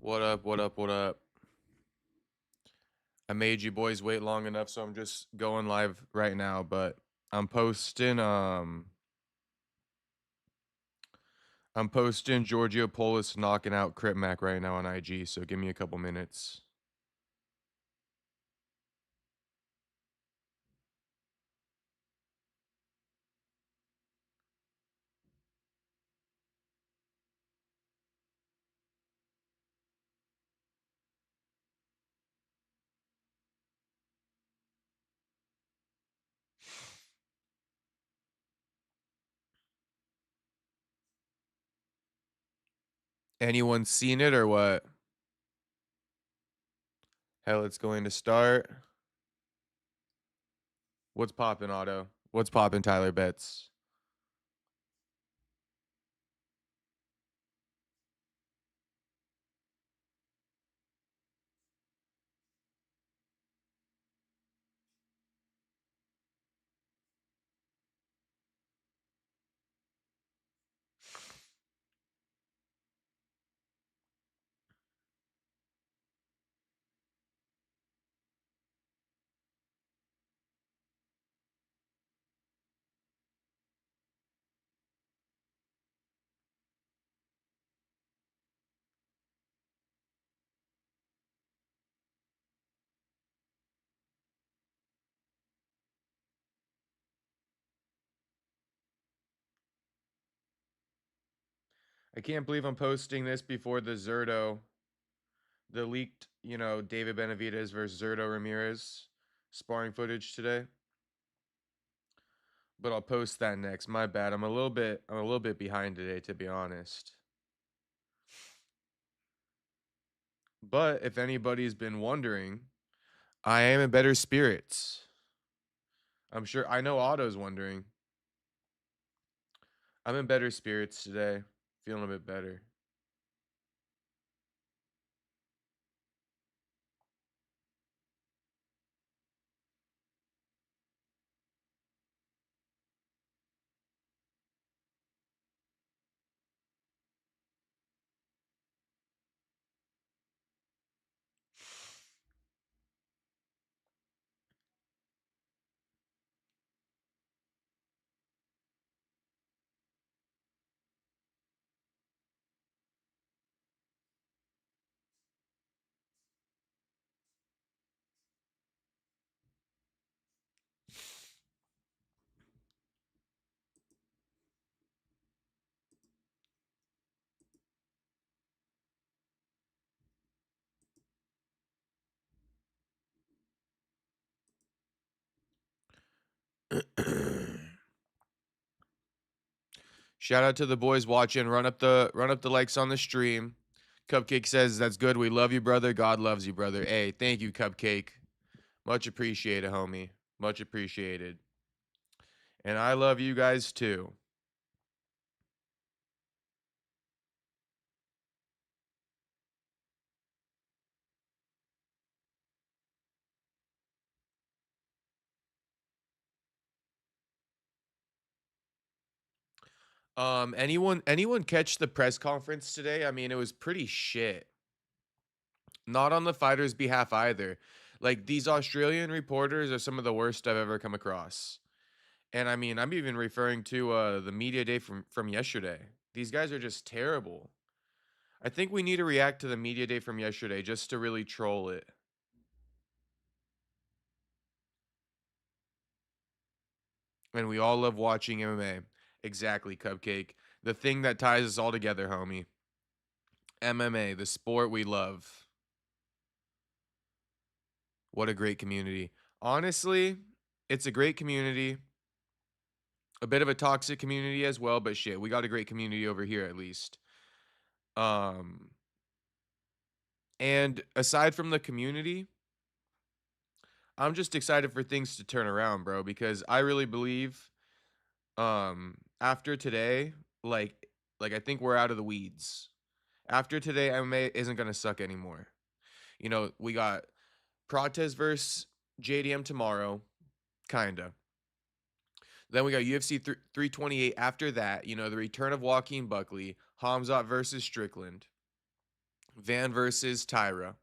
What up? What up? What up? I made you boys wait long enough, so I'm just going live right now, but I'm posting I'm posting Giorgio Polis knocking out Crip Mac right now on IG, so give me a couple minutes. Anyone seen it or what? Hell, it's going to start. What's poppin', Otto? What's poppin', Tyler Betts? I can't believe I'm posting this before the leaked, David Benavidez versus Zurdo Ramirez sparring footage today. But I'll post that next. My bad. I'm a little bit behind today, to be honest. But if anybody's been wondering, I am in better spirits. I know Otto's wondering. I'm in better spirits today. Feeling a bit better. Shout out to the boys watching. Run up the likes on the stream. Cupcake says that's good. We love you, brother. God loves you, brother. Hey, thank you, Cupcake. Much appreciated, homie. Much appreciated. And I love you guys too. Anyone catch the press conference today? I mean, it was pretty shit. Not on the fighters' behalf either. Like these Australian reporters are some of the worst I've ever come across. And I mean, I'm even referring to the media day from yesterday. These guys are just terrible. I think we need to react to the media day from yesterday just to really troll it. And we all love watching MMA. Exactly, Cupcake. The thing that ties us all together, homie. MMA, the sport we love. What a great community. Honestly, it's a great community. A bit of a toxic community as well, but shit, we got a great community over here at least. Um and aside from the community, I'm just excited for things to turn around, bro, because I really believe after today, like I think we're out of the weeds. After today, MMA isn't going to suck anymore. We got Prates versus JDM tomorrow, kinda. Then we got UFC 328 after that. The return of Joaquin Buckley, Khamzat versus Strickland. Van versus Tyra.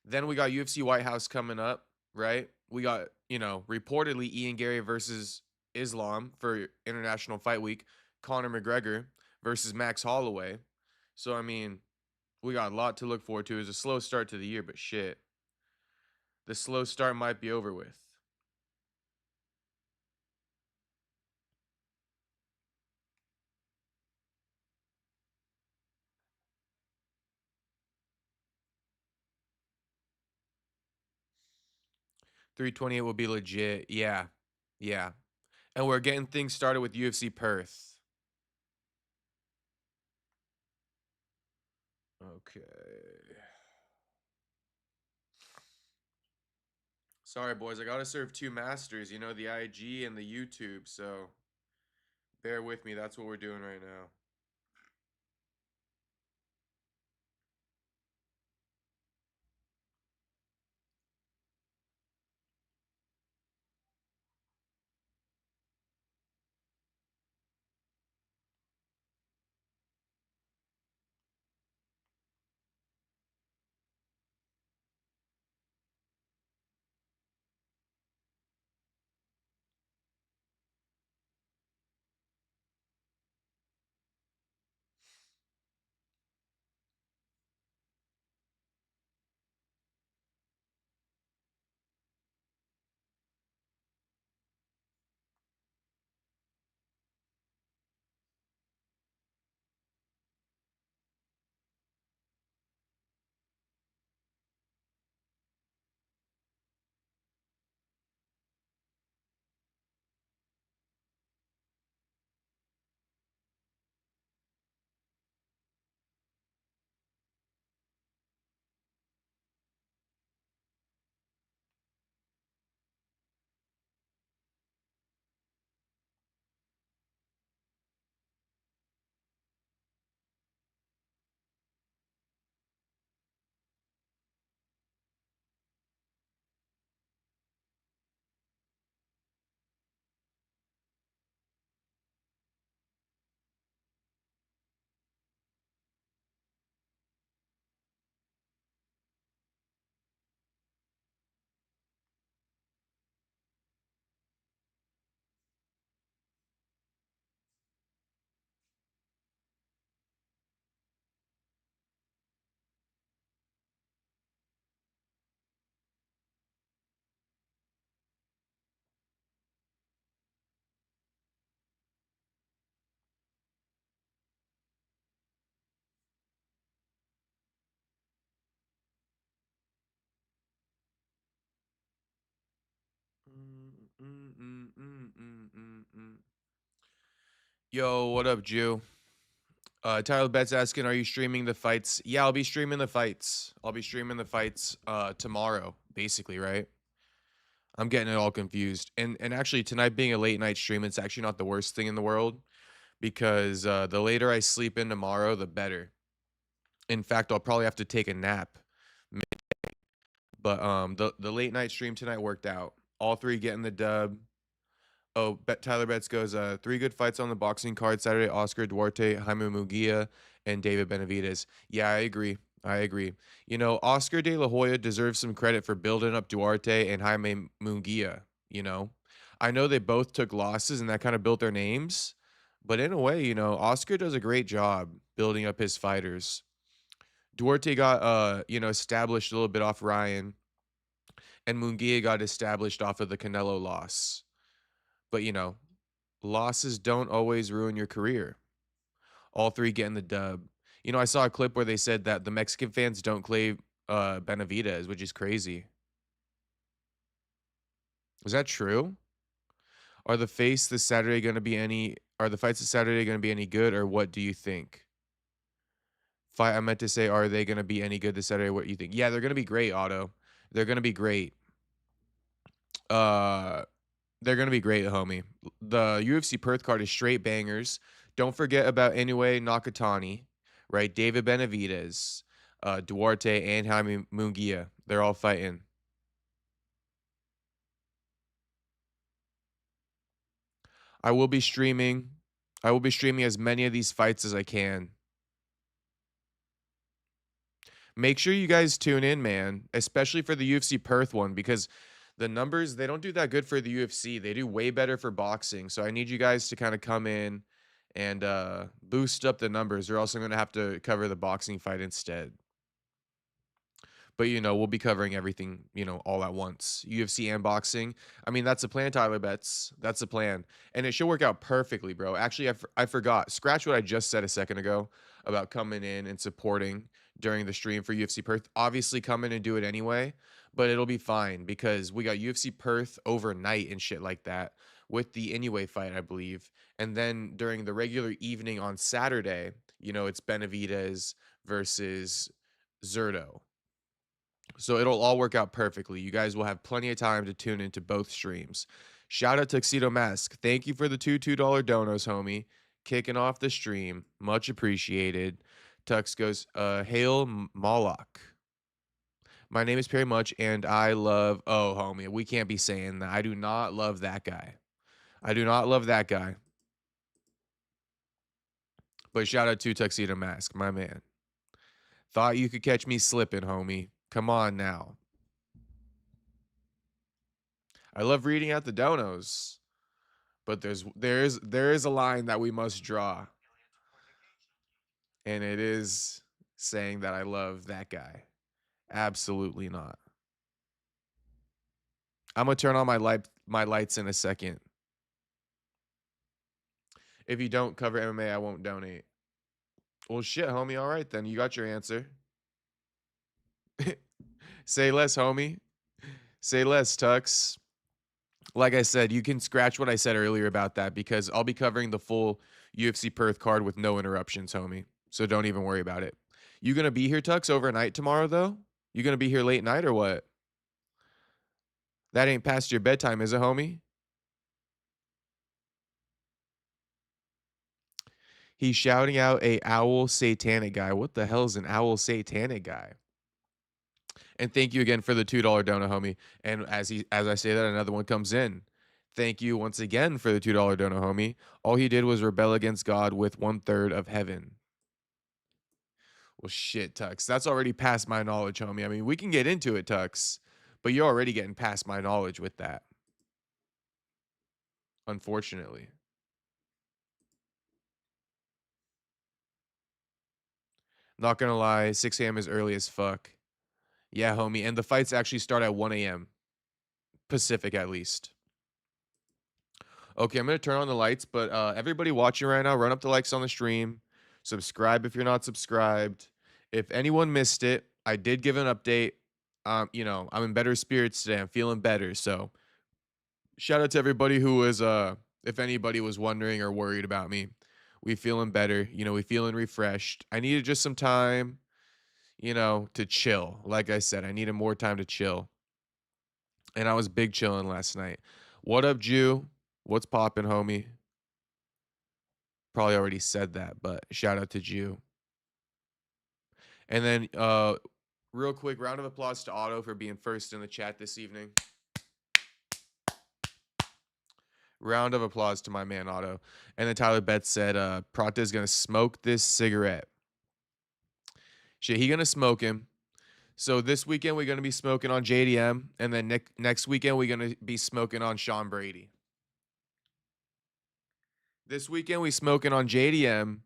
Then we got UFC White House coming up, right? We got, reportedly Ian Gary versus Islam for International Fight Week. Conor McGregor versus Max Holloway. So, I mean, we got a lot to look forward to. It was a slow start to the year, but shit. The slow start might be over with. 328 will be legit. Yeah. Yeah. And we're getting things started with UFC Perth. Okay. Sorry, boys. I got to serve two masters, the IG and the YouTube. So bear with me. That's what we're doing right now. Yo, what up, Jew? Tyler Betts asking, are you streaming the fights? Yeah, I'll be streaming the fights. I'll be streaming the fights tomorrow, basically, right? I'm getting it all confused. And actually tonight being a late night stream, it's actually not the worst thing in the world because the later I sleep in tomorrow, the better. In fact, I'll probably have to take a nap. But the late night stream tonight worked out. All three getting the dub. Oh, Tyler Betts goes, three good fights on the boxing card Saturday: Oscar Duarte, Jaime Munguia, and David Benavidez. Yeah, I agree. I agree. Oscar De La Hoya deserves some credit for building up Duarte and Jaime Munguia. You know, I know they both took losses and that kind of built their names, but in a way, Oscar does a great job building up his fighters. Duarte got, established a little bit off Ryan, and Munguia got established off of the Canelo loss. But losses don't always ruin your career. All three getting the dub. I saw a clip where they said that the Mexican fans don't claim Benavidez, which is crazy. Is that true? Are the face this Saturday going to be any? Are the fights this Saturday going to be any good, or what do you think? Fight. I meant to say, are they going to be any good this Saturday? What do you think? Yeah, they're going to be great, Otto. They're going to be great. Uh, They're gonna be great, homie. The UFC Perth card is straight bangers. Don't forget about Inoue Nakatani, right? David Benavidez, Duarte, and Jaime Munguia. They're all fighting. I will be streaming. I will be streaming as many of these fights as I can. Make sure you guys tune in, man, especially for the UFC Perth one, because the numbers, they don't do that good for the UFC. They do way better for boxing. So I need you guys to kind of come in and boost up the numbers, or else I'm going to have to cover the boxing fight instead. But, we'll be covering everything, all at once. UFC and boxing. I mean, that's the plan, Tyler Betts. That's the plan. And it should work out perfectly, bro. Actually, I forgot. Scratch what I just said a second ago about coming in and supporting during the stream for UFC Perth. Obviously, come in and do it anyway, but it'll be fine because we got UFC Perth overnight and shit like that with the anyway fight, I believe. And then during the regular evening on Saturday, it's Benavidez versus Zerto. So it'll all work out perfectly. You guys will have plenty of time to tune into both streams. Shout out Tuxedo Mask. Thank you for the $2 donos, homie. Kicking off the stream. Much appreciated. Tux goes, Hail Moloch. My name is Perry Much, and I love... Oh, homie, we can't be saying that. I do not love that guy. I do not love that guy. But shout out to Tuxedo Mask, my man. Thought you could catch me slipping, homie. Come on now. I love reading out the donos, but there is a line that we must draw, and it is saying that I love that guy. Absolutely not. I'm gonna turn on my lights in a second. If you don't cover MMA, I won't donate. Well, shit, homie. All right, then. You got your answer. Say less, homie. Say less, Tux. Like I said, you can scratch what I said earlier about that because I'll be covering the full UFC Perth card with no interruptions, homie. So don't even worry about it. You gonna be here, Tux, overnight tomorrow, though? You gonna be here late night or what? That ain't past your bedtime, is it, homie? He's shouting out a owl satanic guy. What the hell is an owl satanic guy? And thank you again for the $2 donut, homie. And as I say that, another one comes in. Thank you once again for the $2 donut, homie. All he did was rebel against God with 1/3 of heaven. Well, shit, Tux. That's already past my knowledge, homie. I mean, we can get into it, Tux, but you're already getting past my knowledge with that. Unfortunately. Not gonna lie, 6 a.m. is early as fuck. Yeah, homie. And the fights actually start at 1 a.m. Pacific, at least. Okay, I'm going to turn on the lights, but everybody watching right now, run up the likes on the stream. Subscribe if you're not subscribed. If anyone missed it, I did give an update. I'm in better spirits today. I'm feeling better. So shout out to everybody who was, if anybody was wondering or worried about me. We feeling better. We feeling refreshed. I needed just some time, to chill. Like I said, I needed more time to chill. And I was big chilling last night. What up, Jew? What's poppin', homie? Probably already said that, but shout out to Jew. And then, real quick, round of applause to Otto for being first in the chat this evening. Round of applause to my man Otto. And then Tyler Betts said, Prata's gonna smoke this cigarette. Shit, he gonna smoke him. So this weekend we're gonna be smoking on JDM, and then next weekend we're gonna be smoking on Sean Brady. This weekend we smoking on JDM.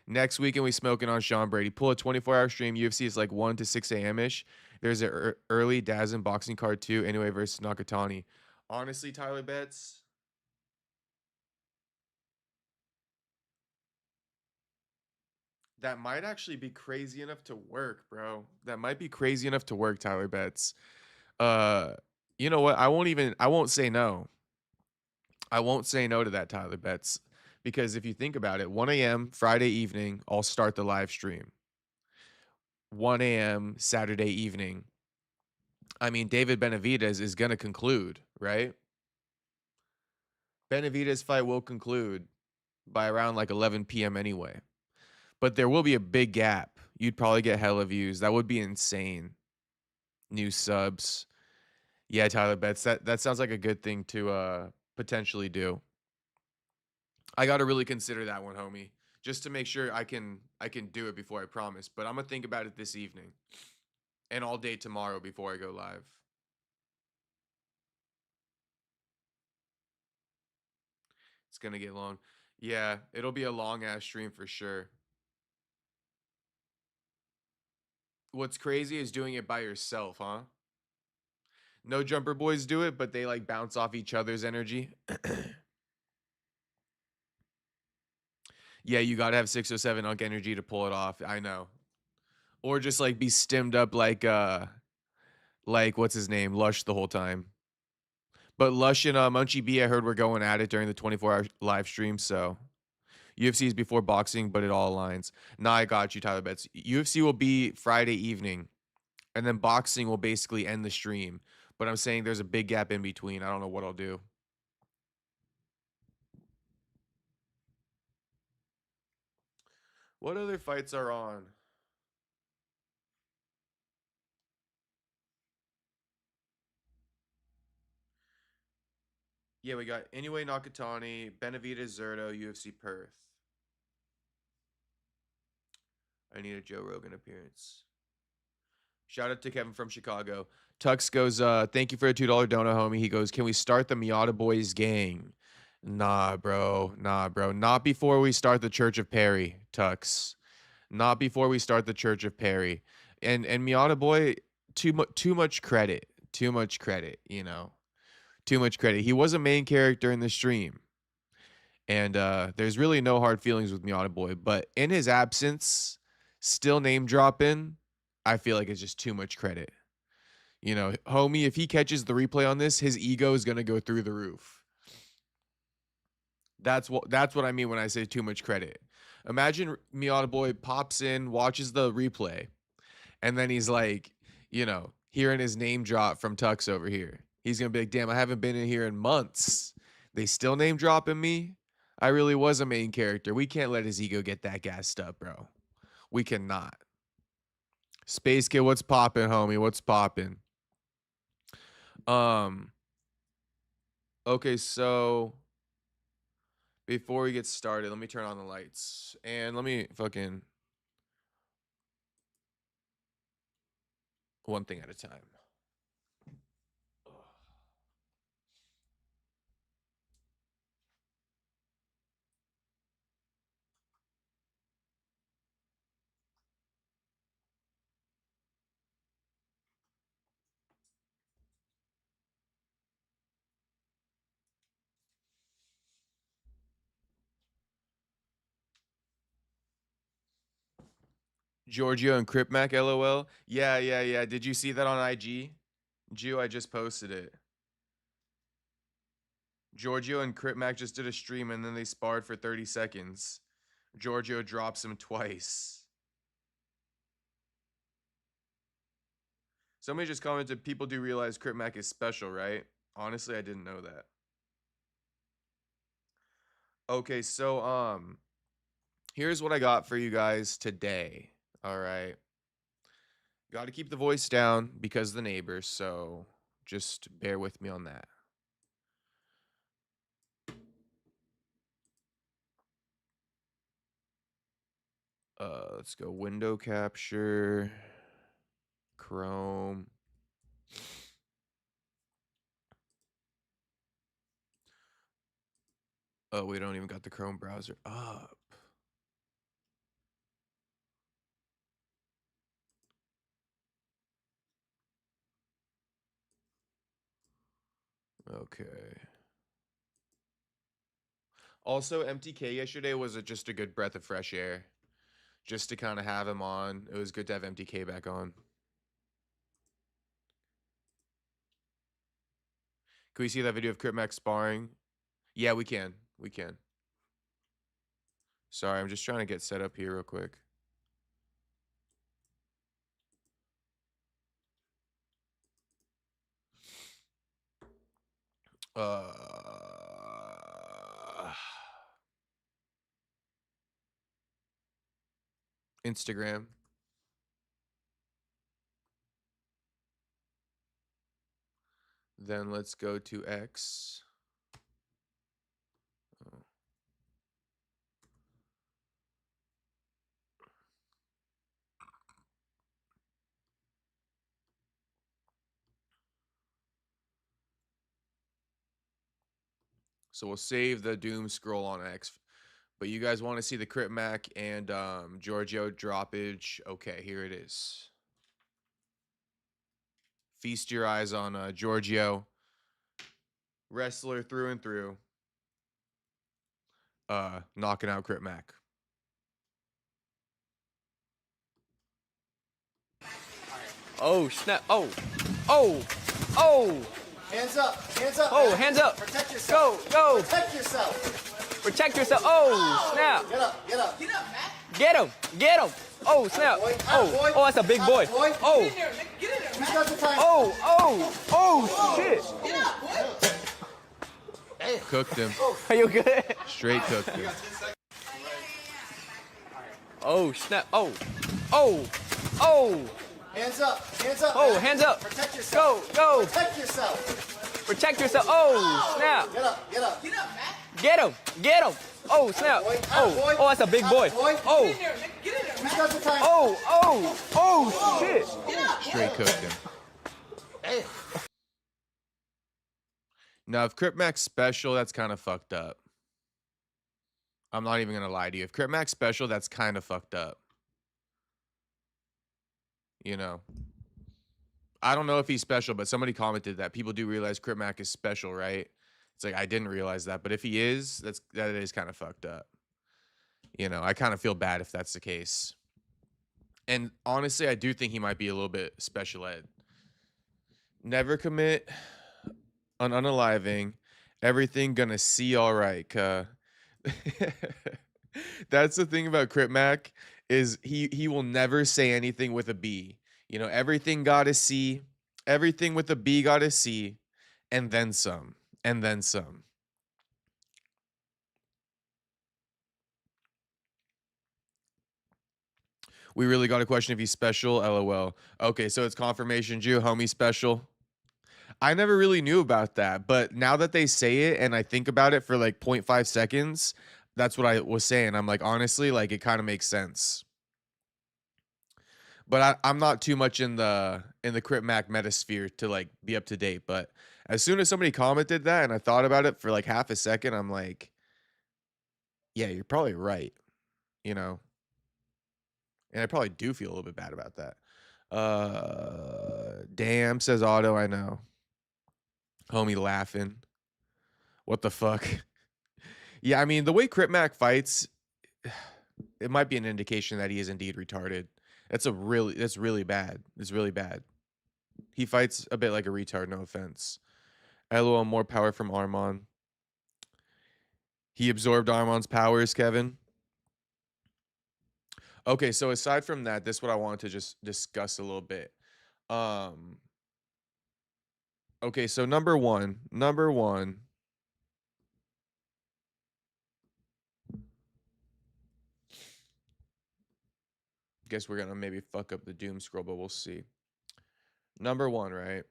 Next weekend we smoking on Sean Brady. Pull a 24-hour stream. UFC is like 1 to 6 a.m.-ish. There's an early Dazn boxing card too. Anyway, versus Nakatani. Honestly, Tyler Betts, that might actually be crazy enough to work, bro. That might be crazy enough to work, Tyler Betts. You know what? I won't say no. I won't say no to that, Tyler Betts. Because if you think about it, 1 a.m. Friday evening, I'll start the live stream. 1 a.m. Saturday evening. I mean, David Benavidez is going to conclude, right? Benavidez fight will conclude by around like 11 p.m. anyway. But there will be a big gap. You'd probably get hella views. That would be insane. New subs. Yeah, Tyler Betts. That sounds like a good thing to potentially do. I got to really consider that one, homie, just to make sure I can do it before I promise. But I'm gonna think about it this evening. and all day tomorrow before I go live. It's gonna get long. Yeah, it'll be a long ass stream for sure. What's crazy is doing it by yourself, huh? No jumper boys do it, but they like bounce off each other's energy. Yeah, you gotta have 607 unk energy to pull it off. I know. Or just like be stimmed up like what's his name? Lush the whole time. But Lush and Munchie B, I heard were going at it during the 24-hour live stream, so UFC is before boxing, but it all aligns. Nah, I got you, Tyler Betts. UFC will be Friday evening, and then boxing will basically end the stream. But I'm saying there's a big gap in between. I don't know what I'll do. What other fights are on? Yeah, we got Inoue Nakatani, Benavidez Zerto, UFC Perth. I need a Joe Rogan appearance. Shout out to Kevin from Chicago. Tux goes, thank you for a $2 donut, homie. He goes, can we start the Miata Boys gang? Nah, bro. Nah, bro. Not before we start the Church of Perry, Tux. Not before we start the Church of Perry. And Miata Boy, too much credit. Too much credit, you know. Too much credit. He was a main character in the stream. And there's really no hard feelings with Miata Boy. But in his absence, still name dropping, I feel like it's just too much credit. You know, homie, if he catches the replay on this, his ego is gonna go through the roof. That's what I mean when I say too much credit. Imagine Miata Boy pops in, watches the replay, and then he's like, you know, hearing his name drop from Tux over here. He's gonna be like, damn, I haven't been in here in months. They still name dropping me. I really was a main character. We can't let his ego get that gassed up, bro. We cannot. Space Kid, what's popping, homie? What's popping? Um, okay, so before we get started, let me turn on the lights. And let me fucking one thing at a time. Giorgio and Crip Mac, LOL. Yeah, yeah, yeah. Did you see that on IG? Jew, I just posted it. Giorgio and Crip Mac just did a stream and then they sparred for 30 seconds. Giorgio drops him twice. Somebody just commented, people do realize Crip Mac is special, right? Honestly, I didn't know that. Okay, so here's what I got for you guys today. All right. Got to keep the voice down because of the neighbors, so just bear with me on that. Let's go window capture, Chrome. Oh, we don't even got the Chrome browser up. Okay. Also, MTK yesterday was just a good breath of fresh air. Just to kind of have him on. It was good to have MTK back on. Can we see that video of Crip Mac sparring? Yeah, we can. We can. Sorry, I'm just trying to get set up here real quick. Instagram. Then let's go to X. Oh. So we'll save the doom scroll on X. But you guys want to see the Crit Mac and Giorgio droppage? Okay, here it is. Feast your eyes on Giorgio, wrestler through and through, knocking out Crit Mac. Oh, snap. Oh. Oh. Oh. Hands up. Hands up. Oh, man. hands up. Protect yourself. Go. Go. Protect yourself. Protect yourself. Oh, snap. Get up. Get up. Get up, Matt. Get him. Get him. Oh, snap. Oh. Oh, that's a big boy. Oh. Get in there, Nick. Get in there, Matt. Got the time. Oh, shit. Get up, boy. Cooked him. Are you good? Straight cooked him. Oh, snap. Oh. Hands up. Hands up. Oh, man. hands up. Protect yourself. Go. Protect yourself. Protect yourself. Oh, snap. Get up. Get up. Get up, Matt. Get him. Oh, snap. Oh, that's a big boy. Oh. Get in there, Nick. Get in there, Matt. Got the time. Oh, shit. Straight cooked him. Now, if Crit Mac's special, that's kind of fucked up. I'm not even gonna lie to you. If Crit Mac's special, that's kind of fucked up. You know, I don't know if he's special, but somebody commented that people do realize Crit Mac is special, right? It's like, I didn't realize that, but if he is, that is kind of fucked up. You know, I kind of feel bad if that's the case. And honestly, I do think he might be a little bit special ed. Never commit on unaliving. Everything gonna see all right. That's the thing about Crit Mac, is he will never say anything with a B. You know, everything got a C, everything with a B got a C, and then some, and then some. We really got a question if he's special, LOL. Okay, so it's confirmation, Jew, homie special. I never really knew about that, but now that they say it and I think about it for like 0.5 seconds, that's what I was saying. I'm like, honestly, like, it kind of makes sense. But I'm not too much in the Crit Mac metasphere to like be up to date. But as soon as somebody commented that and I thought about it for like half a second, I'm like, yeah, you're probably right. You know? And I probably do feel a little bit bad about that. Damn, says Otto, I know. Homie laughing. What the fuck? Yeah, I mean, the way Crit Mac fights, it might be an indication that he is indeed retarded. That's really bad. It's really bad. He fights a bit like a retard, no offense. LOL, more power from Armon. He absorbed Armon's powers, Kevin. Okay, so aside from that, this is what I wanted to just discuss a little bit. Okay, so number one. Guess we're gonna maybe fuck up the doom scroll, but we'll see. Number one, right?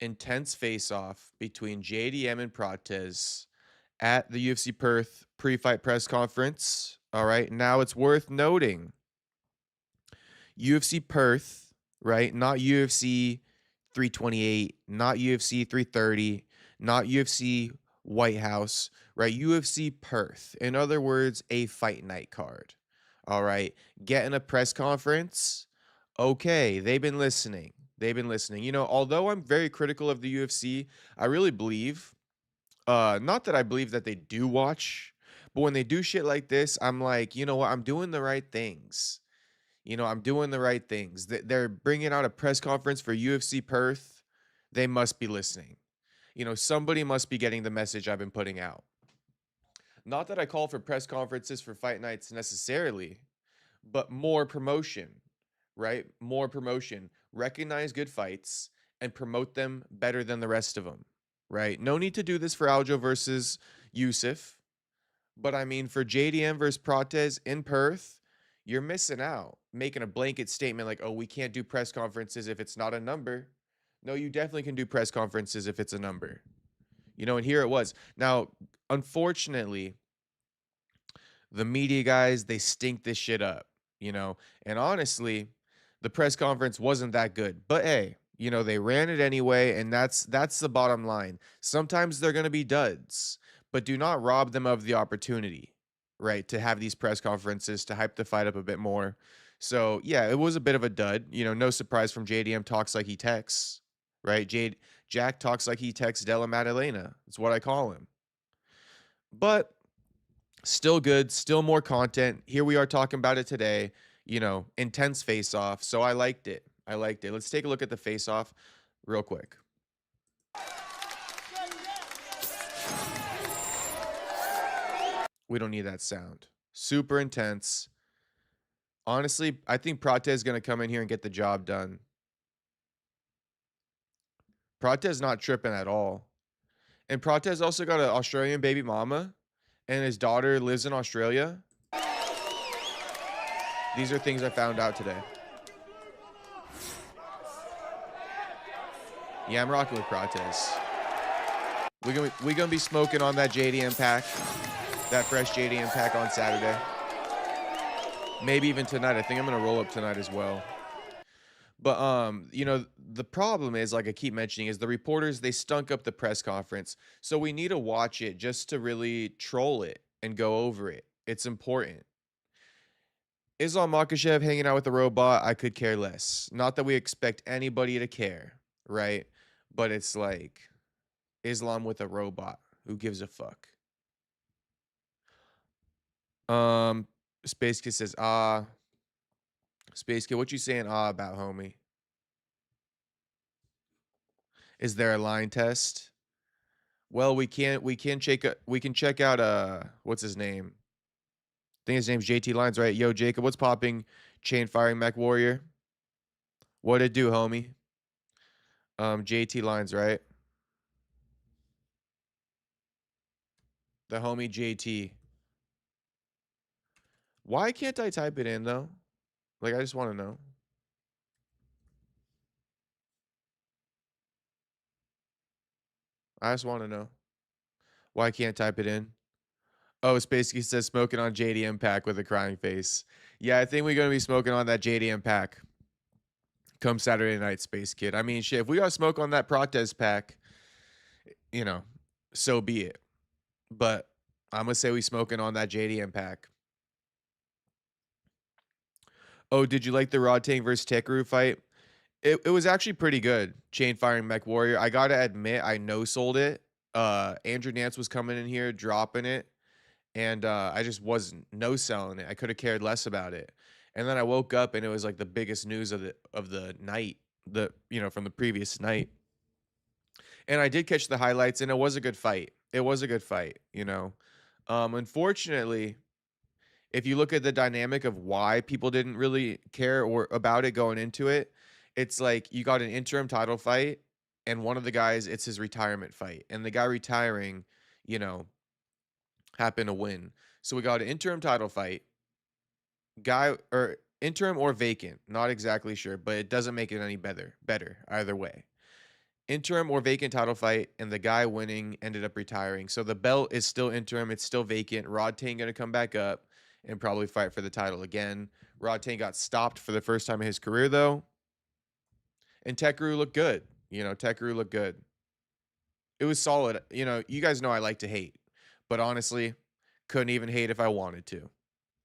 Intense face-off between JDM and Prates at the UFC Perth pre-fight press conference. All right, now it's worth noting, UFC Perth, right? Not UFC 328, not UFC 330, not UFC White House, right? UFC Perth. In other words, a fight night card. All right, getting a press conference. Okay, they've been listening. You know, although I'm very critical of the UFC, I really believe, not that I believe that they do watch, but when they do shit like this, I'm like, you know what? I'm doing the right things. I'm doing the right things. They're bringing out a press conference for UFC Perth. They must be listening. Somebody must be getting the message I've been putting out. Not that I call for press conferences for fight nights necessarily, but more promotion, right? More promotion. Recognize good fights and promote them better than the rest of them, right? No need to do this for Aljo versus Yusuf, but I mean, for JDM versus Prates in Perth, you're missing out. Making a blanket statement like, oh, we can't do press conferences if it's not a number. No, you definitely can do press conferences if it's a number. And here it was. Now, unfortunately, the media guys, they stink this shit up, and honestly, the press conference wasn't that good. But hey, You know, they ran it anyway, and that's the bottom line. Sometimes they're going to be duds, but do not rob them of the opportunity, right? To have these press conferences to hype the fight up a bit more. So, yeah, it was a bit of a dud. You know, no surprise from JDM talks like he texts, right? Jack talks like he texts Della Maddalena. That's what I call him. But still good, still more content. Here we are talking about it today. You know, intense face off. So I liked it. I liked it. Let's take a look at the face off real quick. We don't need that sound. Super intense. Honestly, I think Prates is going to come in here and get the job done. Prates not tripping at all. And Prates also got an Australian baby mama, and his daughter lives in Australia. These are things I found out today. Yeah, I'm rocking with Prates. We gonna be smoking on that JDM pack, that fresh JDM pack on Saturday. Maybe even tonight. I think I'm gonna roll up tonight as well. But you know, the problem is, like I keep mentioning, is the reporters, they stunk up the press conference. So we need to watch it just to really troll it and go over it. It's important. Islam Makhachev hanging out with the robot, I could care less. Not that we expect anybody to care, right? But it's like Islam with a robot. Who gives a fuck? Space Kid says, Space Kid, what you saying about, homie? Is there a line test? Well, we can check out what's his name? I think his name's JT Lines, right? Yo, Jacob, what's popping? Chain firing Mech Warrior. What it do, homie? JT Lines, right? The homie JT. Why can't I type it in though? Like, I just want to know. I just want to know. Why I can't type it in? Oh, it's basically says smoking on JDM pack with a crying face. Yeah, I think we're going to be smoking on that JDM pack come Saturday night, Space Kid. I mean, shit, if we got smoke on that Prates pack, you know, so be it. But I'm going to say we smoking on that JDM pack. Oh, did you like the Rod Tang versus Tekru fight? It was actually pretty good. Chain firing Mech Warrior. I got to admit, I no-sold it. Andrew Nance was coming in here, dropping it. And I just wasn't no-selling it. I could have cared less about it. And then I woke up and it was like the biggest news of the night, from the previous night. And I did catch the highlights, and it was a good fight. It was a good fight, you know. Unfortunately, if you look at the dynamic of why people didn't really care or about it going into it, it's like you got an interim title fight, and one of the guys, it's his retirement fight. And the guy retiring, you know, happened to win. So we got an interim title fight. Guy or interim or vacant, not exactly sure, but it doesn't make it any better either way. Interim or vacant title fight, and the guy winning ended up retiring. So the belt is still interim, it's still vacant. Rod Tang gonna come back up and probably fight for the title again. Rod Tang got stopped for the first time in his career though. And Tekru looked good. You know, Tekru looked good. It was solid. You know, you guys know I like to hate, but honestly, couldn't even hate if I wanted to.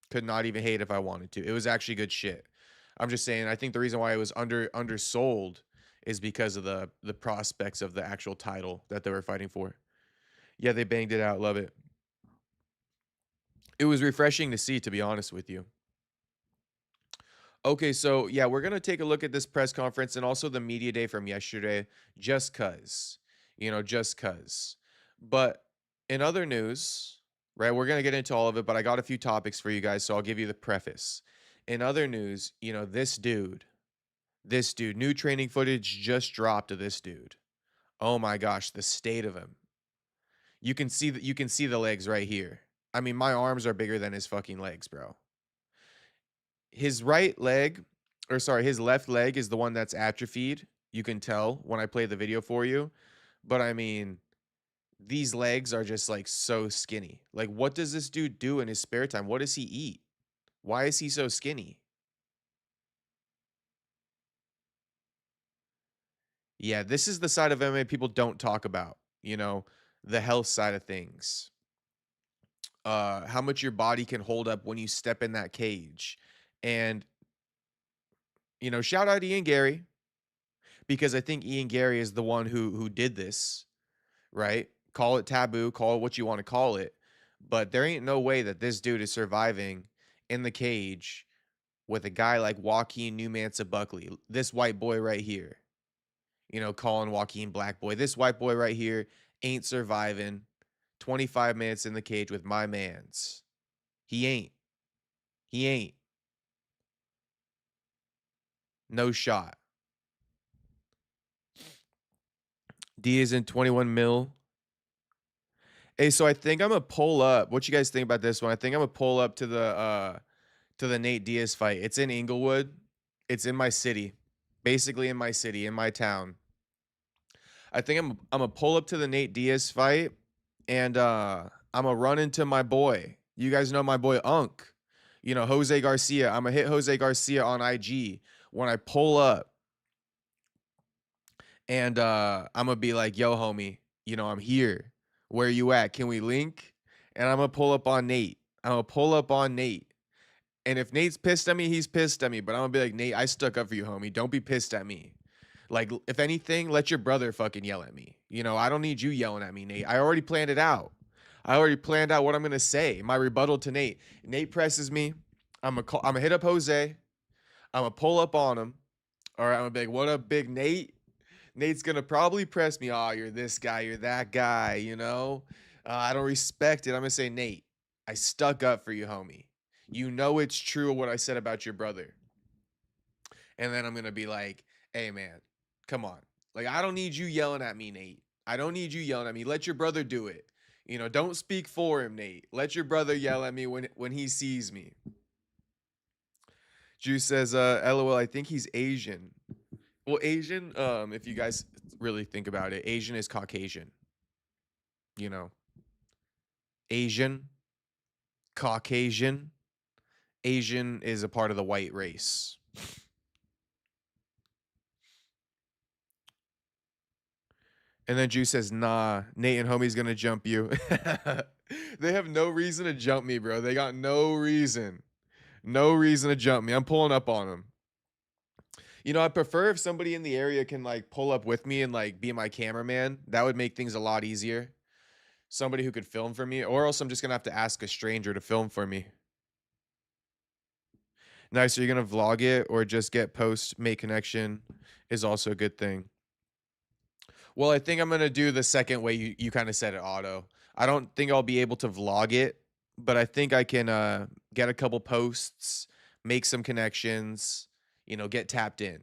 Could not even hate if I wanted to. It was actually good shit. I'm just saying, I think the reason why it was undersold is because of the prospects of the actual title that they were fighting for. Yeah, they banged it out. Love it. It was refreshing to see, to be honest with you. Okay, so yeah, we're going to take a look at this press conference and also the media day from yesterday, just cuz, just cuz. But in other news, right, we're going to get into all of it, but I got a few topics for you guys, so I'll give you the preface. In other news, this dude, new training footage just dropped of this dude. Oh my gosh, the state of him. You can see the legs right here. I mean, my arms are bigger than his fucking legs, bro. His right leg, or sorry, his left leg is the one that's atrophied. You can tell when I play the video for you. But I mean, these legs are just like so skinny. Like, what does this dude do in his spare time? What does he eat? Why is he so skinny? Yeah, this is the side of MMA people don't talk about, you know, the health side of things. How much your body can hold up when you step in that cage. And, shout out Ian Gary because I think Ian Gary is the one who did this, right? Call it taboo, call it what you want to call it, but there ain't no way that this dude is surviving in the cage with a guy like Joaquin Newmansa Buckley, this white boy right here. Calling Joaquin Black Boy. This white boy right here ain't surviving 25 minutes in the cage with my mans. He ain't. He ain't. No shot. Diaz in 21 mil. Hey, so I think I'm gonna pull up. What you guys think about this one? I think I'm gonna pull up to the Nate Diaz fight. It's in Inglewood. It's in my city. Basically in my city, in my town. I think I'm gonna pull up to the Nate Diaz fight and I'm gonna run into my boy. You guys know my boy Unk. Jose Garcia. I'm gonna hit Jose Garcia on IG when I pull up. And I'm gonna be like, yo, homie, I'm here. Where you at? Can we link? And I'm gonna pull up on Nate. I'm gonna pull up on Nate. And if Nate's pissed at me, he's pissed at me. But I'm gonna be like, Nate, I stuck up for you, homie. Don't be pissed at me. Like, if anything, let your brother fucking yell at me. I don't need you yelling at me, Nate. I already planned it out. I already planned out what I'm gonna say. My rebuttal to Nate. Nate presses me. I'm gonna hit up Jose. I'm gonna pull up on him. All right, I'm gonna be like, what up, big Nate? Nate's gonna probably press me. Oh, you're this guy, you're that guy, I don't respect it. I'm gonna say, Nate, I stuck up for you, homie. You know it's true what I said about your brother. And then I'm gonna be like, hey man, come on. Like, I don't need you yelling at me, Nate. I don't need you yelling at me. Let your brother do it. Don't speak for him, Nate. Let your brother yell at me when he sees me. Juice says, LOL, I think he's Asian. Well, Asian, if you guys really think about it, Asian is Caucasian. You know, Asian, Caucasian, Asian is a part of the white race. And then Juice says, nah, Nate and homie's gonna jump you. They have no reason to jump me, bro. They got no reason. No reason to jump me. I'm pulling up on them. I prefer if somebody in the area can like pull up with me and like be my cameraman. That would make things a lot easier. Somebody who could film for me, or else I'm just gonna have to ask a stranger to film for me. Nice. So you're gonna vlog it or just get post, make connection is also a good thing. Well, I think I'm gonna do the second way you kind of said it, Auto. I don't think I'll be able to vlog it, but I think I can get a couple posts, make some connections, get tapped in.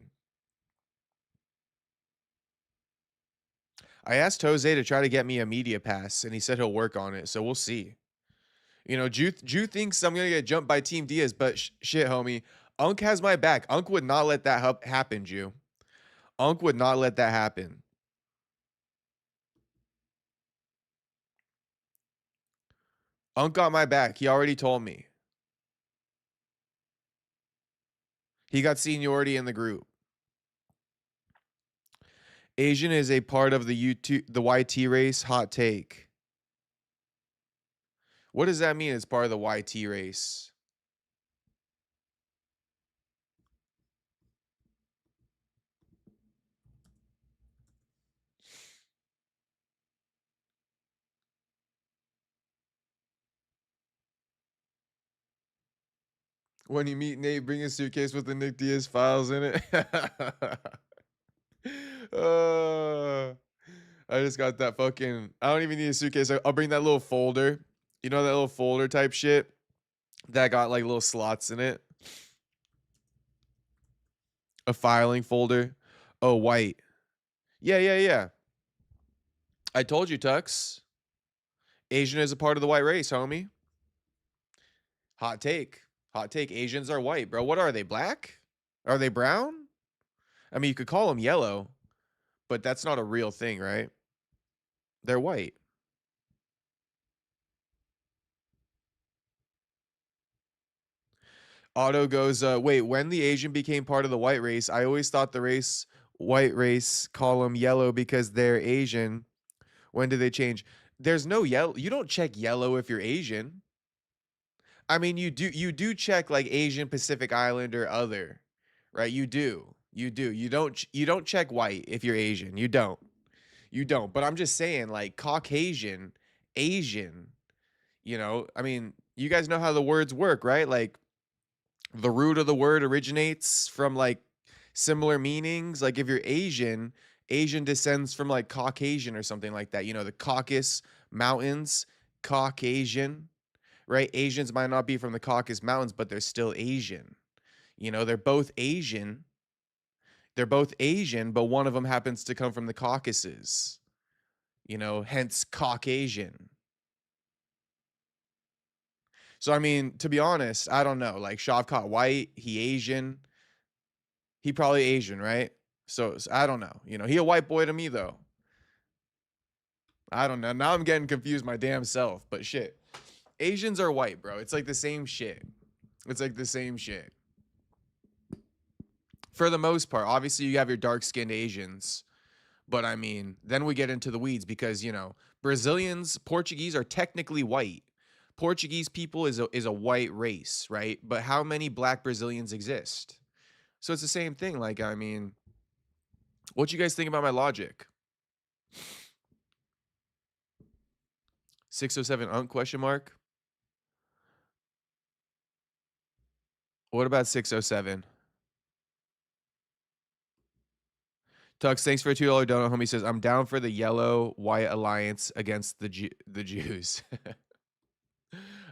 I asked Jose to try to get me a media pass, and he said he'll work on it, so we'll see. Ju thinks I'm gonna get jumped by Team Diaz, but shit, homie. Unk has my back. Unk would not let that happen, Ju. Unk would not let that happen. Unk got my back. He already told me. He got seniority in the group. Asian is a part of the YT race. Hot take. What does that mean? It's part of the YT race. When you meet Nate, bring a suitcase with the Nick Diaz files in it. I just got that fucking. I don't even need a suitcase. I'll bring that little folder. You know that little folder type shit that got like little slots in it. A filing folder. Oh, white. Yeah, yeah, yeah. I told you, Tux. Asian is a part of the white race, homie. Hot take. Hot take. Asians are white, bro. What are they? Black? Are they brown? I mean, you could call them yellow, but that's not a real thing, right? They're white. Otto goes, wait, when the Asian became part of the white race, I always thought the race white race call them yellow because they're Asian. When do they change? There's no yellow. You don't check yellow if you're Asian. I mean, you do check like Asian, Pacific Island or other, right? You do. You do. You don't check white if you're Asian. You don't. You don't. But I'm just saying like Caucasian, Asian, I mean, you guys know how the words work, right? Like the root of the word originates from like similar meanings. Like if you're Asian, Asian descends from like Caucasian or something like that. The Caucasus Mountains, Caucasian, right? Asians might not be from the Caucasus Mountains, but they're still Asian. They're both Asian. They're both Asian, but one of them happens to come from the Caucasus, hence Caucasian. So, I mean, to be honest, I don't know. Like Shavkat White, he Asian. He probably Asian, right? So I don't know. He a white boy to me, though. I don't know. Now I'm getting confused my damn self, but shit. Asians are white, bro. It's like the same shit. It's like the same shit. For the most part, obviously you have your dark-skinned Asians, but I mean, then we get into the weeds because, Brazilians, Portuguese are technically white. Portuguese people is a white race, right? But how many black Brazilians exist? So it's the same thing. Like, I mean, what you guys think about my logic? 607 unk question mark. What about 607? Tux, thanks for a $2 donut. Homie says, I'm down for the yellow white alliance against the Jews.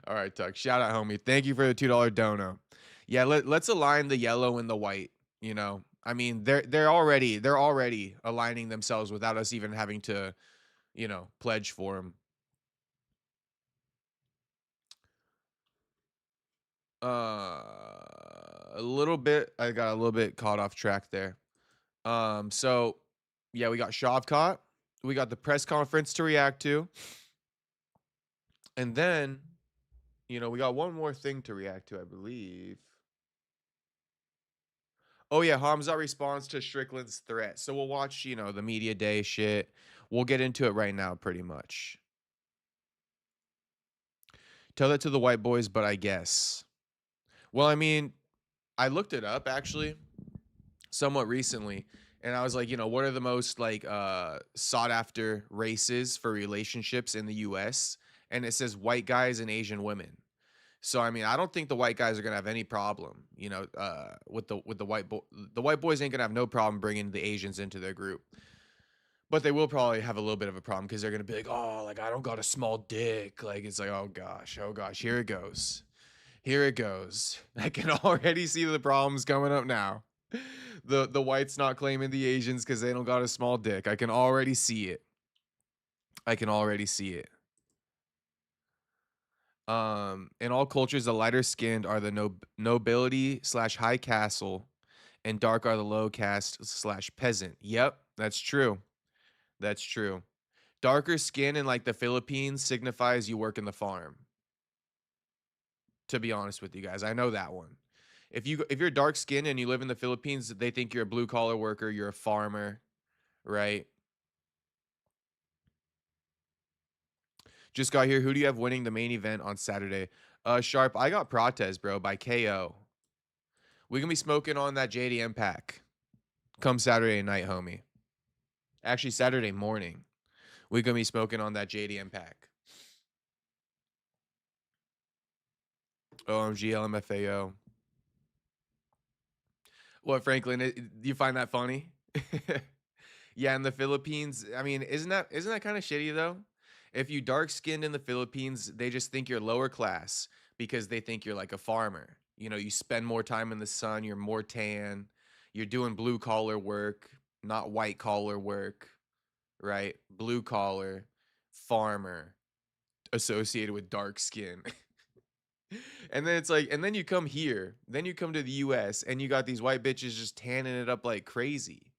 All right, Tux. Shout out, homie. Thank you for the $2 dono. Yeah, let's align the yellow and the white. I mean, they're already aligning themselves without us even having to, pledge for them. A little bit. I got a little bit caught off track there. So yeah, we got Shavkat. We got the press conference to react to. And then, we got one more thing to react to, I believe. Oh yeah, Khamzat responds to Strickland's threat. So we'll watch, the media day shit. We'll get into it right now, pretty much. Tell that to the white boys, but I guess. Well, I mean, I looked it up actually somewhat recently, and I was like, what are the most like sought after races for relationships in the US? And it says white guys and Asian women. So I mean, I don't think the white guys are gonna have any problem, with the white boy. The white boys ain't gonna have no problem bringing the Asians into their group, but they will probably have a little bit of a problem because they're gonna be like, oh, like I don't got a small dick. Like it's like, oh gosh, here it goes, here it goes. I can already see the problems coming up now. The whites not claiming the Asians because they don't got a small dick. I can already see it. I can already see it. In all cultures, the lighter skinned are the nobility / high castle, and dark are the low caste / peasant. Yep, that's true. That's true. Darker skin in like the Philippines signifies you work in the farm. To be honest with you guys, I know that one. If you're dark skinned and you live in the Philippines, they think you're a blue collar worker, you're a farmer, right? Just got here. Who do you have winning the main event on Saturday? Sharp, I got Prates, bro, by KO. We gonna be smoking on that JDM pack come Saturday night, homie. Actually, Saturday morning. We gonna be smoking on that JDM pack. OMG, LMFAO. What, Franklin? Do you find that funny? Yeah, in the Philippines, I mean, isn't that kind of shitty though? If you dark skinned in the Philippines, they just think you're lower class because they think you're like a farmer. You spend more time in the sun, you're more tan, you're doing blue collar work, not white collar work, right? Blue collar, farmer, associated with dark skin. And then it's like, and then you come here, then you come to the US and you got these white bitches just tanning it up like crazy.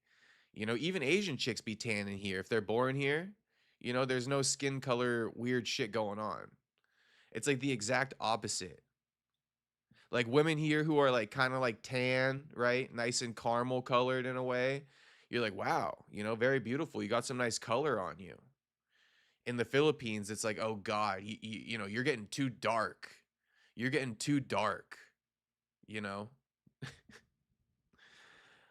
Even Asian chicks be tanning here. If they're born here, there's no skin color weird shit going on. It's like the exact opposite. Like women here who are like kind of like tan, right? Nice and caramel colored in a way. You're like, wow, you know, very beautiful. You got some nice color on you. In the Philippines, it's like, oh God, you know, you're getting too dark. You're getting too dark, you know?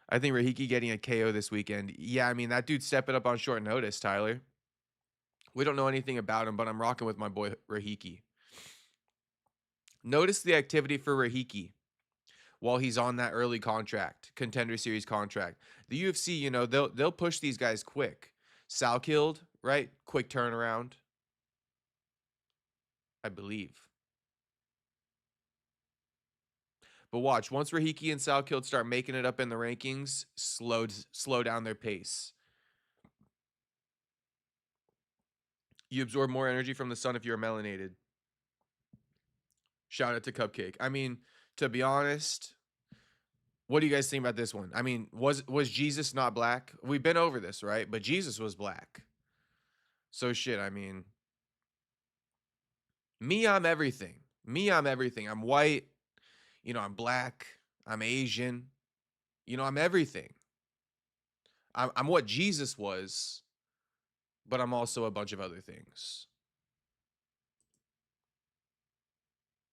I think Rahiki getting a KO this weekend. Yeah, I mean, that dude's stepping up on short notice, Tyler. We don't know anything about him, but I'm rocking with my boy Rahiki. Notice the activity for Rahiki while he's on that early contract, contender series contract. The UFC, you know, they'll push these guys quick. Sal killed, right? Quick turnaround, I believe. But watch, once Rahiki and Sal killed start making it up in the rankings, slow down their pace. You absorb more energy from the sun if you're melanated. Shout out to Cupcake. I mean, to be honest, what do you guys think about this one? I mean, was Jesus not black? We've been over this, right? But Jesus was black. So shit, I mean, me, I'm everything. Me, I'm everything. I'm white, you know, I'm black, I'm Asian, you know, I'm everything. I'm what Jesus was, but I'm also a bunch of other things.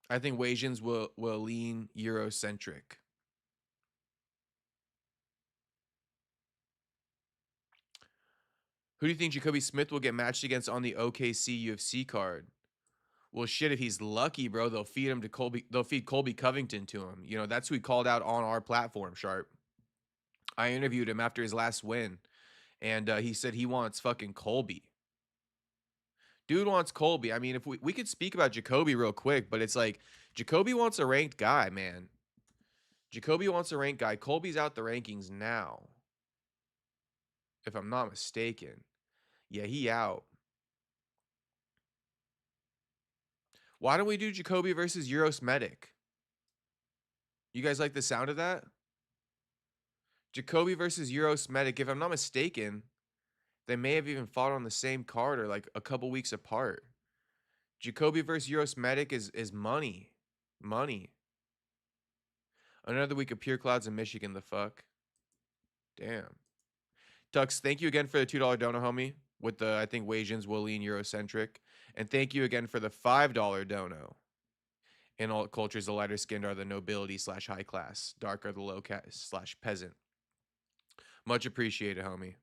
I think Asians will lean Eurocentric. Who do you think Jacoby Smith will get matched against on the OKC UFC card? Well, shit, if he's lucky, bro, they'll feed him to Colby. They'll feed Colby Covington to him. You know, that's who he called out on our platform, Sharp. I interviewed him after his last win, and he said he wants fucking Colby. Dude wants Colby. I mean, if we could speak about Jacoby real quick, but it's like Jacoby wants a ranked guy, man. Jacoby wants a ranked guy. Colby's out the rankings now, if I'm not mistaken. Yeah, he out. Why don't we do Jacoby versus Euros Medic? You guys like the sound of that? Jacoby versus Euros Medic. If I'm not mistaken, they may have even fought on the same card or like a couple weeks apart. Jacoby versus Euros Medic is money. Money. Another week of pure clouds in Michigan, the fuck? Damn. Tux, thank you again for the $2 dono, homie. With the, I think, Wasians will lean Eurocentric. And thank you again for the $5 dono. In all cultures, the lighter skinned are the nobility / high class. Dark are the low caste / peasant. Much appreciated, homie.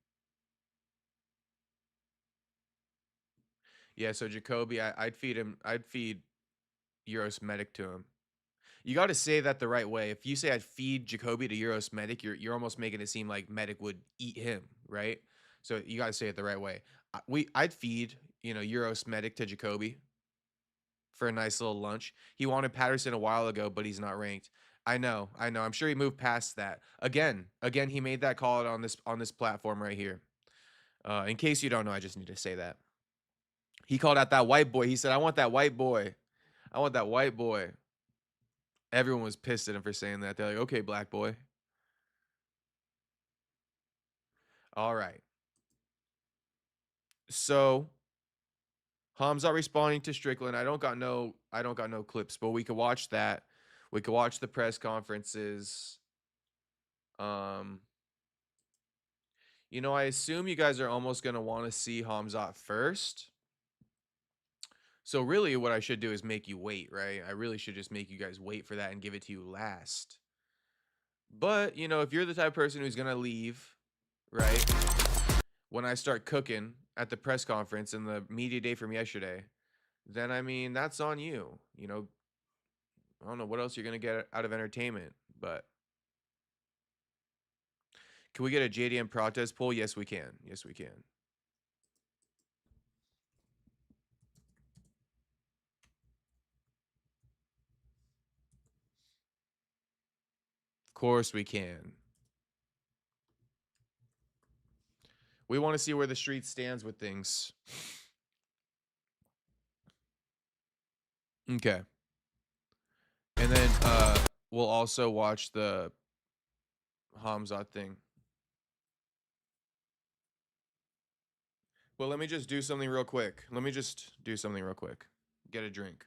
Yeah, so Jacoby, I'd feed him. I'd feed Euros Medic to him. You got to say that the right way. If you say I'd feed Jacoby to Euros Medic, you're almost making it seem like Medic would eat him, right? So you got to say it the right way. I'd feed, you know, Euros Medic to Jacoby for a nice little lunch. He wanted Patterson a while ago, but he's not ranked. I know. I'm sure he moved past that. Again, he made that call on this platform right here. In case you don't know, I just need to say that. He called out that white boy. He said, I want that white boy. I want that white boy. Everyone was pissed at him for saying that. They're like, okay, black boy. All right. So Khamzat responding to Strickland. I don't got no clips, but we could watch that. We could watch the press conferences. You know, I assume you guys are almost gonna want to see Khamzat first. So really what I should do is make you wait, right? I really should just make you guys wait for that and give it to you last. But, you know, if you're the type of person who's going to leave, right, when I start cooking at the press conference and the media day from yesterday, then, I mean, that's on you. You know, I don't know what else you're going to get out of entertainment, but can we get a JDM protest poll? Yes, we can. Yes, we can. Of course we can. We want to see where the street stands with things. Okay. And then we'll also watch the Khamzat thing. Well, let me just do something real quick. Get a drink.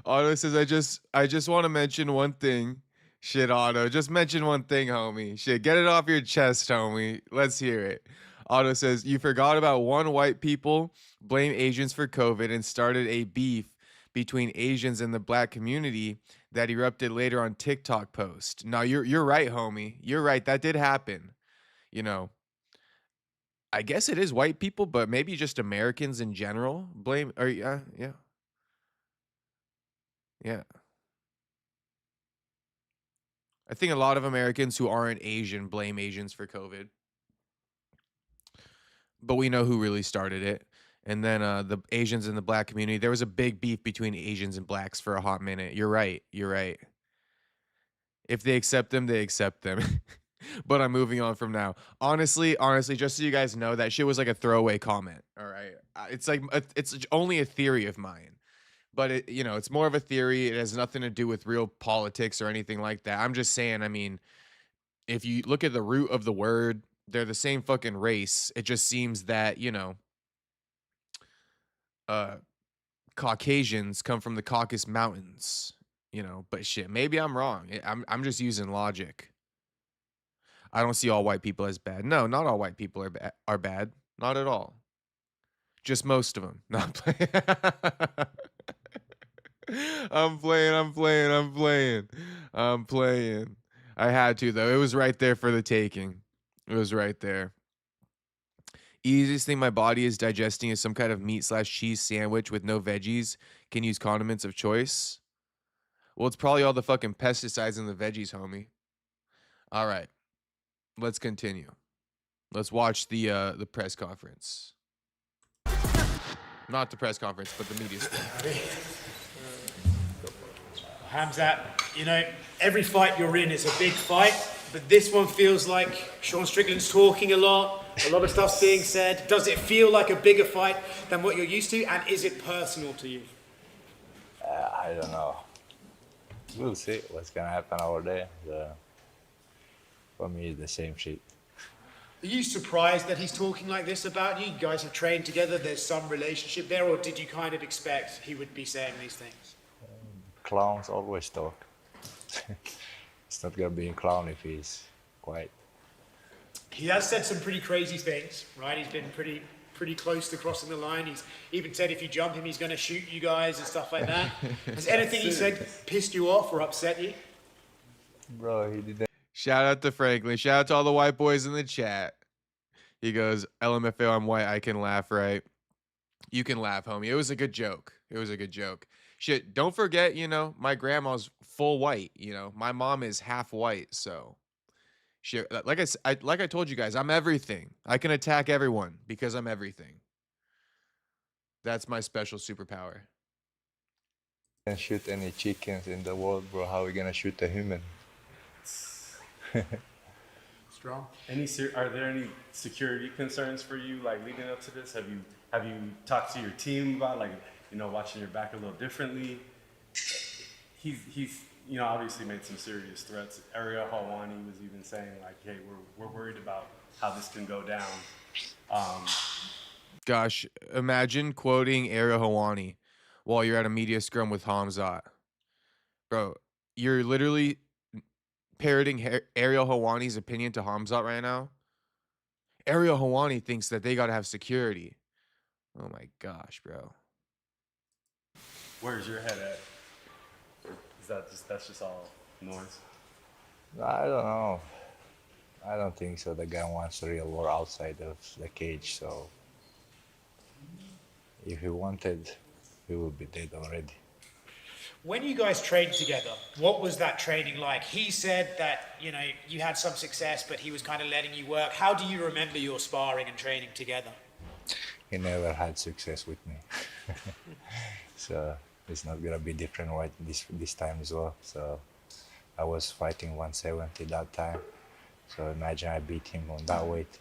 Otto says, I just want to mention one thing. Shit, Otto, just mention one thing, homie. Shit, get it off your chest, homie. Let's hear it. Otto says, you forgot about one white people blame Asians for COVID and started a beef between Asians and the black community that erupted later on TikTok post. No, you're right, homie. You're right. That did happen. You know, I guess it is white people, but maybe just Americans in general blame. Or yeah. Yeah. I think a lot of Americans who aren't Asian blame Asians for COVID, but we know who really started it. And then the Asians in the black community, there was a big beef between Asians and blacks for a hot minute. You're right. You're right. If they accept them, they accept them. But I'm moving on from now. Honestly, just so you guys know, that shit was like a throwaway comment. All right, it's like it's only a theory of mine, but it's more of a theory. It has nothing to do with real politics or anything like that. I'm just saying. I mean, if you look at the root of the word, they're the same fucking race. It just seems that uh, Caucasians come from the Caucasus Mountains. But shit, maybe I'm wrong. I'm just using logic. I don't see all white people as bad. No, not all white people are bad. Not at all. Just most of them. No, I'm playing. I'm playing. I had to, though. It was right there for the taking. It was right there. Easiest thing my body is digesting is some kind of meat/cheese sandwich with no veggies. Can use condiments of choice. Well, it's probably all the fucking pesticides in the veggies, homie. All right. Let's continue. Let's watch the press conference. Not the press conference, but the media stuff. Khamzat, every fight you're in is a big fight, but this one feels like Sean Strickland's talking a lot of stuff's being said. Does it feel like a bigger fight than what you're used to, and is it personal to you? I don't know. We'll see what's gonna happen over there. For me, it's the same shit. Are you surprised that he's talking like this about you? You guys have trained together, there's some relationship there, or did you kind of expect he would be saying these things? Clowns always talk. It's not gonna be a clown if he's quiet. He has said some pretty crazy things, right? He's been pretty close to crossing the line. He's even said if you jump him, he's going to shoot you guys and stuff like that. Has anything he said pissed you off or upset you? Bro, he didn't. Shout out to Franklin. Shout out to all the white boys in the chat. He goes, LMFAO, I'm white. I can laugh, right? You can laugh, homie. It was a good joke. Shit, don't forget, my grandma's full white. My mom is half white, so shit. Like I told you guys, I'm everything. I can attack everyone because I'm everything. That's my special superpower. Can't shoot any chickens in the world, bro. How are we gonna shoot a human? Strong. Are there any security concerns for you, like leading up to this? Have you talked to your team about watching your back a little differently? He's obviously made some serious threats. Ariel Helwani was even saying hey, we're worried about how this can go down. Gosh, imagine quoting Ariel Helwani while you're at a media scrum with Khamzat. Bro, you're literally parroting Ariel Helwani's opinion to Khamzat right now. Ariel Helwani thinks that they gotta have security. Oh my gosh, bro. Where's your head at? Or is that's just all noise? I don't know. I don't think so. The guy wants a real war outside of the cage, so if he wanted, he would be dead already. When you guys trained together, what was that training like? He said that, you had some success, but he was kind of letting you work. How do you remember your sparring and training together? He never had success with me. So it's not gonna be different right this time as well. So I was fighting 170 that time. So imagine I beat him on that weight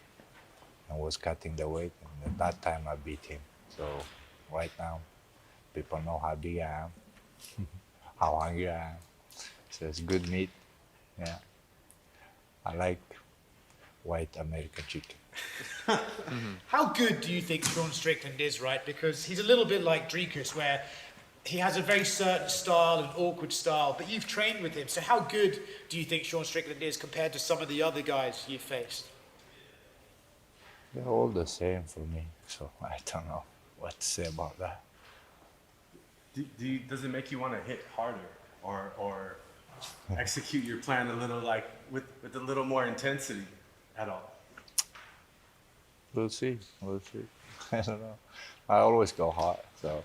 and was cutting the weight, and at that time I beat him. So right now, people know how big I am, how hungry I am. So it's good meat. Yeah. I like white American chicken. How good do you think Sean Strickland is, right? Because he's a little bit like Dricus, where he has a very certain style, an awkward style, but you've trained with him. So how good do you think Sean Strickland is compared to some of the other guys you've faced? They're all the same for me, so I don't know what to say about that. Does it make you want to hit harder or execute your plan a little like with a little more intensity at all? We'll see. We'll see. I don't know. I always go hard, so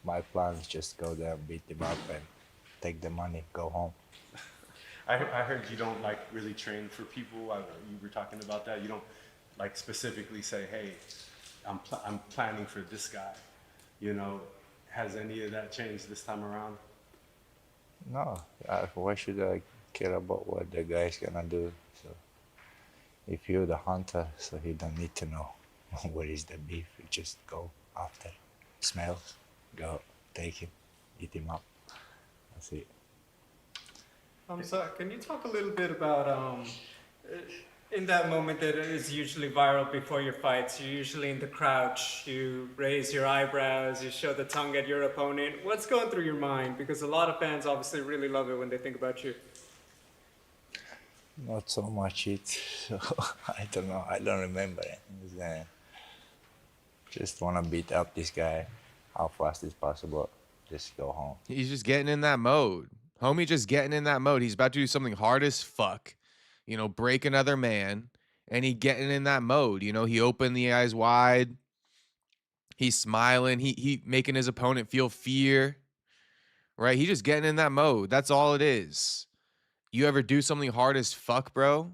my plan is just go there, beat them up, and take the money, go home. I heard you don't like really train for people. You were talking about that. You don't like specifically say, "Hey, I'm planning for this guy." You know, has any of that changed this time around? No, why should I care about what the guy's gonna do? So if you're the hunter, so you don't need to know where is the beef. You just go after, smell, go take him, eat him up. That's it. So can you talk a little bit about in that moment that is usually viral before your fights, you're usually in the crouch, you raise your eyebrows, you show the tongue at your opponent. What's going through your mind? Because a lot of fans obviously really love it when they think about you. Not so much it, so I don't know. I don't remember it. Just want to beat up this guy how fast as possible. Just go home. He's just getting in that mode. Homie just getting in that mode. He's about to do something hard as fuck. You know, break another man. And he getting in that mode. You know, he opened the eyes wide. He's smiling. He making his opponent feel fear. Right? He just getting in that mode. That's all it is. You ever do something hard as fuck, bro?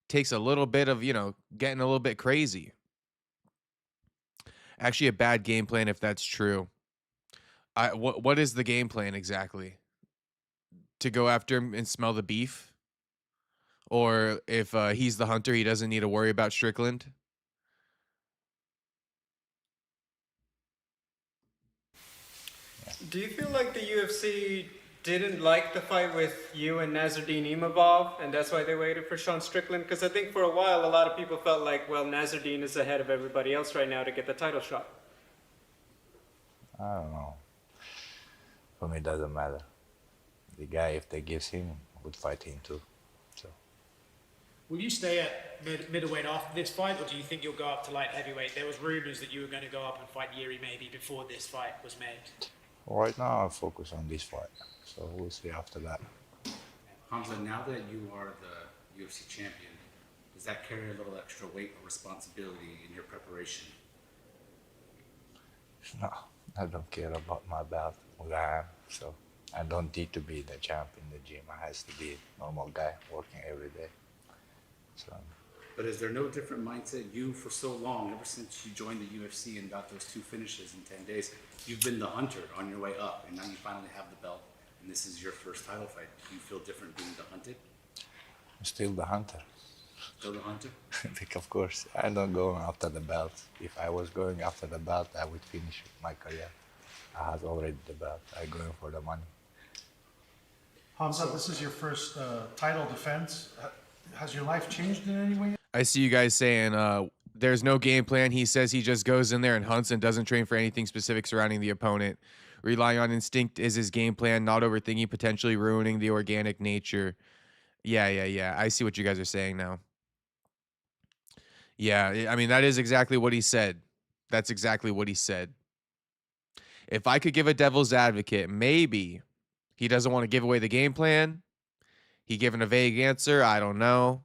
Takes a little bit of, you know, getting a little bit crazy. Actually, a bad game plan if that's true. What is the game plan exactly? To go after him and smell the beef? Or if he's the hunter, he doesn't need to worry about Strickland? Do you feel like the UFC didn't like the fight with you and Nasruddin Imavov, and that's why they waited for Sean Strickland? Because I think for a while, a lot of people felt like, well, Nasruddin is ahead of everybody else right now to get the title shot. I don't know. For me, it doesn't matter. The guy, if they gives him, would fight him too. So. Will you stay at middleweight after this fight, or do you think you'll go up to light heavyweight? There was rumors that you were going to go up and fight Yuri maybe before this fight was made. Right now, I'll focus on this fight. So we'll see after that. Khamzat, now that you are the UFC champion, does that carry a little extra weight or responsibility in your preparation? No, I don't care about my belt, who I am. So I don't need to be the champ in the gym. I has to be a normal guy working every day. So. But is there no different mindset? You, for so long, ever since you joined the UFC and got those 2 finishes in 10 days, you've been the hunter on your way up, and now you finally have the belt, and this is your first title fight. Do you feel different being the hunted? I'm still the hunter. Still the hunter? Because of course, I don't go after the belt. If I was going after the belt, I would finish my career. I have already the belt. I'm going for the money. Khamzat, this is your first title defense. Has your life changed in any way? I see you guys saying there's no game plan. He says he just goes in there and hunts and doesn't train for anything specific surrounding the opponent. Relying on instinct is his game plan, not overthinking, potentially ruining the organic nature. Yeah. I see what you guys are saying now. Yeah, I mean, that is exactly what he said. That's exactly what he said. If I could give a devil's advocate, maybe he doesn't want to give away the game plan. He given a vague answer. I don't know.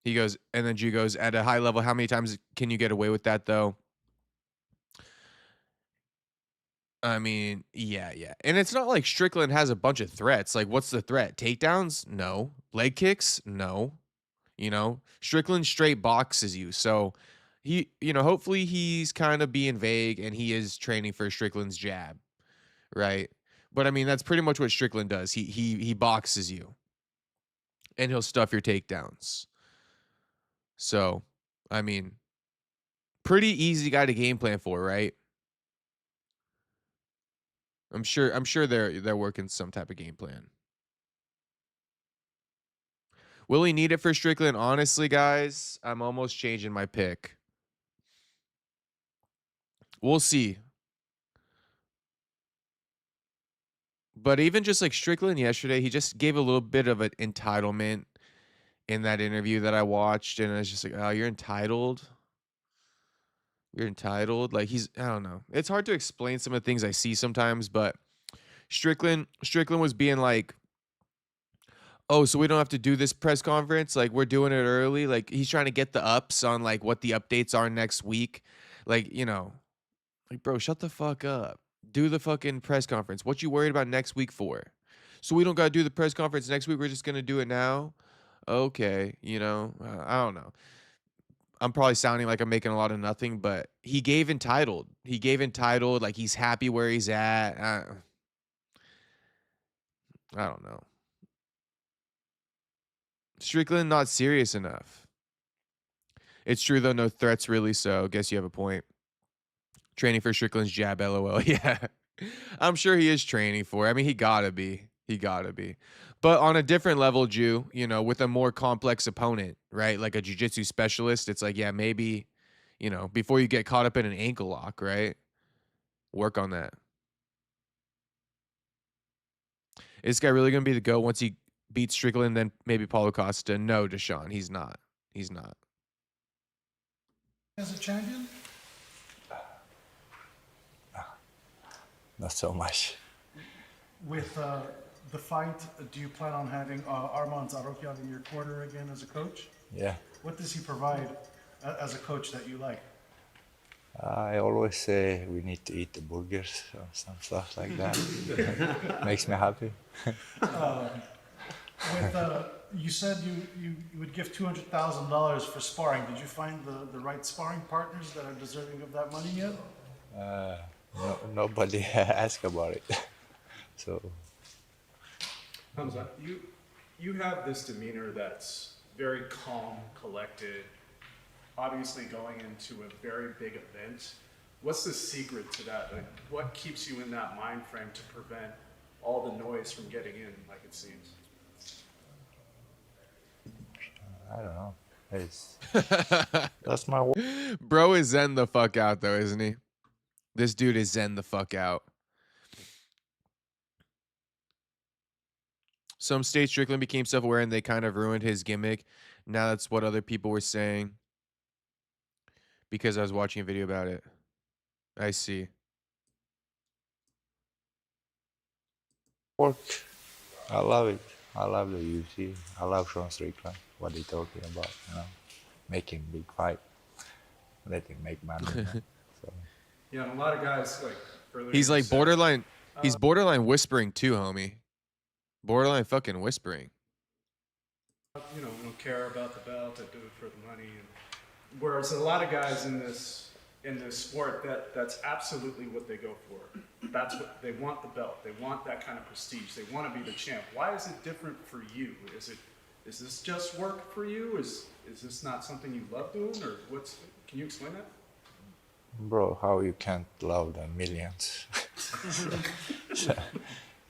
He goes, and then G goes, at a high level, how many times can you get away with that, though? I mean, yeah. And it's not like Strickland has a bunch of threats. Like, what's the threat? Takedowns? No. Leg kicks? No. You know, Strickland straight boxes you. So, he, you know, hopefully he's kind of being vague and he is training for Strickland's jab, right? But I mean, that's pretty much what Strickland does. He boxes you, and he'll stuff your takedowns. So, I mean, pretty easy guy to game plan for, right? I'm sure they're working some type of game plan. Will he need it for Strickland? Honestly, guys, I'm almost changing my pick. We'll see. But even just like Strickland yesterday, he just gave a little bit of an entitlement in that interview that I watched. And I was just like, oh, you're entitled? You're entitled? Like I don't know. It's hard to explain some of the things I see sometimes, but Strickland was being like, oh, so we don't have to do this press conference? Like, we're doing it early? Like, he's trying to get the ups on, like, what the updates are next week. Like, like, bro, shut the fuck up. Do the fucking press conference. What you worried about next week for? So we don't got to do the press conference next week? We're just going to do it now? Okay, I don't know. I'm probably sounding like I'm making a lot of nothing, but he gave entitled. Like, he's happy where he's at. I don't know. Strickland not serious enough. It's true though, no threats really, so guess you have a point. Training for Strickland's jab, LOL. Yeah. I'm sure he is training for it. I mean, he gotta be. But on a different level, Jew, with a more complex opponent, right? Like a jiu-jitsu specialist, it's like, yeah, maybe, before you get caught up in an ankle lock, right? Work on that. Is this guy really gonna be the GOAT once he beat Strickland, then maybe Paulo Costa? No, Deshaun, he's not. As a champion? Not so much. With the fight, do you plan on having Arman Zarokian in your corner again as a coach? Yeah. What does he provide as a coach that you like? I always say we need to eat the burgers or some stuff like that. Makes me happy. You said you would give $200,000 for sparring. Did you find the right sparring partners that are deserving of that money yet? Nobody asked about it. So. Khamzat, you have this demeanor that's very calm, collected, obviously going into a very big event. What's the secret to that? Like, what keeps you in that mind frame to prevent all the noise from getting in, like it seems? I don't know. That's my Bro is zen the fuck out though, isn't he? This dude is zen the fuck out. Some state Strickland became self-aware and they kind of ruined his gimmick. Now that's what other people were saying. Because I was watching a video about it. I see. work. I love it. I love the UFC. I love Sean Strickland. What they talking about, making big fight, letting make money. So. Yeah, and a lot of guys like earlier. He's like borderline. He's borderline whispering too, homie. Borderline fucking whispering. Don't care about the belt. I do it for the money. And whereas a lot of guys in this sport, that's absolutely what they go for. That's what they want, the belt. They want that kind of prestige. They want to be the champ. Why is it different for you? Is this just work for you? Is this not something you love doing, or can you explain that? Bro, how you can't love the millions? So,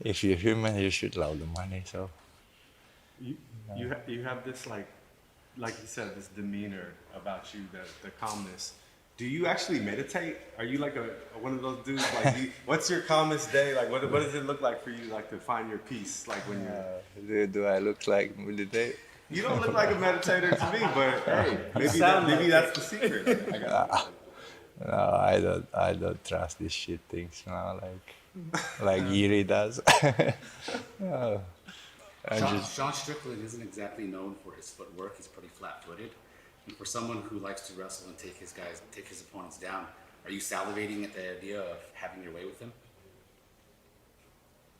if you're human, you should love the money. So you have this like you said, this demeanor about you, the calmness. Do you actually meditate? Are you like one of those dudes? Like, what's your calmest day? Like, what does it look like for you? Like to find your peace? Like when you're. Do I look like meditate? You don't look like a meditator to me, but hey, maybe that's the secret. No, I don't trust these shit things now, like Yuri does. No. Sean Strickland isn't exactly known for his footwork. He's pretty flat-footed. And for someone who likes to wrestle and take his opponents down, are you salivating at the idea of having your way with him?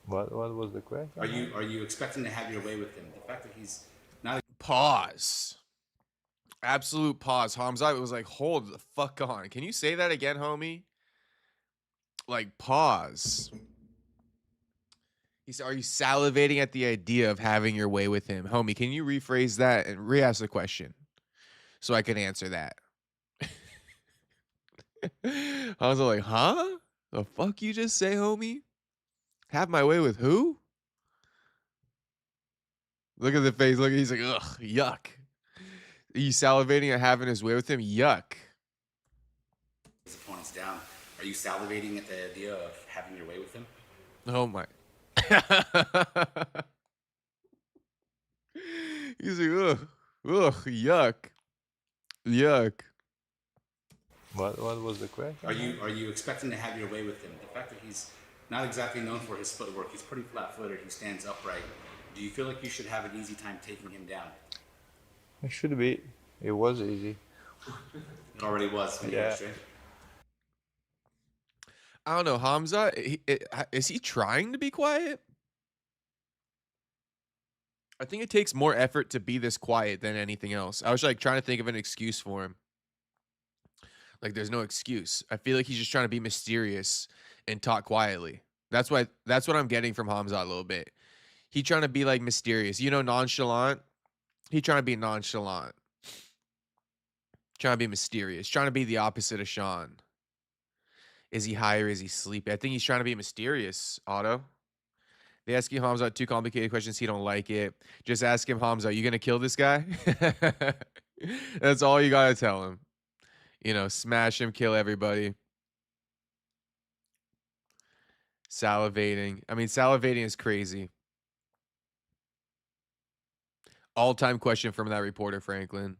What was the question? Are you expecting to have your way with him? The fact that he's not. Pause. Absolute pause. Khamzat was like, hold the fuck on. Can you say that again, homie? Like, pause. He said, are you salivating at the idea of having your way with him? Homie, can you rephrase that and re-ask the question so I can answer that? I was like, huh? The fuck you just say, homie? Have my way with who? Look at the face. Look, he's like, ugh, yuck. Are you salivating at having his way with him? Yuck. His opponents down. Are you salivating at the idea of having your way with him? Oh my. He's like, ugh, yuck. Yuck. What was the question? Are you expecting to have your way with him? The fact that he's not exactly known for his footwork, he's pretty flat-footed, he stands upright. Do you feel like you should have an easy time taking him down? It should be. It was easy. It already was. When you were straight. I don't know, Khamzat, is he trying to be quiet? I think it takes more effort to be this quiet than anything else. I was like trying to think of an excuse for him. Like there's no excuse. I feel like he's just trying to be mysterious and talk quietly. That's what I'm getting from Khamzat a little bit. He trying to be like mysterious, you know, nonchalant. He trying to be nonchalant. Trying to be mysterious. Trying to be the opposite of Sean. Is he high or is he sleepy? I think he's trying to be mysterious, Otto. They ask you, Khamzat, 2 complicated questions. He don't like it. Just ask him, Khamzat, you going to kill this guy? That's all you got to tell him. You know, smash him, kill everybody. Salivating. I mean, salivating is crazy. All-time question from that reporter, Franklin.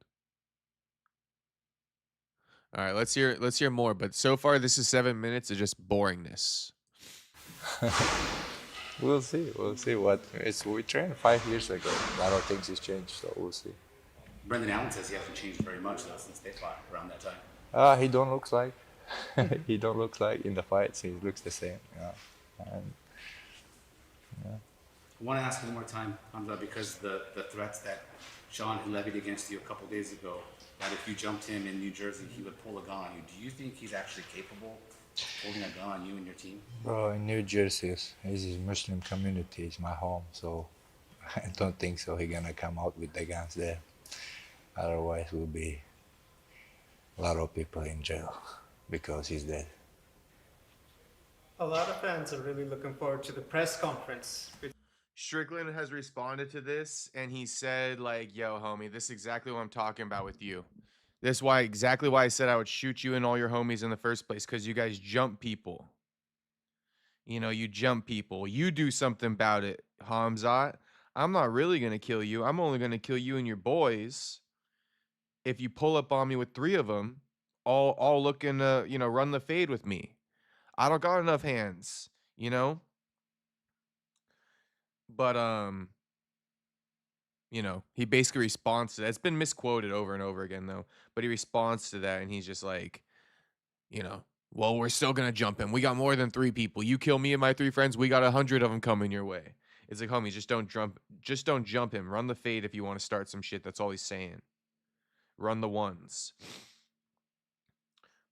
All right, let's hear more. But so far, this is 7 minutes of just boringness. We'll see. We'll see what we trained 5 years ago. A lot of things has changed, so we'll see. Brendan Allen says he hasn't changed very much though, since they fought around that time. He don't look like. He don't look like in the fights. He looks the same. And, I want to ask one more time, Khamzat, because the threats that Sean had levied against you a couple days ago, that if you jumped him in New Jersey, he would pull a gun on you. Do you think he's actually capable of holding a gun on you and your team? bro, in New Jersey, this is Muslim community. It's my home, so I don't think so. He's gonna come out with the guns there. Otherwise, will be a lot of people in jail because he's dead. A lot of fans are really looking forward to the press conference. Strickland has responded to this, and he said, like, yo, homie, this is exactly what I'm talking about with you. This is exactly why I said I would shoot you and all your homies in the first place, because you guys jump people. You know, you jump people. You do something about it, Khamzat. I'm not really going to kill you. I'm only going to kill you and your boys if you pull up on me with 3 of them, all looking to, you know, run the fade with me. I don't got enough hands, you know? But, you know, he basically responds to that. It's been misquoted over and over again, though. But he responds to that, and he's just like, you know, well, we're still going to jump him. We got more than 3 people. You kill me and my 3 friends, we got 100 of them coming your way. It's like, homie, just don't jump him. Run the fade if you want to start some shit. That's all he's saying. Run the ones.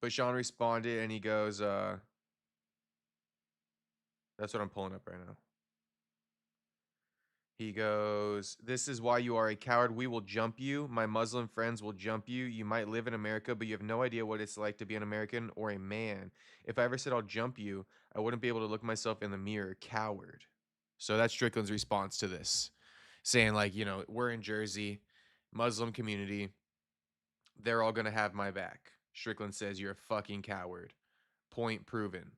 But Sean responded, and he goes, that's what I'm pulling up right now. He goes, this is why you are a coward. We will jump you. My Muslim friends will jump you. You might live in America, but you have no idea what it's like to be an American or a man. If I ever said I'll jump you, I wouldn't be able to look myself in the mirror. Coward. So that's Strickland's response to this. Saying, like, you know, we're in Jersey, Muslim community. They're all going to have my back. Strickland says, you're a fucking coward. Point proven.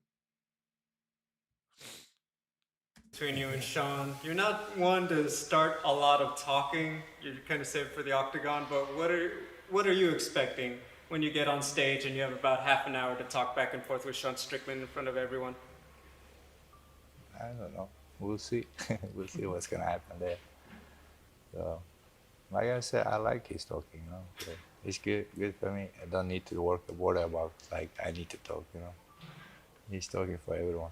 Between you and Sean, you're not one to start a lot of talking. You're kind of saved for the octagon, but what are you expecting when you get on stage and you have about half an hour to talk back and forth with Sean Strickland in front of everyone? I don't know. We'll see. We'll see what's gonna happen there. So, like I said, I like his talking. You know, so it's good for me. I don't need to worry about like I need to talk. You know, he's talking for everyone.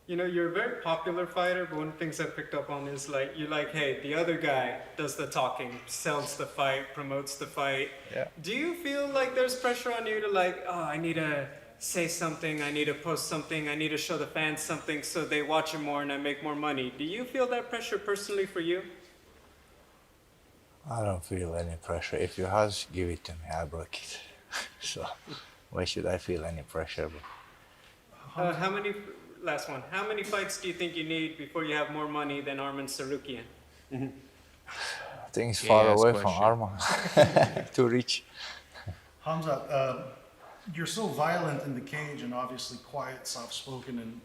You know, you're a very popular fighter, but one of the things I picked up on is like, you're like, hey, the other guy does the talking, sells the fight, promotes the fight. Yeah. Do you feel like there's pressure on you to like, oh, I need to say something, I need to post something, I need to show the fans something so they watch it more and I make more money? Do you feel that pressure personally for you? I don't feel any pressure. If you ask, give it to me. I'll break it. So, why should I feel any pressure? Last one. How many fights do you think you need before you have more money than Arman Sarukian? I think it's Gay far ass away from question. Arma. Too rich. Khamzat, you're so violent in the cage and obviously quiet, soft-spoken,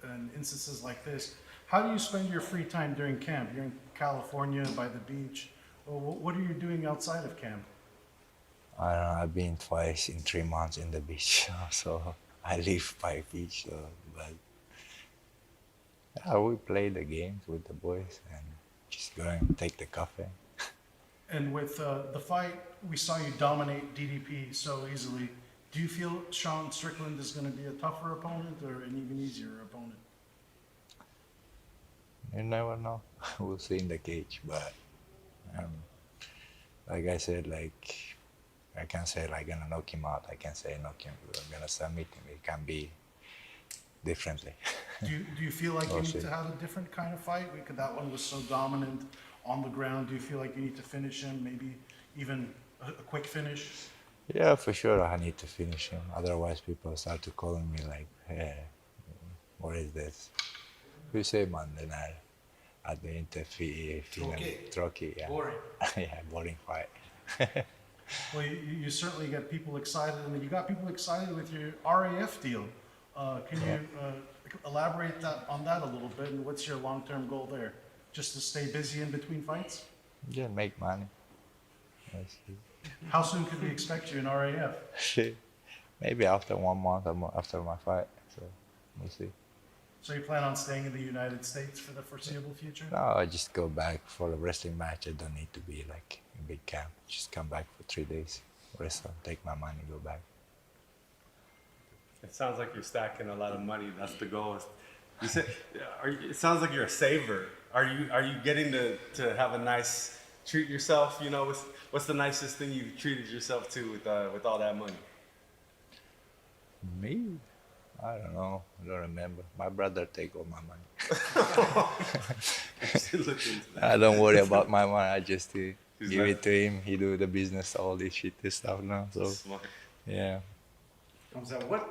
and instances like this. How do you spend your free time during camp? You're in California by the beach. Well, what are you doing outside of camp? I don't know, I've been twice in 3 months in the beach, so I live by beach. So, but yeah, we play the games with the boys and just go and take the coffee. And with the fight, we saw you dominate DDP so easily. Do you feel Sean Strickland is going to be a tougher opponent or an even easier opponent? You never know. We'll see in the cage, but um, like I said, like I can't say like gonna knock him out. I can say knock him. We're gonna submit him. It can be differently. Do you feel like you We'll need see. to have a different kind of fight? Because that one was so dominant on the ground. Do you feel like you need to finish him? Maybe even a quick finish? Yeah, for sure. I need to finish him. Otherwise, people start to calling me like, "Hey, what is this? Who say man? Then I at the interview feeling trocky. Yeah. Boring. Yeah, boring fight. Well, you certainly get people excited, and you got people excited with your RAF deal. Can you elaborate on that a little bit? And what's your long-term goal there? Just to stay busy in between fights? Yeah, make money. That's it. How soon could we expect you in RAF? Shit. Maybe after 1 month after my fight. So we'll see. So you plan on staying in the United States for the foreseeable future? No, I just go back for a wrestling match. I don't need to be like in big camp. Just come back for 3 days, wrestle, take my money, go back. It sounds like you're stacking a lot of money. That's the goal. You said, it sounds like you're a saver. Are you getting to have a nice treat yourself? You know, what's the nicest thing you've treated yourself to with all that money? Me? I don't know. I don't remember. My brother take all my money. I don't worry about my money. I just give it to him. He do the business, all this shit, this stuff now. So Smart. yeah. Khamzat, what,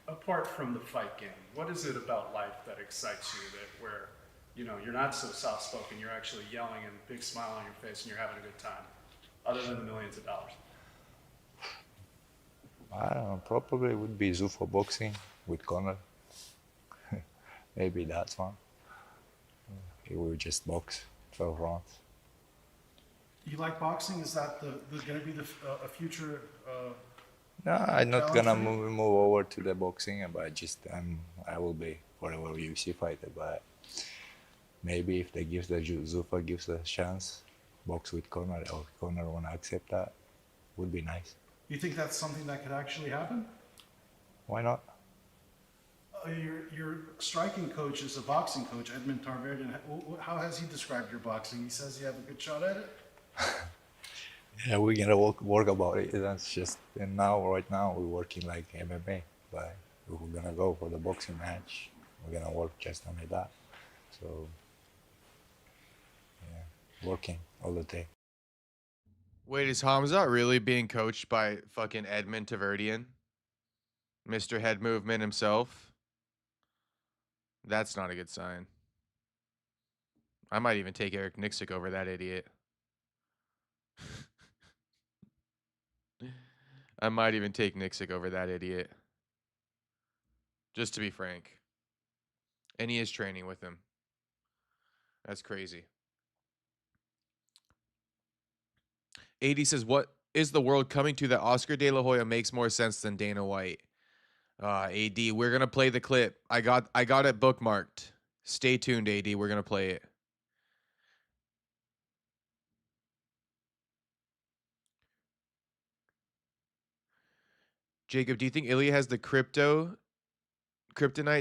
apart from the fight game, what is it about life that excites you that where, you know, you're not so soft-spoken, you're actually yelling and big smile on your face and you're having a good time, other than the millions of dollars? I don't know. Probably would be Zuffa boxing with Connor. Maybe that's one. He will just box 12 rounds. You like boxing? Is that going to be a future? No, I'm not challenge gonna for you? move over to the boxing, but just I will be forever UFC fighter. But maybe if they give the Zuffa gives a chance, box with Connor, or Connor wanna accept that, would be nice. You think that's something that could actually happen? Why not? Your striking coach is a boxing coach, Edmund Tarverden. How has he described your boxing? He says you have a good shot at it? Yeah, we're gonna work about it. That's just and right now we're working like MMA, but if we're gonna go for the boxing match, we're gonna work just only that. So yeah, working all the day. Wait, is Khamzat really being coached by fucking Edmund Taverdian? Mr. Head Movement himself? That's not a good sign. I might even take Eric Nixick over that idiot. I might even take Nixick over that idiot. Just to be frank. And he is training with him. That's crazy. 80 says, what is the world coming to that Oscar De La Hoya makes more sense than Dana White? AD, we're going to play the clip. I got it bookmarked. Stay tuned, AD. We're going to play it. Jacob, do you think Ilya has the kryptonite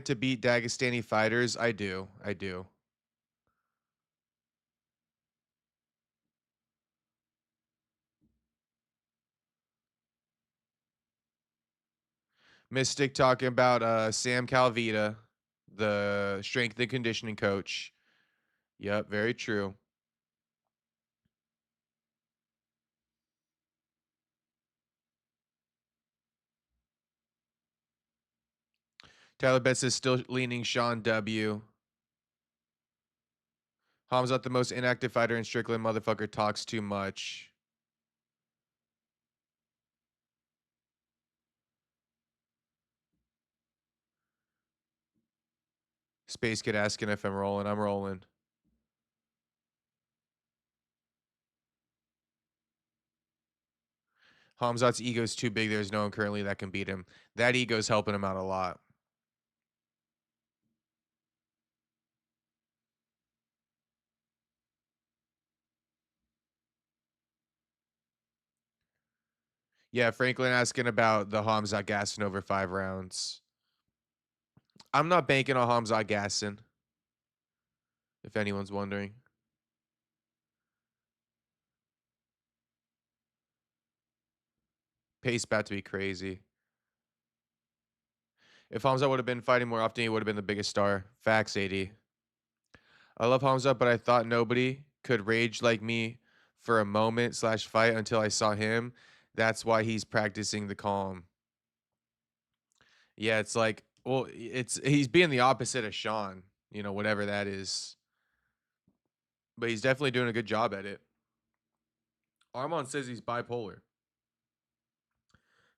to beat Dagestani fighters? I do. Mystic talking about Sam Calvita, the strength and conditioning coach. Yep, very true. Tyler Betts is still leaning Sean W. Khamzat, the most inactive fighter in Strickland. Motherfucker talks too much. Space Kid asking if I'm rolling. I'm rolling. Khamzat's ego's too big. There's no one currently that can beat him. That ego's helping him out a lot. Yeah, Franklin asking about the Khamzat gassing over 5 rounds. I'm not banking on Khamzat gassing, if anyone's wondering. Pace about to be crazy. If Khamzat would have been fighting more often, he would have been the biggest star. Facts, AD. I love Khamzat, but I thought nobody could rage like me for a moment / fight until I saw him. That's why he's practicing the calm. Yeah, it's like, well, he's being the opposite of Sean, you know, whatever that is. But he's definitely doing a good job at it. Armand says he's bipolar.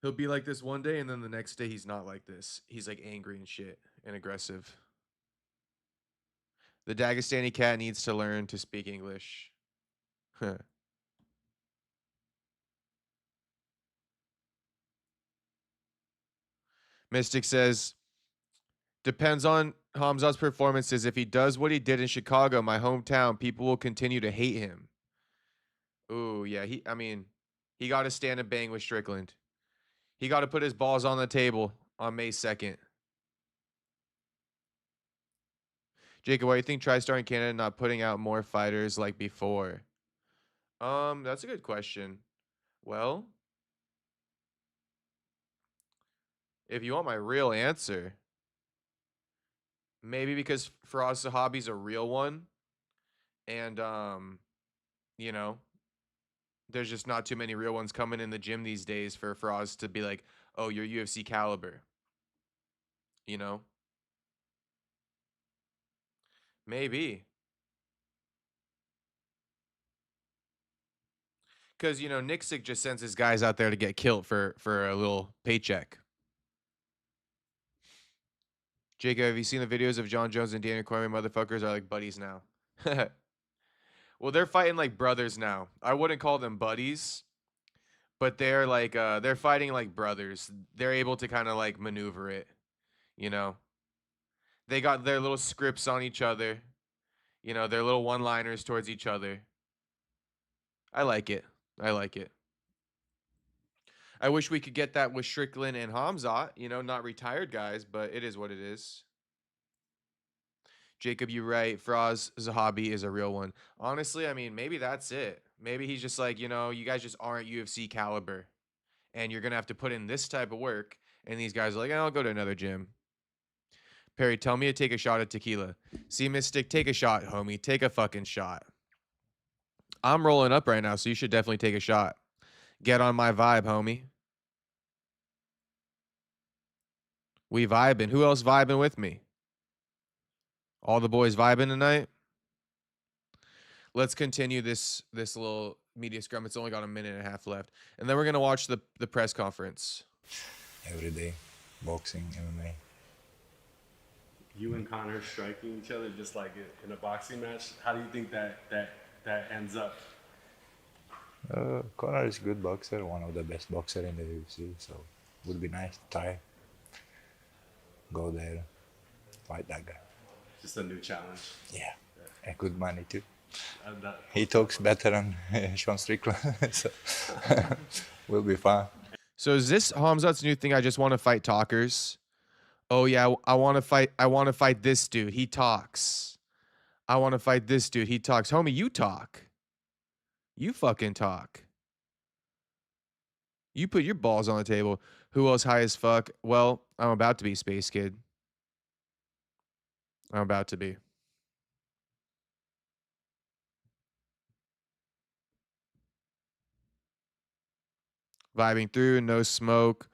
He'll be like this one day, and then the next day he's not like this. He's like angry and shit and aggressive. The Dagestani cat needs to learn to speak English. Mystic says, depends on Khamzat's performances. If he does what he did in Chicago, my hometown, people will continue to hate him. Ooh, yeah. He got to stand and bang with Strickland. He got to put his balls on the table on May 2nd. Jacob, why do you think TriStar in Canada not putting out more fighters like before? That's a good question. Well, if you want my real answer, maybe because Faraz Sahabi's a real one, and you know, there's just not too many real ones coming in the gym these days for Faraz to be like, oh, you're UFC caliber. You know? Maybe. Because, you know, Nixick just sends his guys out there to get killed for a little paycheck. Jacob, have you seen the videos of John Jones and Daniel Cormier? Motherfuckers are like buddies now. Well, they're fighting like brothers now. I wouldn't call them buddies, but they're like they're fighting like brothers. They're able to kind of like maneuver it, you know. They got their little scripts on each other, you know, their little one-liners towards each other. I like it. I like it. I wish we could get that with Strickland and Khamzat, you know, not retired guys, but it is what it is. Jacob, you're right. Faraz Zahabi is a real one. Honestly, I mean, maybe that's it. Maybe he's just like, you know, you guys just aren't UFC caliber. And you're going to have to put in this type of work. And these guys are like, I'll go to another gym. Perry, tell me to take a shot at tequila. See, Mystic, take a shot, homie. Take a fucking shot. I'm rolling up right now, so you should definitely take a shot. Get on my vibe, homie. We vibing. Who else vibing with me? All the boys vibing tonight? Let's continue this little media scrum. It's only got a minute and a half left. And then we're going to watch the press conference. Every day, boxing, MMA. You and Connor striking each other just like in a boxing match. How do you think that ends up? Connor is a good boxer, one of the best boxers in the UFC, so it would be nice to try. Go there, fight that guy. Just a new challenge. Yeah, and good money too. He talks better than Sean Strickland, so will be fun. So is this Khamzat's new thing? I just want to fight talkers. Oh yeah, I want to fight this dude. He talks. I want to fight this dude. He talks. Homie, you talk. You fucking talk. You put your balls on the table. Who else high as fuck? Well, I'm about to be, Space Kid. I'm about to be. Vibing through, no smoke.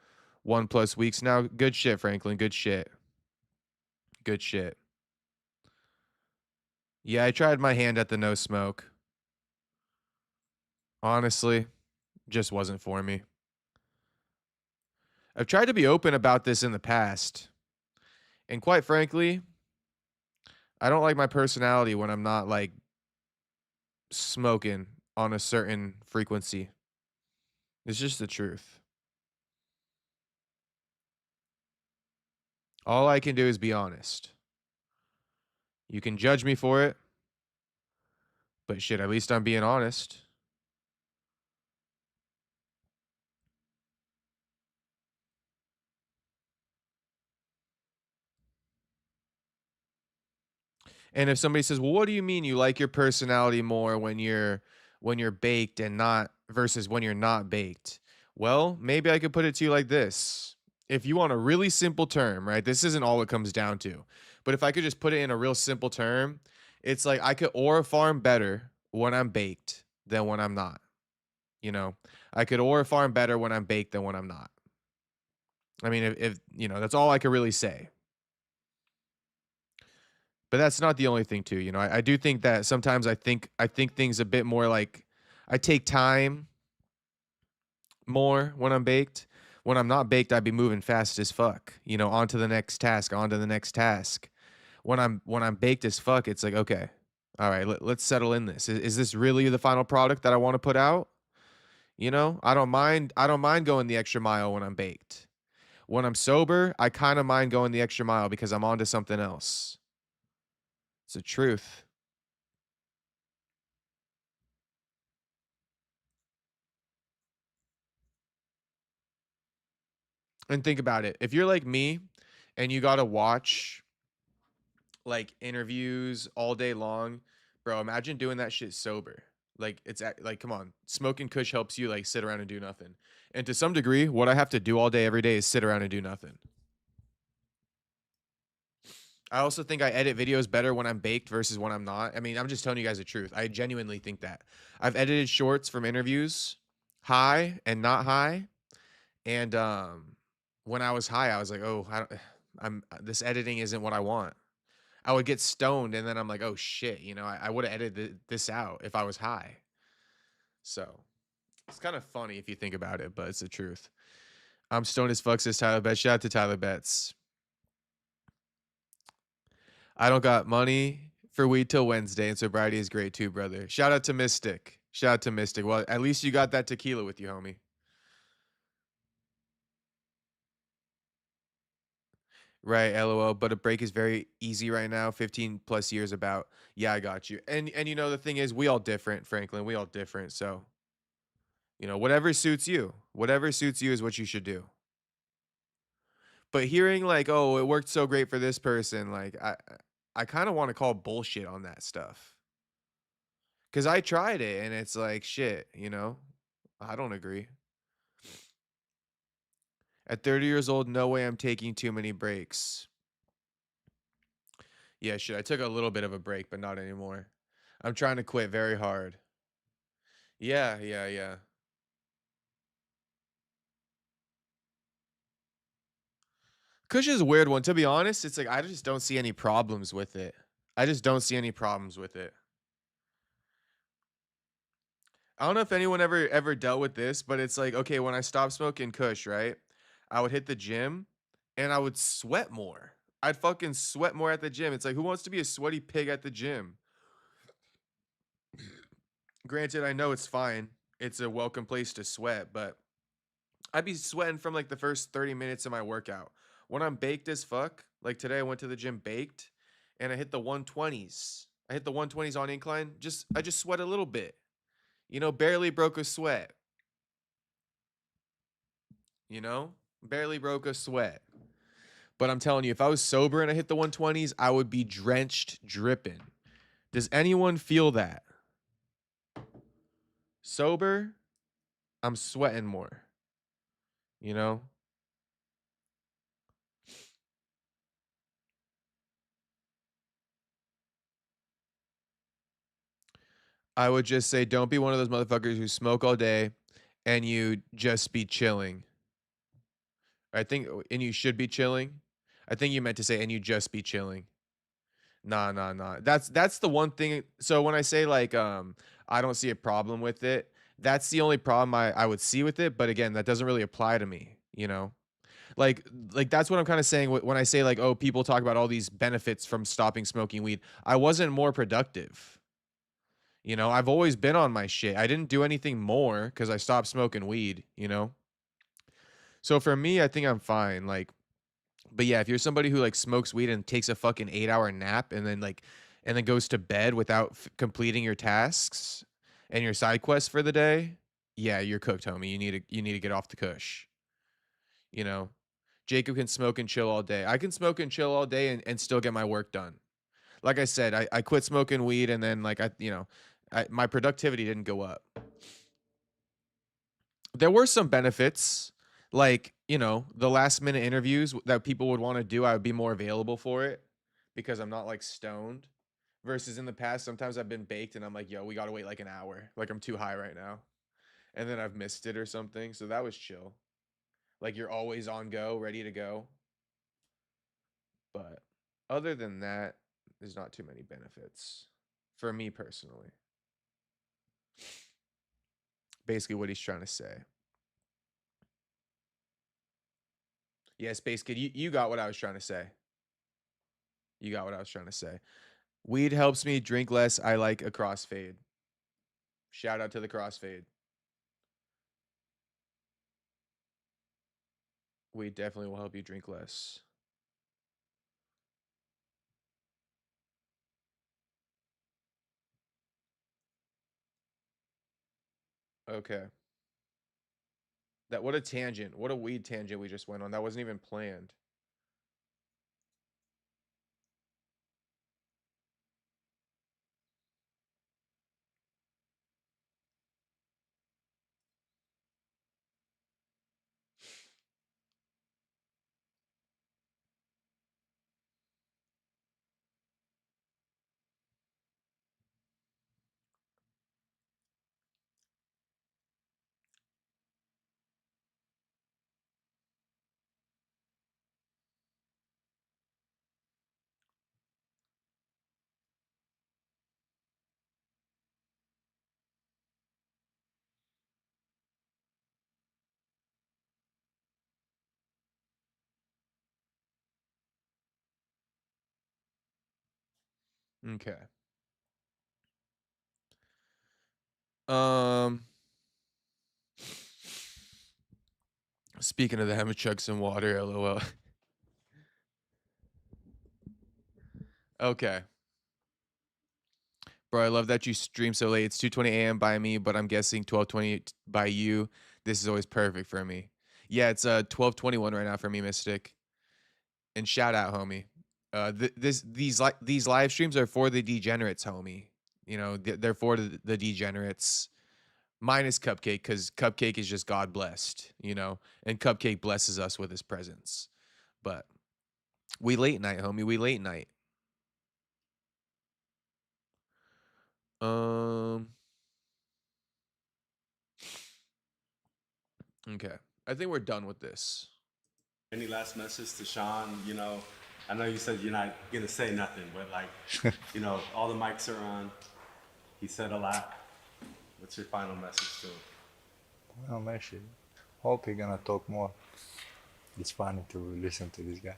1+ weeks now. Good shit, Franklin. Good shit. Good shit. Yeah, I tried my hand at the no smoke. Honestly, just wasn't for me. I've tried to be open about this in the past. And quite frankly, I don't like my personality when I'm not like smoking on a certain frequency. It's just the truth. All I can do is be honest. You can judge me for it, but shit, at least I'm being honest. And if somebody says, "Well, what do you mean you like your personality more when you're baked and not versus when you're not baked?" Well, maybe I could put it to you like this. If you want a really simple term, right? This isn't all it comes down to. But if I could just put it in a real simple term, it's like I could aura farm better when I'm baked than when I'm not. You know, I could aura farm better when I'm baked than when I'm not. I mean, if you know, that's all I could really say. But that's not the only thing too. You know, I do think that sometimes I think things a bit more like I take time more when I'm baked. When I'm not baked, I'd be moving fast as fuck. You know, on to the next task, on to the next task. When I'm baked as fuck, it's like, okay, all right, let's settle in this. Is this really the final product that I want to put out? You know, I don't mind going the extra mile when I'm baked. When I'm sober, I kind of mind going the extra mile because I'm on to something else. It's the truth. And think about it. If you're like me and you got to watch like interviews all day long, bro, imagine doing that shit sober. Like like come on, smoking kush helps you like sit around and do nothing. And to some degree, what I have to do all day every day is sit around and do nothing. I also think I edit videos better when I'm baked versus when I'm not. I mean, I'm just telling you guys the truth. I genuinely think that. I've edited shorts from interviews, high and not high, and when I was high, I was like, "Oh, I'm this editing isn't what I want." I would get stoned, and then I'm like, "Oh shit," you know, I would have edited this out if I was high. So it's kind of funny if you think about it, but it's the truth. I'm stoned as fuck, says Tyler Betts. Shout out to Tyler Betts. I don't got money for weed till Wednesday, and sobriety is great too, brother. Shout out to Mystic. Shout out to Mystic. Well, at least you got that tequila with you, homie. Right, LOL. But a break is very easy right now. 15 plus years about. Yeah, I got you. And you know the thing is, we all different, Franklin. We all different. So you know, whatever suits you is what you should do. But hearing like, oh, it worked so great for this person, like I kind of want to call bullshit on that stuff. Cause I tried it and it's like shit, you know? I don't agree. At 30 years old, no way I'm taking too many breaks. Yeah, shit. I took a little bit of a break, but not anymore. I'm trying to quit very hard. Yeah, yeah, yeah. Kush is a weird one. To be honest, it's like I just don't see any problems with it. I just don't see any problems with it. I don't know if anyone ever dealt with this, but it's like, okay, when I stopped smoking Kush, right? I would hit the gym and I would sweat more. I'd fucking sweat more at the gym. It's like, who wants to be a sweaty pig at the gym? Granted, I know it's fine. It's a welcome place to sweat, but I'd be sweating from like the first 30 minutes of my workout. When I'm baked as fuck, like today I went to the gym baked and I hit the 120s. I hit the 120s on incline. I just sweat a little bit. You know, barely broke a sweat. You know? Barely broke a sweat. But I'm telling you, if I was sober and I hit the 120s, I would be drenched, dripping. Does anyone feel that? Sober, I'm sweating more. You know? I would just say don't be one of those motherfuckers who smoke all day and you just be chilling. I think, and you should be chilling. I think you meant to say, and you just be chilling. Nah, nah, nah. That's the one thing. So when I say like I don't see a problem with it, that's the only problem I would see with it. But again, that doesn't really apply to me, you know? Like that's what I'm kind of saying when I say like, oh, people talk about all these benefits from stopping smoking weed. I wasn't more productive. You know, I've always been on my shit. I didn't do anything more because I stopped smoking weed, you know? So for me, I think I'm fine. Like, but yeah, if you're somebody who like smokes weed and takes a fucking 8 hour nap and then goes to bed without completing your tasks and your side quests for the day, yeah, you're cooked, homie. You need to get off the kush. You know, Jacob can smoke and chill all day. I can smoke and chill all day and still get my work done. Like I said, I quit smoking weed and then like my productivity didn't go up. There were some benefits, like, the last minute interviews that people would want to do. I would be more available for it because I'm not like stoned. Versus in the past, sometimes I've been baked and I'm like, yo, we gotta wait like an hour. Like I'm too high right now. And then I've missed it or something. So that was chill. Like you're always on go, ready to go. But other than that, there's not too many benefits for me personally. Basically what he's trying to say. Yeah, Space Kid, you got what I was trying to say. You got what I was trying to say. Weed helps me drink less. I like a crossfade. Shout out to the crossfade. Weed definitely will help you drink less. Okay. What a tangent. What a weed tangent we just went on. That wasn't even planned. Okay. Um Speaking of that, I'm gonna chug some water, lol. Okay. Bro, I love that you stream so late. It's 2:20 a.m. by me, but I'm guessing 12:20 by you. This is always perfect for me. Yeah, it's 12:21 right now for me, Mystic. And shout out, homie. These live streams are for the degenerates, homie. They're for the degenerates. Minus Cupcake, because Cupcake is just God blessed, and Cupcake blesses us with his presence. But we late night, homie. We late night. Okay. I think we're done with this. Any last message to Sean? I know you said you're not gonna say nothing, but like, all the mics are on. He said a lot. What's your final message to him? Well, maybe. Hope you're gonna talk more. It's funny to listen to this guy.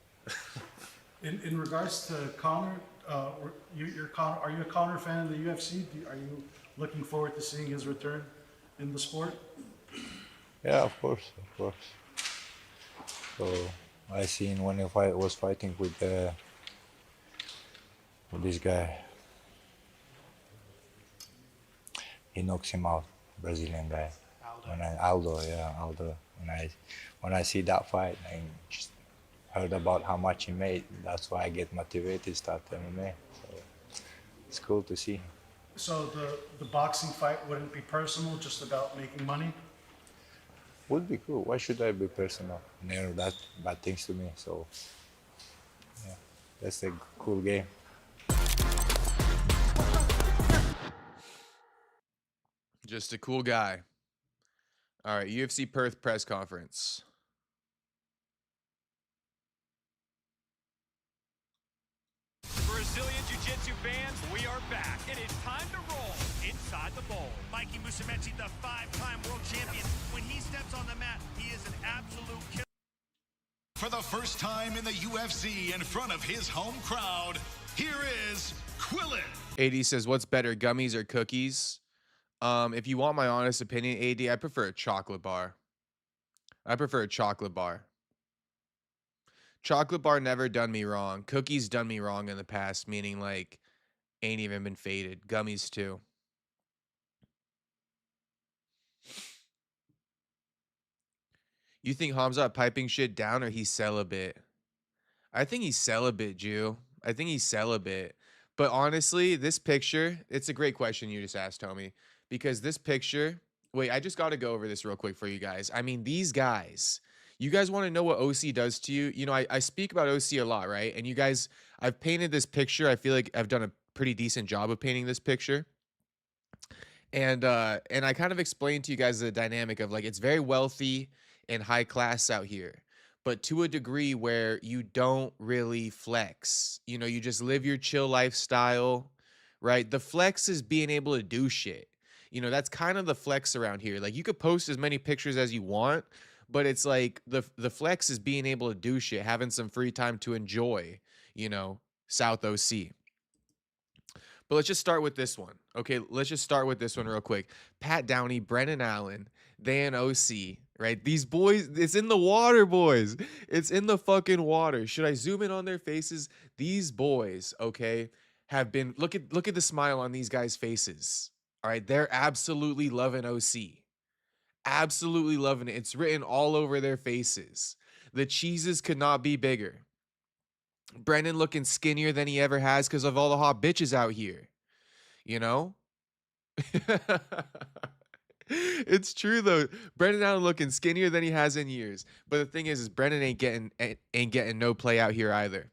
In regards to Conor, are you a Conor fan of the UFC? Are you looking forward to seeing his return in the sport? Yeah, of course. So I seen when he was fighting with this guy. He knocks him out, Brazilian guy. Aldo. When I see that fight, I just heard about how much he made. That's why I get motivated to start MMA. So it's cool to see. So the boxing fight wouldn't be personal, just about making money? Would be cool. Why should I be personal? Never that bad things to me. So yeah, that's a cool game. Just a cool guy. All right, UFC Perth press conference. Brazilian Jiu fans, we are back. It is time to roll inside the bowl. Mikey Musumeci, the 5-time world champion. When he steps on the mat, he is an absolute killer. For the first time in the UFC in front of his home crowd, here is Quillen. AD says, what's better, gummies or cookies? If you want my honest opinion, AD, I prefer a chocolate bar. I prefer a chocolate bar. Chocolate bar never done me wrong. Cookies done me wrong in the past, meaning like ain't even been faded. Gummies too. You think Khamzat piping shit down or he's celibate? I think he's celibate, Jew. I think he's celibate. But honestly, this picture, it's a great question you just asked, homie. Because this picture, wait, I just got to go over this real quick for you guys. I mean, these guys, you guys want to know what OC does to you? You know, I speak about OC a lot, right? And you guys, I've painted this picture. I feel like I've done a pretty decent job of painting this picture. And I kind of explained to you guys the dynamic of like, it's very wealthy and high class out here, but to a degree where you don't really flex. You know, you just live your chill lifestyle, right? The flex is being able to do shit. You know, that's kind of the flex around here. Like, you could post as many pictures as you want, but it's like the flex is being able to do shit, having some free time to enjoy, you know, South OC. But let's just start with this one. Okay, let's just start with this one real quick. Pat Downey, Brennan Allen, they and OC, right? These boys, it's in the water, boys. It's in the fucking water. Should I zoom in on their faces? These boys, okay, have been, look at the smile on these guys' faces. All right, they're absolutely loving OC. Absolutely loving it. It's written all over their faces. The cheeses could not be bigger. Brennan looking skinnier than he ever has because of all the hot bitches out here. You know? It's true though. Brennan Allen looking skinnier than he has in years. But the thing is Brennan ain't getting no play out here either.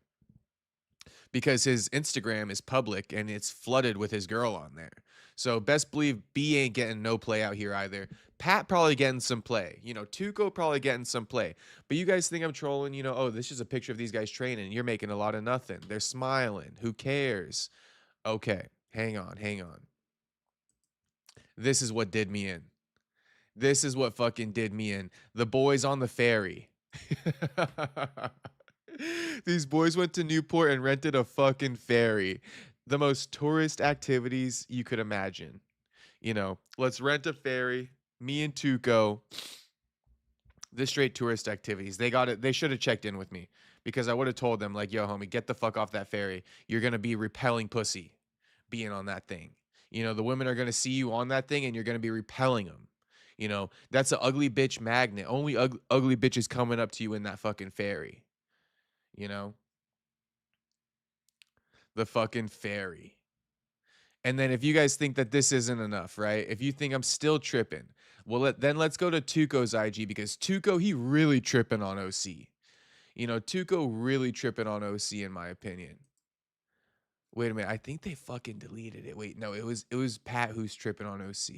Because his Instagram is public and it's flooded with his girl on there. So best believe B ain't getting no play out here either. Pat probably getting some play. You know, Tuco probably getting some play. But you guys think I'm trolling, you know, oh, this is a picture of these guys training. You're making a lot of nothing. They're smiling. Who cares? Okay, hang on. This is what did me in. This is what fucking did me in. The boys on the ferry. These boys went to Newport and rented a fucking ferry. The most tourist activities you could imagine. You know, let's rent a ferry. Me and Tuco. The straight tourist activities. They got it. They should have checked in with me because I would have told them like, yo, homie, get the fuck off that ferry. You're going to be repelling pussy being on that thing. You know, the women are going to see you on that thing and you're going to be repelling them. You know, that's an ugly bitch magnet. Only ugly bitches coming up to you in that fucking ferry. You know? The fucking ferry. And then if you guys think that this isn't enough, right? If you think I'm still tripping, well, then let's go to Tuco's IG because Tuco, he really tripping on OC. You know, Tuco really tripping on OC in my opinion. Wait a minute, I think they fucking deleted it. Wait, no, it was Pat who's tripping on OC.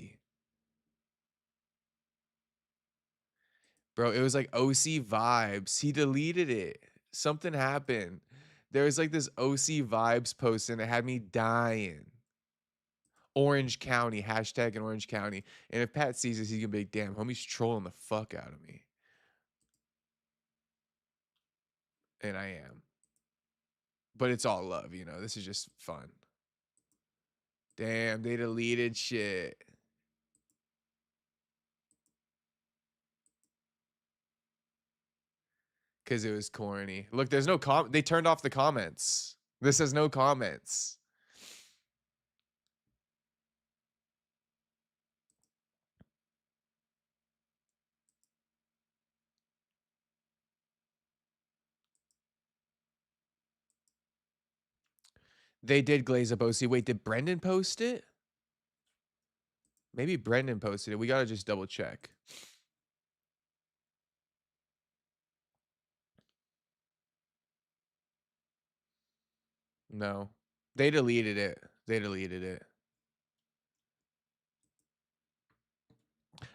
Bro, it was like OC vibes. He deleted it. Something happened. There was like this OC vibes post and it had me dying. Orange County, hashtag in Orange County. And if Pat sees this, he's gonna be like, damn, homie's trolling the fuck out of me. And I am. But it's all love, you know. This is just fun. Damn, they deleted shit. Because it was corny. Look, there's no they turned off the comments. This has no comments. They did glaze up OC. Wait, did Brendan post it? Maybe Brendan posted it. We gotta just double check. No. They deleted it. They deleted it.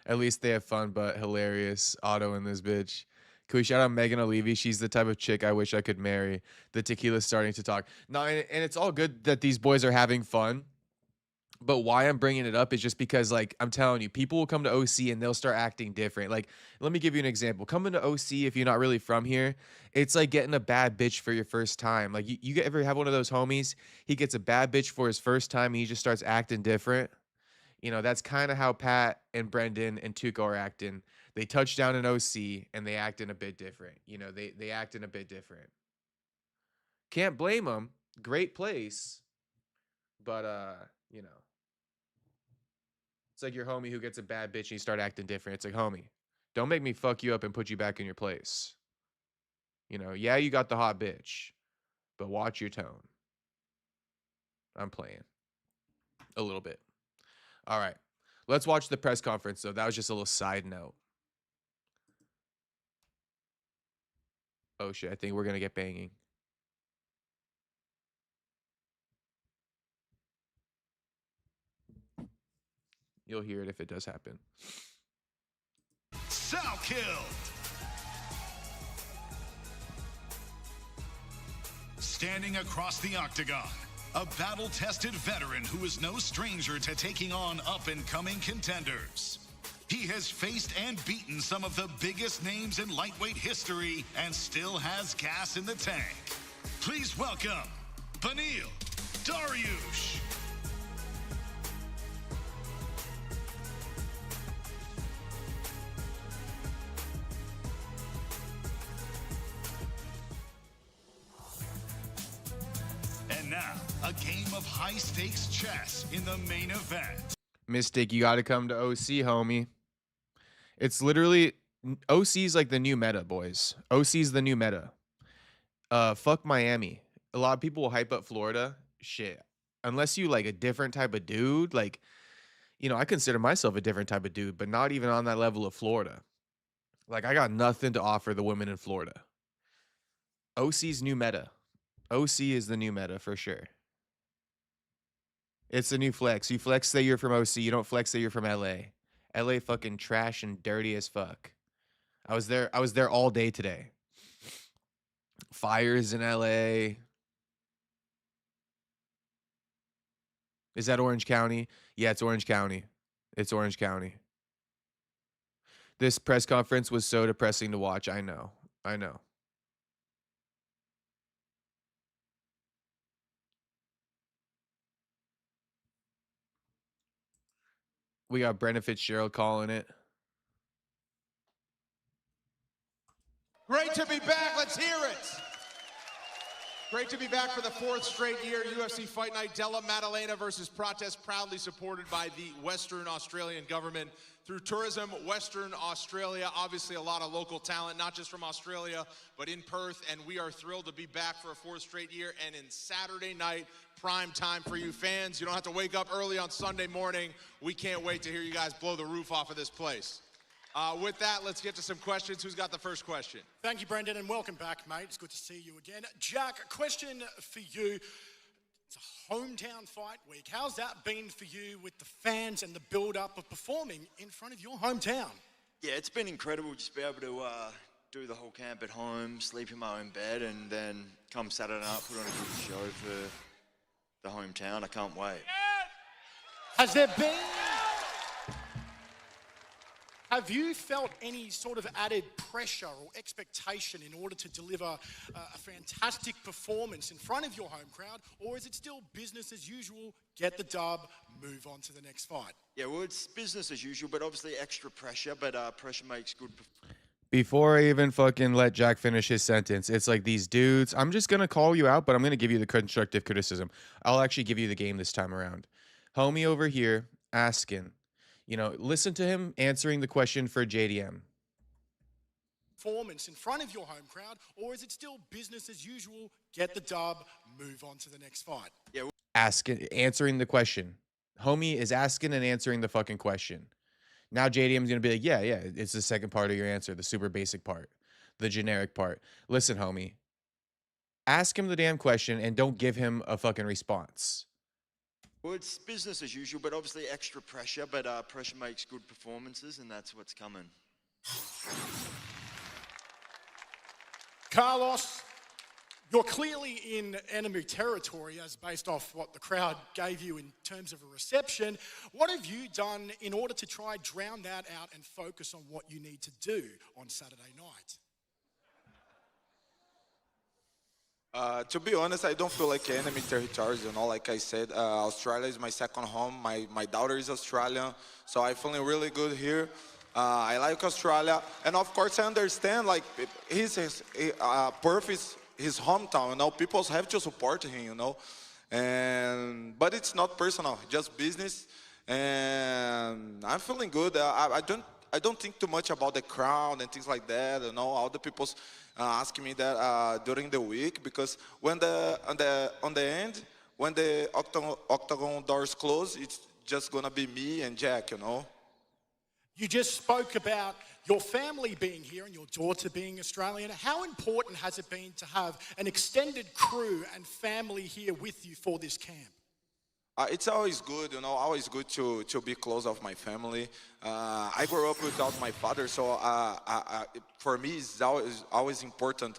At least they have fun, but hilarious. Auto in this bitch. Can we shout out Megan O'Leary? She's the type of chick I wish I could marry. The tequila's starting to talk. No, and it's all good that these boys are having fun. But why I'm bringing it up is just because, like, I'm telling you, people will come to OC and they'll start acting different. Like, let me give you an example. Coming to OC, if you're not really from here, it's like getting a bad bitch for your first time. Like, you ever have one of those homies? He gets a bad bitch for his first time and he just starts acting different. You know, that's kind of how Pat and Brendan and Tuco are acting. They touch down in OC and they act in a bit different. You know, they act in a bit different. Can't blame them. Great place. But, you know. It's like your homie who gets a bad bitch and you start acting different. It's like, homie, don't make me fuck you up and put you back in your place. You know, yeah, you got the hot bitch, but watch your tone. I'm playing a little bit. All right. Let's watch the press conference, though. That was just a little side note. Oh, shit. I think we're going to get banging. You'll hear it if it does happen. Sal kill. Standing across the octagon, a battle-tested veteran who is no stranger to taking on up-and-coming contenders. He has faced and beaten some of the biggest names in lightweight history and still has gas in the tank. Please welcome Beneil Dariush. And now, a game of high-stakes chess in the main event. Mystic, you got to come to OC, homie. It's literally, OC's like the new meta, boys. OC's the new meta. Fuck Miami. A lot of people will hype up Florida. Shit. Unless you like a different type of dude, like, you know, I consider myself a different type of dude, but not even on that level of Florida. Like, I got nothing to offer the women in Florida. OC's new meta. OC is the new meta for sure. It's the new flex. You flex that you're from OC. You don't flex that you're from LA. LA fucking trash and dirty as fuck. I was there all day today. Fires in LA. Is that Orange County? Yeah, it's Orange County. It's Orange County. This press conference was so depressing to watch. I know. I know. We got Brendan Fitzgerald calling it. Great to be back. Let's hear it. Great to be back for the fourth straight year. UFC Fight Night, Della Maddalena versus Prates, proudly supported by the Western Australian government through Tourism Western Australia. Obviously, a lot of local talent, not just from Australia, but in Perth. And we are thrilled to be back for a fourth straight year. And in Saturday night, prime time for you fans. You don't have to wake up early on Sunday morning. We can't wait to hear you guys blow the roof off of this place. With that, let's get to some questions. Who's got the first question? Thank you, Brendan, and welcome back, mate. It's good to see you again. Jack, a question for you. It's a hometown fight week. How's that been for you with the fans and the build-up of performing in front of your hometown? Yeah, it's been incredible just to be able to do the whole camp at home, sleep in my own bed, and then come Saturday night, put on a good show for the hometown. I can't wait. Has there been... Have you felt any sort of added pressure or expectation in order to deliver a fantastic performance in front of your home crowd, or is it still business as usual, get the dub, move on to the next fight? Yeah, well, it's business as usual, but obviously extra pressure, but pressure makes good. Before I even fucking let Jack finish his sentence, it's like these dudes, I'm just going to call you out, but I'm going to give you the constructive criticism. I'll actually give you the game this time around. Homie over here asking, you know, listen to him answering the question for JDM. Performance in front of your home crowd, or is it still business as usual, get the dub, move on to the next fight? Yeah. Answering the question. Homie is asking and answering the fucking question. Now JDM's going to be like, yeah, it's the second part of your answer, the super basic part, the generic part. Listen, homie, ask him the damn question and don't give him a fucking response. Well, it's business as usual, but obviously extra pressure, but pressure makes good performances, and that's what's coming. Carlos, you're clearly in enemy territory as based off what the crowd gave you in terms of a reception. What have you done in order to try drown that out and focus on what you need to do on Saturday night? To be honest, I don't feel like enemy territories, you know, like I said, Australia is my second home. My daughter is Australian, so I'm feeling really good here. I like Australia, and of course I understand, like, Perth is his hometown, you know, people have to support him, you know, but it's not personal, just business, and I'm feeling good. I don't think too much about the crowd and things like that, you know, all the people asking me that during the week, because when on the end, when the octagon doors close, it's just gonna be me and Jack, you know. You just spoke about your family being here and your daughter being Australian. How important has it been to have an extended crew and family here with you for this camp? It's always good, you know, always good to be close of my family. I grew up without my father, so for me it's always important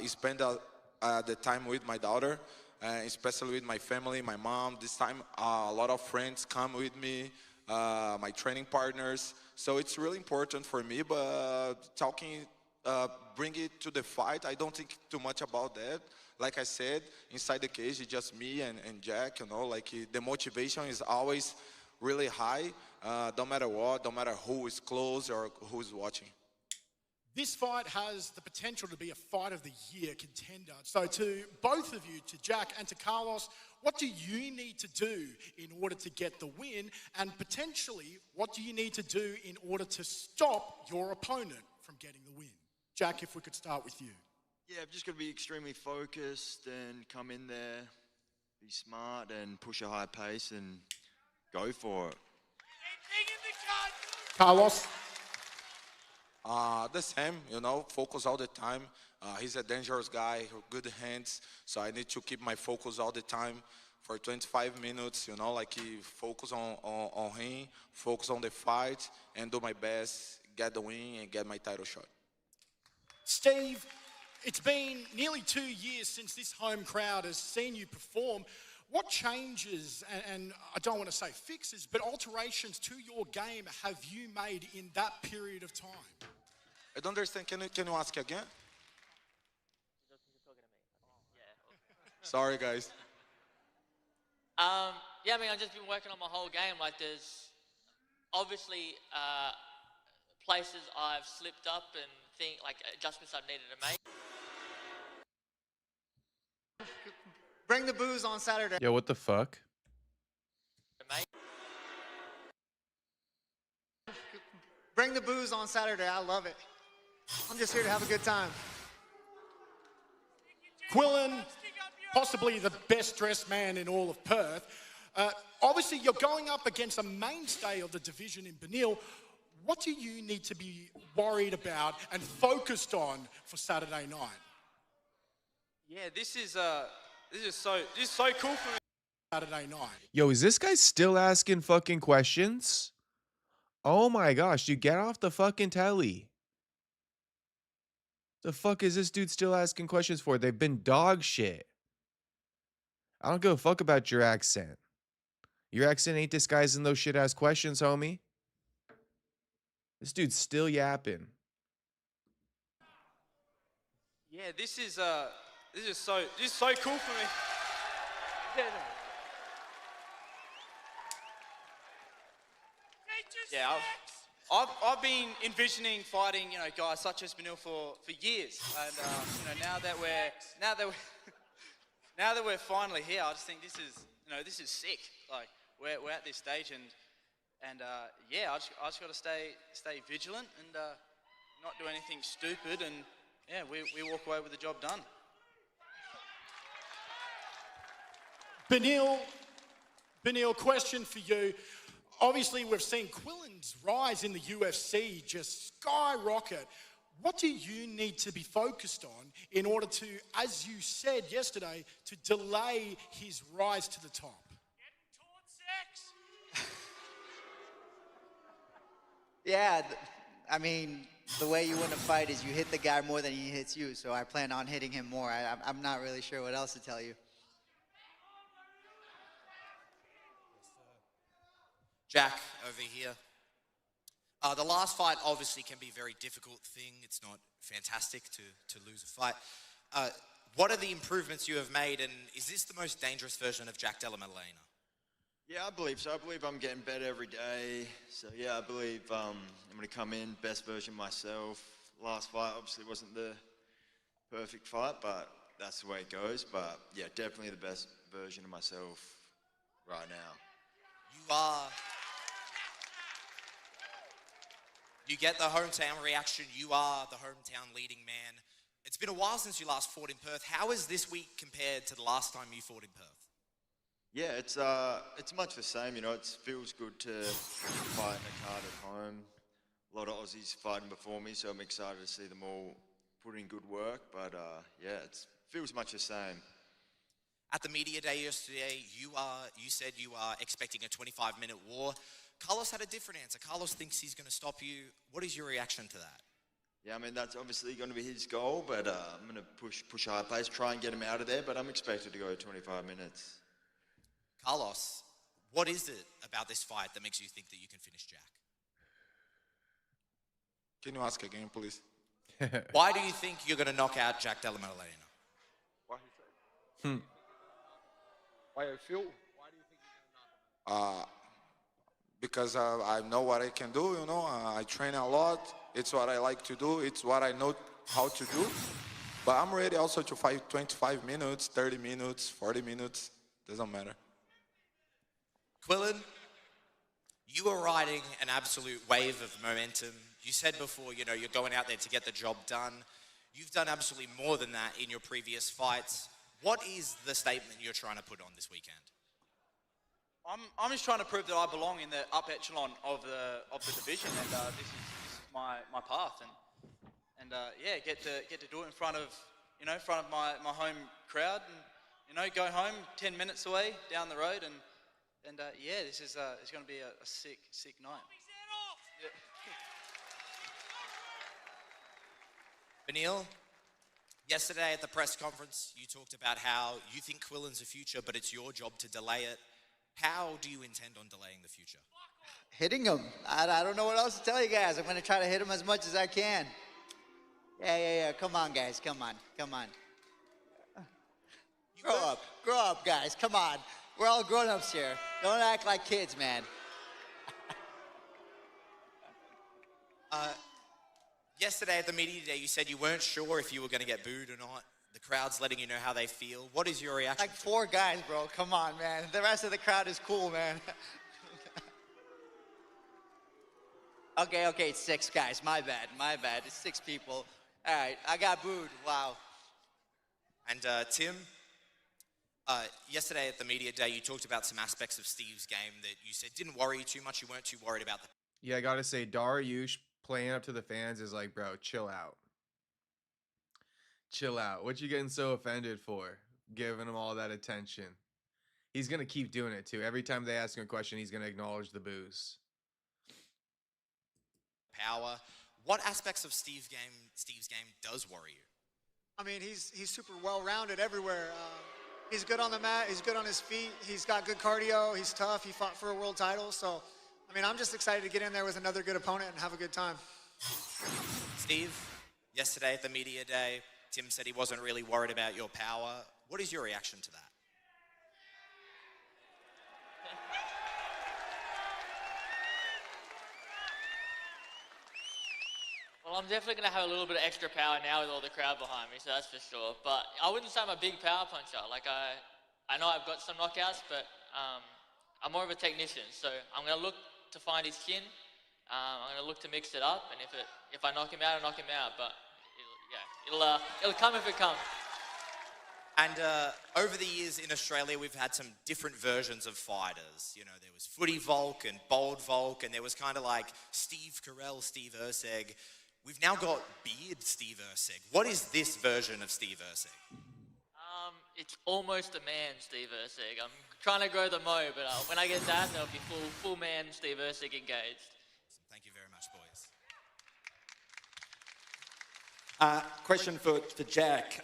spend the time with my daughter, especially with my family, my mom. This time a lot of friends come with me, my training partners. So it's really important for me, but bring it to the fight, I don't think too much about that. Like I said, inside the cage, it's just me and Jack, you know, like the motivation is always really high, no matter what, no matter who is close or who is watching. This fight has the potential to be a fight of the year contender. So to both of you, to Jack and to Carlos, what do you need to do in order to get the win? And potentially, what do you need to do in order to stop your opponent from getting the win? Jack, if we could start with you. Yeah, I've just got to be extremely focused and come in there, be smart and push a high pace and go for it. Carlos? The same, you know, focus all the time. He's a dangerous guy, good hands, so I need to keep my focus all the time for 25 minutes, you know, like focus on him, focus on the fight, and do my best, get the win and get my title shot. Steve, it's been nearly 2 years since this home crowd has seen you perform. What changes, and I don't want to say fixes, but alterations to your game have you made in that period of time? I don't understand. Can you ask again? Sorry, guys. Yeah, I mean, I've just been working on my whole game. Like, there's obviously places I've slipped up and adjustments I've needed to make. Bring the booze on Saturday. Yo, what the fuck? Bring the booze on Saturday. I love it. I'm just here to have a good time. Quillen, possibly the best dressed man in all of Perth. Obviously, you're going up against a mainstay of the division in Benil. What do you need to be worried about and focused on for Saturday night? Yeah, this is so cool for me. Saturday night. Yo, is this guy still asking fucking questions? Oh my gosh, dude, get off the fucking telly. The fuck is this dude still asking questions for? They've been dog shit. I don't give a fuck about your accent. Your accent ain't disguising those shit ass questions, homie. This dude's still yapping. Yeah, this is so cool for me. Yeah, I've been envisioning fighting, you know, guys such as Benil for years, and you know, now that we're finally here, I just think this is sick. Like we're at this stage, and yeah, I just got to stay vigilant and not do anything stupid, and yeah, we walk away with the job done. Benil, question for you. Obviously, we've seen Quillen's rise in the UFC just skyrocket. What do you need to be focused on in order to, as you said yesterday, to delay his rise to the top? Yeah, I mean, the way you win a fight is you hit the guy more than he hits you, so I plan on hitting him more. I'm not really sure what else to tell you. Jack, over here. The last fight obviously can be a very difficult thing. It's not fantastic to lose a fight. What are the improvements you have made, and is this the most dangerous version of Jack Della Maddalena? Yeah, I believe so. I believe I'm getting better every day. So yeah, I believe I'm going to come in best version of myself. Last fight obviously wasn't the perfect fight, but that's the way it goes. But yeah, definitely the best version of myself right now. You get the hometown reaction. You are the hometown leading man. It's been a while since you last fought in Perth. How is this week compared to the last time you fought in Perth? Yeah, it's much the same. You know, it feels good to fight in a card at home. A lot of Aussies fighting before me, so I'm excited to see them all put in good work. But yeah, it feels much the same. At the media day yesterday, you said you are expecting a 25-minute war. Carlos had a different answer. Carlos thinks he's going to stop you. What is your reaction to that? Yeah, I mean, that's obviously going to be his goal, but I'm going to push high pace, try and get him out of there, but I'm expected to go 25 minutes. Carlos, what is it about this fight that makes you think that you can finish Jack? Can you ask again, please? Why do you think you're going to knock out Jack Della Maddalena? What he said? Why I feel? Why do you think you're going to knock him out? Because I know what I can do, you know. I train a lot. It's what I like to do. It's what I know how to do. But I'm ready also to fight 25 minutes, 30 minutes, 40 minutes. Doesn't matter. Quillen, you are riding an absolute wave of momentum. You said before, you know, you're going out there to get the job done. You've done absolutely more than that in your previous fights. What is the statement you're trying to put on this weekend? I'm just trying to prove that I belong in the up echelon of the division, and this is my path, and yeah, get to do it in front of my home crowd, and go home 10 minutes away down the road, and yeah, this is it's going to be a sick night. Benil, yesterday at the press conference, you talked about how you think Quillen's a future, but it's your job to delay it. How do you intend on delaying the future? Hitting him. I don't know what else to tell you guys. I'm going to try to hit him as much as I can. Yeah. Come on, guys. Come on. Grow up, guys. Come on. We're all grown-ups here. Don't act like kids, man. Yesterday at the media day, you said you weren't sure if you were going to get booed or not. The crowd's letting you know how they feel. What is your reaction? Like 4 guys, bro. Come on, man. The rest of the crowd is cool, man. Okay, it's 6 guys. My bad. It's 6 people. All right, I got booed. Wow. And Tim, yesterday at the media day, you talked about some aspects of Steve's game that you said didn't worry you too much. You weren't too worried about the... Yeah, I got to say, Dariush playing up to the fans is like, bro, chill out. Chill out. What you getting so offended for? Giving him all that attention. He's going to keep doing it too. Every time they ask him a question, he's going to acknowledge the boos. Power. What aspects of Steve's game does worry you? I mean, he's super well-rounded everywhere. He's good on the mat. He's good on his feet. He's got good cardio. He's tough. He fought for a world title. So, I mean, I'm just excited to get in there with another good opponent and have a good time. Steve, yesterday at the media day, Tim said he wasn't really worried about your power. What is your reaction to that? Well, I'm definitely going to have a little bit of extra power now with all the crowd behind me, so that's for sure. But I wouldn't say I'm a big power puncher. Like, I know I've got some knockouts, but I'm more of a technician. So I'm going to look to find his chin. I'm going to look to mix it up, and if I knock him out, I'll knock him out. But it'll come if it comes. And over the years in Australia, we've had some different versions of fighters. You know, there was Footy Volk and Bold Volk, and there was kind of like Steve Carell, Steve Erceg. We've now got Beard Steve Erceg. What is this version of Steve Erceg? It's almost a man, Steve Erceg. I'm trying to grow the mo, but when I get that, there'll be full man Steve Erceg engaged. Thank you very much, boys. Question for Jack.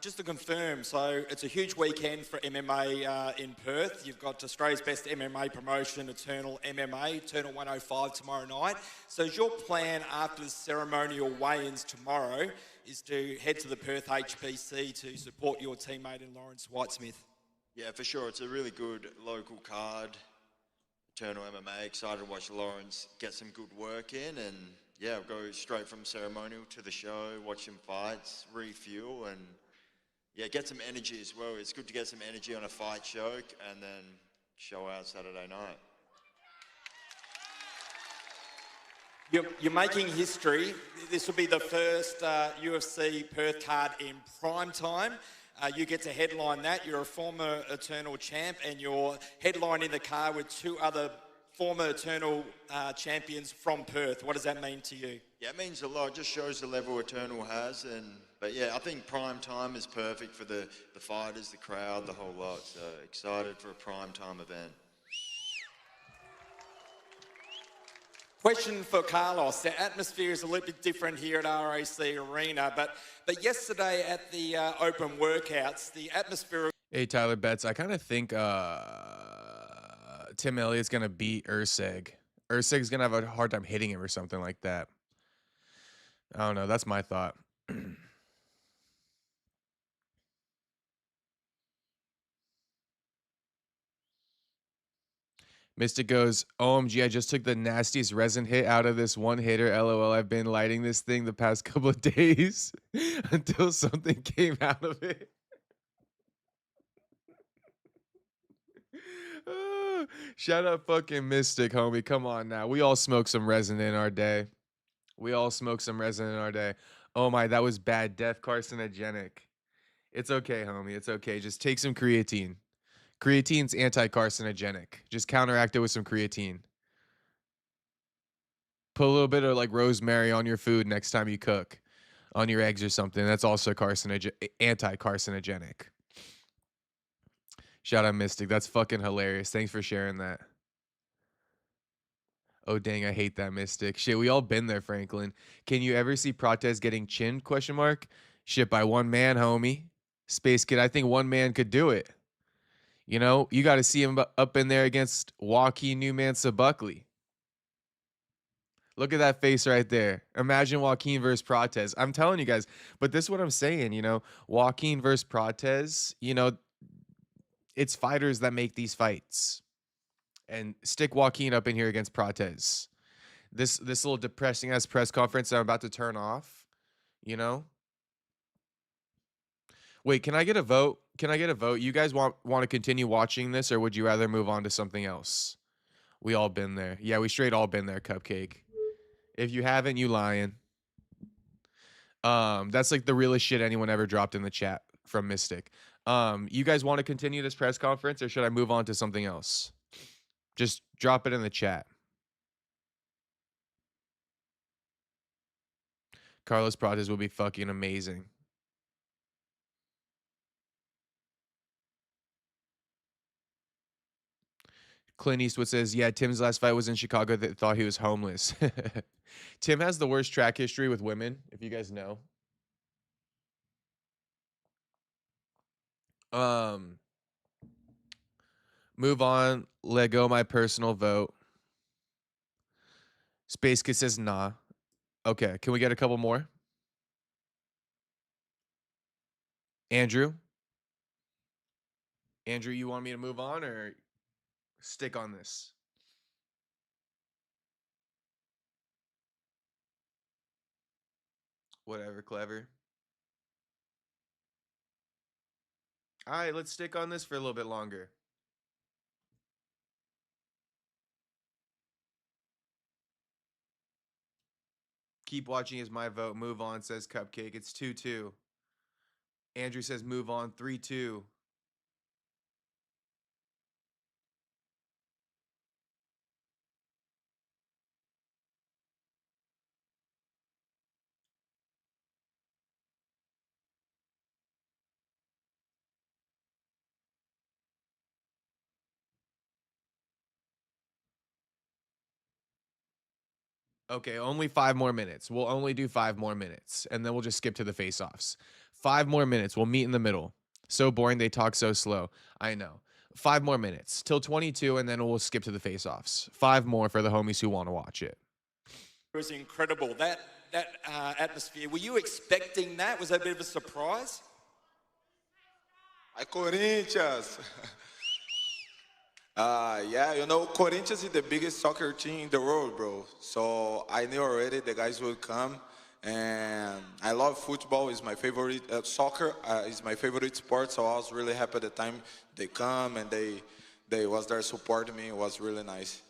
Just to confirm, so it's a huge weekend for MMA in Perth. You've got Australia's best MMA promotion, Eternal MMA, Eternal 105 tomorrow night. So is your plan after the ceremonial weigh-ins tomorrow is to head to the Perth HPC to support your teammate in Lawrence Whitesmith? Yeah, for sure. It's a really good local card. Eternal MMA. Excited to watch Lawrence get some good work in, and yeah, I'll go straight from ceremonial to the show, watch some fights, refuel, and yeah, get some energy as well. It's good to get some energy on a fight show and then show out Saturday night. You're making history. This will be the first UFC Perth card in prime time. You get to headline that. You're a former Eternal champ, and you're headlining the card with two other former Eternal champions from Perth. What does that mean to you? Yeah, it means a lot. It just shows the level Eternal has, but yeah, I think prime time is perfect for the fighters, the crowd, the whole lot. So excited for a prime time event. Question for Carlos. The atmosphere is a little bit different here at RAC Arena, but yesterday at the open workouts, the atmosphere... Hey, Tyler Betts, I kind of think Tim Elliott's going to beat Urseg. Urseg's going to have a hard time hitting him or something like that. I don't know. That's my thought. Mystic goes, OMG, I just took the nastiest resin hit out of this one hitter. LOL, I've been lighting this thing the past couple of days until something came out of it. Shout out fucking Mystic, homie. Come on now. We all smoke some resin in our day. Oh my, that was bad. Death carcinogenic. It's okay, homie. It's okay. Just take some creatine. Creatine's anti-carcinogenic. Just counteract it with some creatine. Put a little bit of like rosemary on your food next time you cook. On your eggs or something. That's also anti-carcinogenic. Shout out Mystic. That's fucking hilarious. Thanks for sharing that. Oh, dang, I hate that, Mystic. Shit, we all been there, Franklin. Can you ever see Prates getting chinned, ? Shit, by one man, homie. Space Kid, I think one man could do it. You know, you got to see him up in there against Joaquin Newmansa Buckley. Look at that face right there. Imagine Joaquin versus Prates. I'm telling you guys, but this is what I'm saying, you know, Joaquin versus Prates, you know, it's fighters that make these fights. And stick Joaquin up in here against Prates. This little depressing ass press conference that I'm about to turn off, you know? Wait, can I get a vote? You guys want to continue watching this, or would you rather move on to something else? We all been there. Yeah, we straight all been there, Cupcake. If you haven't, you lying. That's like the realest shit anyone ever dropped in the chat from Mystic. You guys want to continue this press conference, or should I move on to something else? Just drop it in the chat. Carlos Prates will be fucking amazing. Clint Eastwood says, yeah, Tim's last fight was in Chicago that thought he was homeless. Tim has the worst track history with women, if you guys know. Move on. Let go my personal vote. Space Kid says nah. Okay, can we get a couple more? Andrew? Andrew, you want me to move on or stick on this? Whatever, clever. All right, let's stick on this for a little bit longer. Keep watching is my vote. Move on, says Cupcake. It's 2-2. Andrew says move on, 3-2. Okay, only 5 more minutes. We'll only do 5 more minutes, and then we'll just skip to the face-offs. 5 more minutes. We'll meet in the middle. So boring. They talk so slow. I know. 5 more minutes till 22, and then we'll skip to the face-offs. 5 more for the homies who want to watch it. It was incredible. That atmosphere. Were you expecting that? Was that a bit of a surprise? Hi, Corinthians. Yeah, you know, Corinthians is the biggest soccer team in the world, bro. So I knew already the guys would come. And I love football. It's my favorite. Soccer is my favorite sport. So I was really happy at the time they come and they was there supporting me. It was really nice.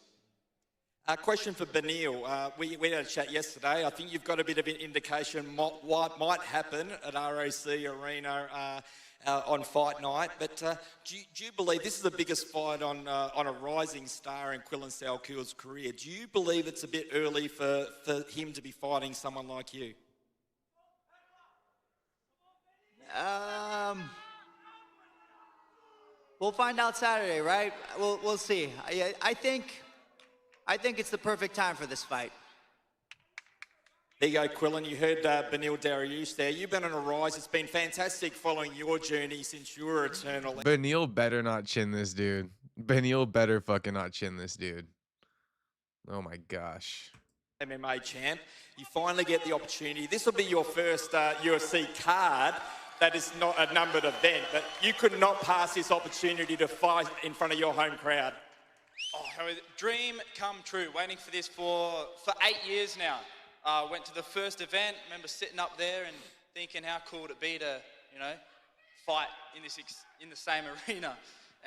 A question for Benil. We had a chat yesterday. I think you've got a bit of an indication what might happen at RAC Arena on fight night. But do you believe this is the biggest fight on a rising star in Quillan Salkeel's career? Do you believe it's a bit early for him to be fighting someone like you? We'll find out Saturday, right? We'll see. I think it's the perfect time for this fight. There you go, Quillan. You heard Benil Dariush there. You've been on a rise. It's been fantastic following your journey since you were eternal. Benil better not chin this dude. Benil better fucking not chin this dude. Oh my gosh. MMA champ. You finally get the opportunity. This will be your first UFC card. That is not a numbered event, but you could not pass this opportunity to fight in front of your home crowd. Oh, dream come true. Waiting for this for 8 years now. Went to the first event. Remember sitting up there and thinking how cool would it be to, fight in the same arena.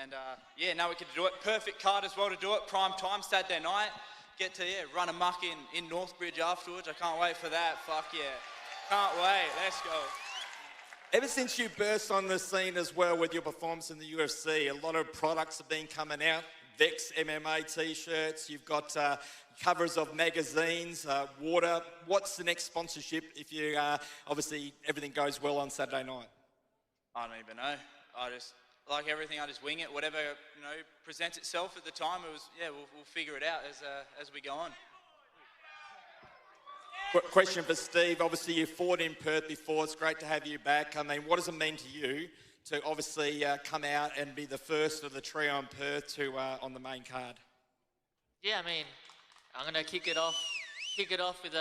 And yeah, now we get to do it. Perfect card as well to do it. Prime time Saturday night. Get to run amok in Northbridge afterwards. I can't wait for that. Fuck yeah. Can't wait. Let's go. Ever since you burst on the scene as well with your performance in the UFC, a lot of products have been coming out. Vex MMA t-shirts, you've got covers of magazines, water. What's the next sponsorship if you, obviously, everything goes well on Saturday night? I don't even know. I just, like everything, I just wing it. Whatever, presents itself at the time, we'll figure it out as we go on. Question for Steve. Obviously, you fought in Perth before. It's great to have you back. I mean, what does it mean to you to obviously come out and be the first of the trio in Perth to on the main card? Yeah, I mean, I'm gonna kick it off with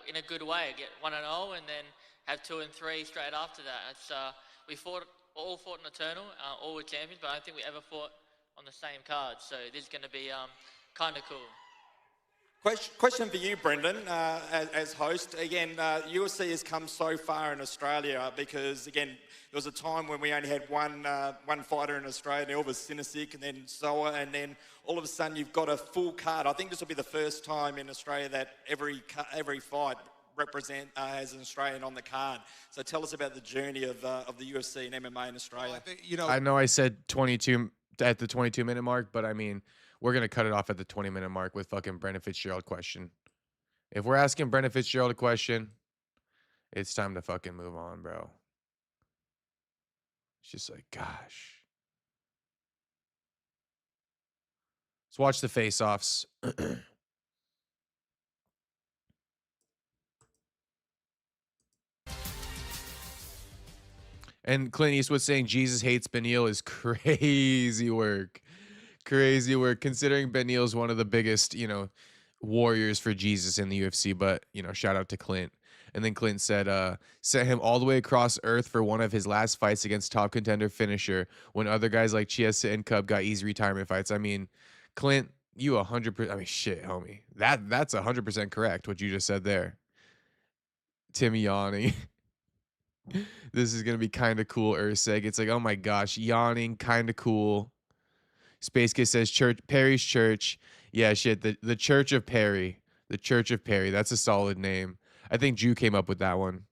in a good way. Get 1-0 and then have 2 and 3 straight after that. It's we all fought in Eternal, all were champions, but I don't think we ever fought on the same card. So this is gonna be kind of cool. Question for you, Brendan, as host. Again, UFC has come so far in Australia because, again, there was a time when we only had one fighter in Australia, Elvis Sinisic, and then Soa, and then all of a sudden you've got a full card. I think this will be the first time in Australia that every fight has an Australian on the card. So tell us about the journey of the UFC and MMA in Australia. I know I said 22 at the 22-minute mark, but I mean, we're going to cut it off at the 20-minute mark with fucking Brendan Fitzgerald question. If we're asking Brendan Fitzgerald a question, it's time to fucking move on, bro. It's just like, gosh. Let's watch the face-offs. And Clint Eastwood saying Jesus hates Benil is crazy work. Crazy work, considering Benil's one of the biggest, warriors for Jesus in the UFC. But, shout out to Clint. And then Clint said, sent him all the way across Earth for one of his last fights against top contender finisher when other guys like Chiesa and Cub got easy retirement fights. I mean, Clint, you 100%. I mean, shit, homie. That's 100% correct, what you just said there. Tim yawning. This is going to be kind of cool, Urseg. It's like, oh my gosh, yawning, kind of cool. Space Kid says Perry's Church. Yeah, shit. The Church of Perry. The Church of Perry. That's a solid name. I think Jew came up with that one.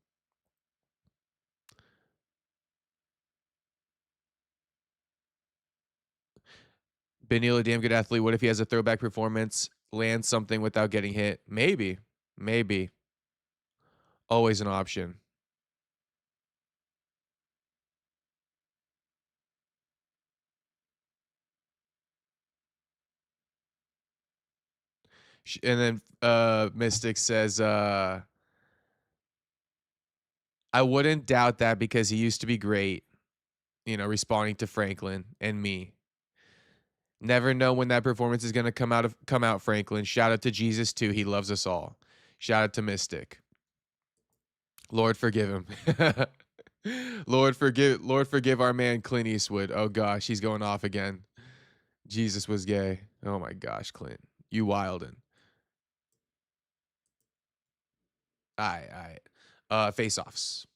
Benil, a damn good athlete. What if he has a throwback performance, lands something without getting hit? Maybe. Maybe. Always an option. And then Mystic says, I wouldn't doubt that because he used to be great, you know, responding to Franklin and me. Never know when that performance is gonna come out, Franklin. Shout out to Jesus too. He loves us all. Shout out to Mystic. Lord forgive him. Lord forgive our man Clint Eastwood. Oh gosh, he's going off again. Jesus was gay. Oh my gosh, Clint. You wildin'. Alright. Face-offs.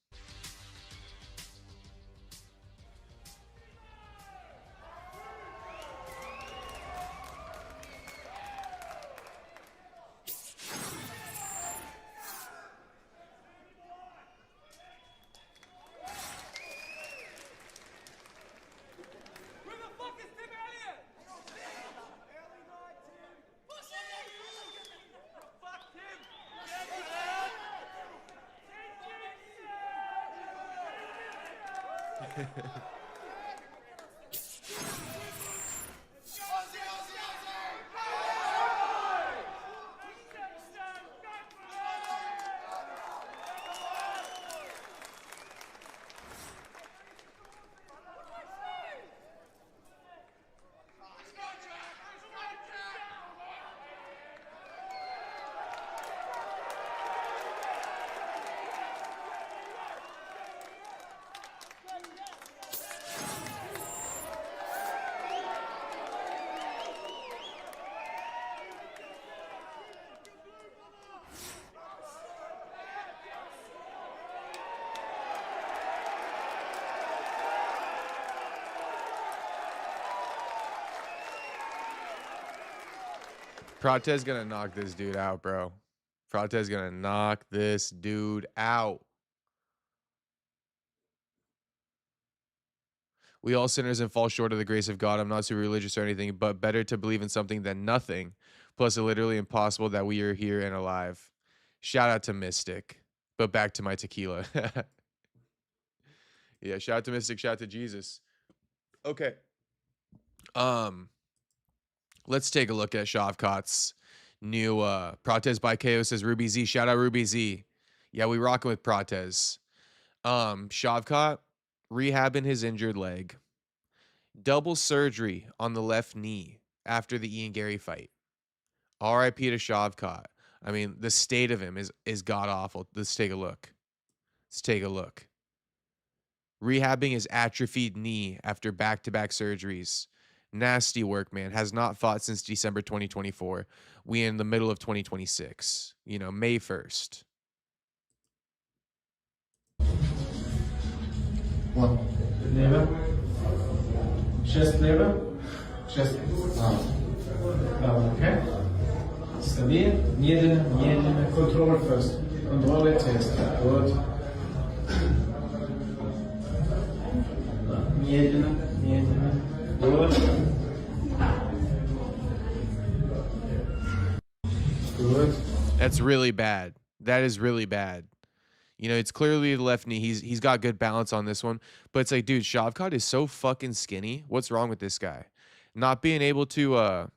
Prates gonna knock this dude out, bro. Prates gonna knock this dude out. We all sinners and fall short of the grace of God. I'm not too religious or anything, but better to believe in something than nothing. Plus, it's literally impossible that we are here and alive. Shout out to Mystic. But back to my tequila. Yeah, shout out to Mystic, shout out to Jesus. Okay. Let's take a look at Shavkat's new Prates by KO says Ruby Z. Shout out Ruby Z. Yeah, we rocking with Prates. Shavkat rehabbing his injured leg. Double surgery on the left knee after the Ian Gary fight. RIP to Shavkat. I mean, the state of him is god awful. Let's take a look. Let's take a look. Rehabbing his atrophied knee after back-to-back surgeries. Nasty work, man. Has not fought since December 2024. We in the middle of 2026. You know, May 1st. One. Lever. Chest lever. Chest arm. Okay. Stabil. Медленно. Control first. Control test. Good. Медленно. Good. Good. That's really bad. That is really bad. You know, it's clearly the left knee. He's got good balance on this one. But it's like, dude, Shavkat is so fucking skinny. What's wrong with this guy? Not being able to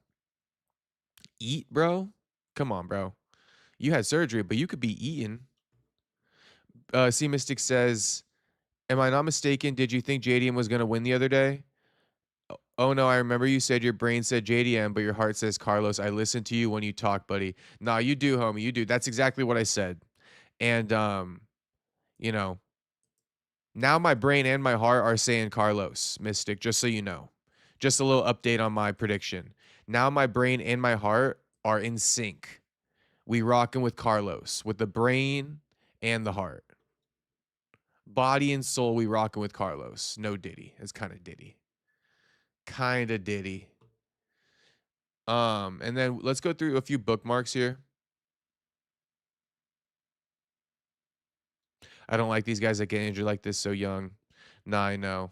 eat, bro? Come on, bro. You had surgery, but you could be eating. C Mystic says, am I not mistaken? Did you think JDM was going to win the other day? Oh, no, I remember you said your brain said JDM, but your heart says Carlos. I listen to you when you talk, buddy. Nah, you do, homie. You do. That's exactly what I said. And, you know, now my brain and my heart are saying Carlos, Mystic, just so you know. Just a little update on my prediction. Now my brain and my heart are in sync. We rocking with Carlos, with the brain and the heart. Body and soul, we rocking with Carlos. No Diddy. It's kind of Diddy. Kind of Diddy. And then let's go through a few bookmarks here. I don't like these guys that get injured like this so young. Nah, I know.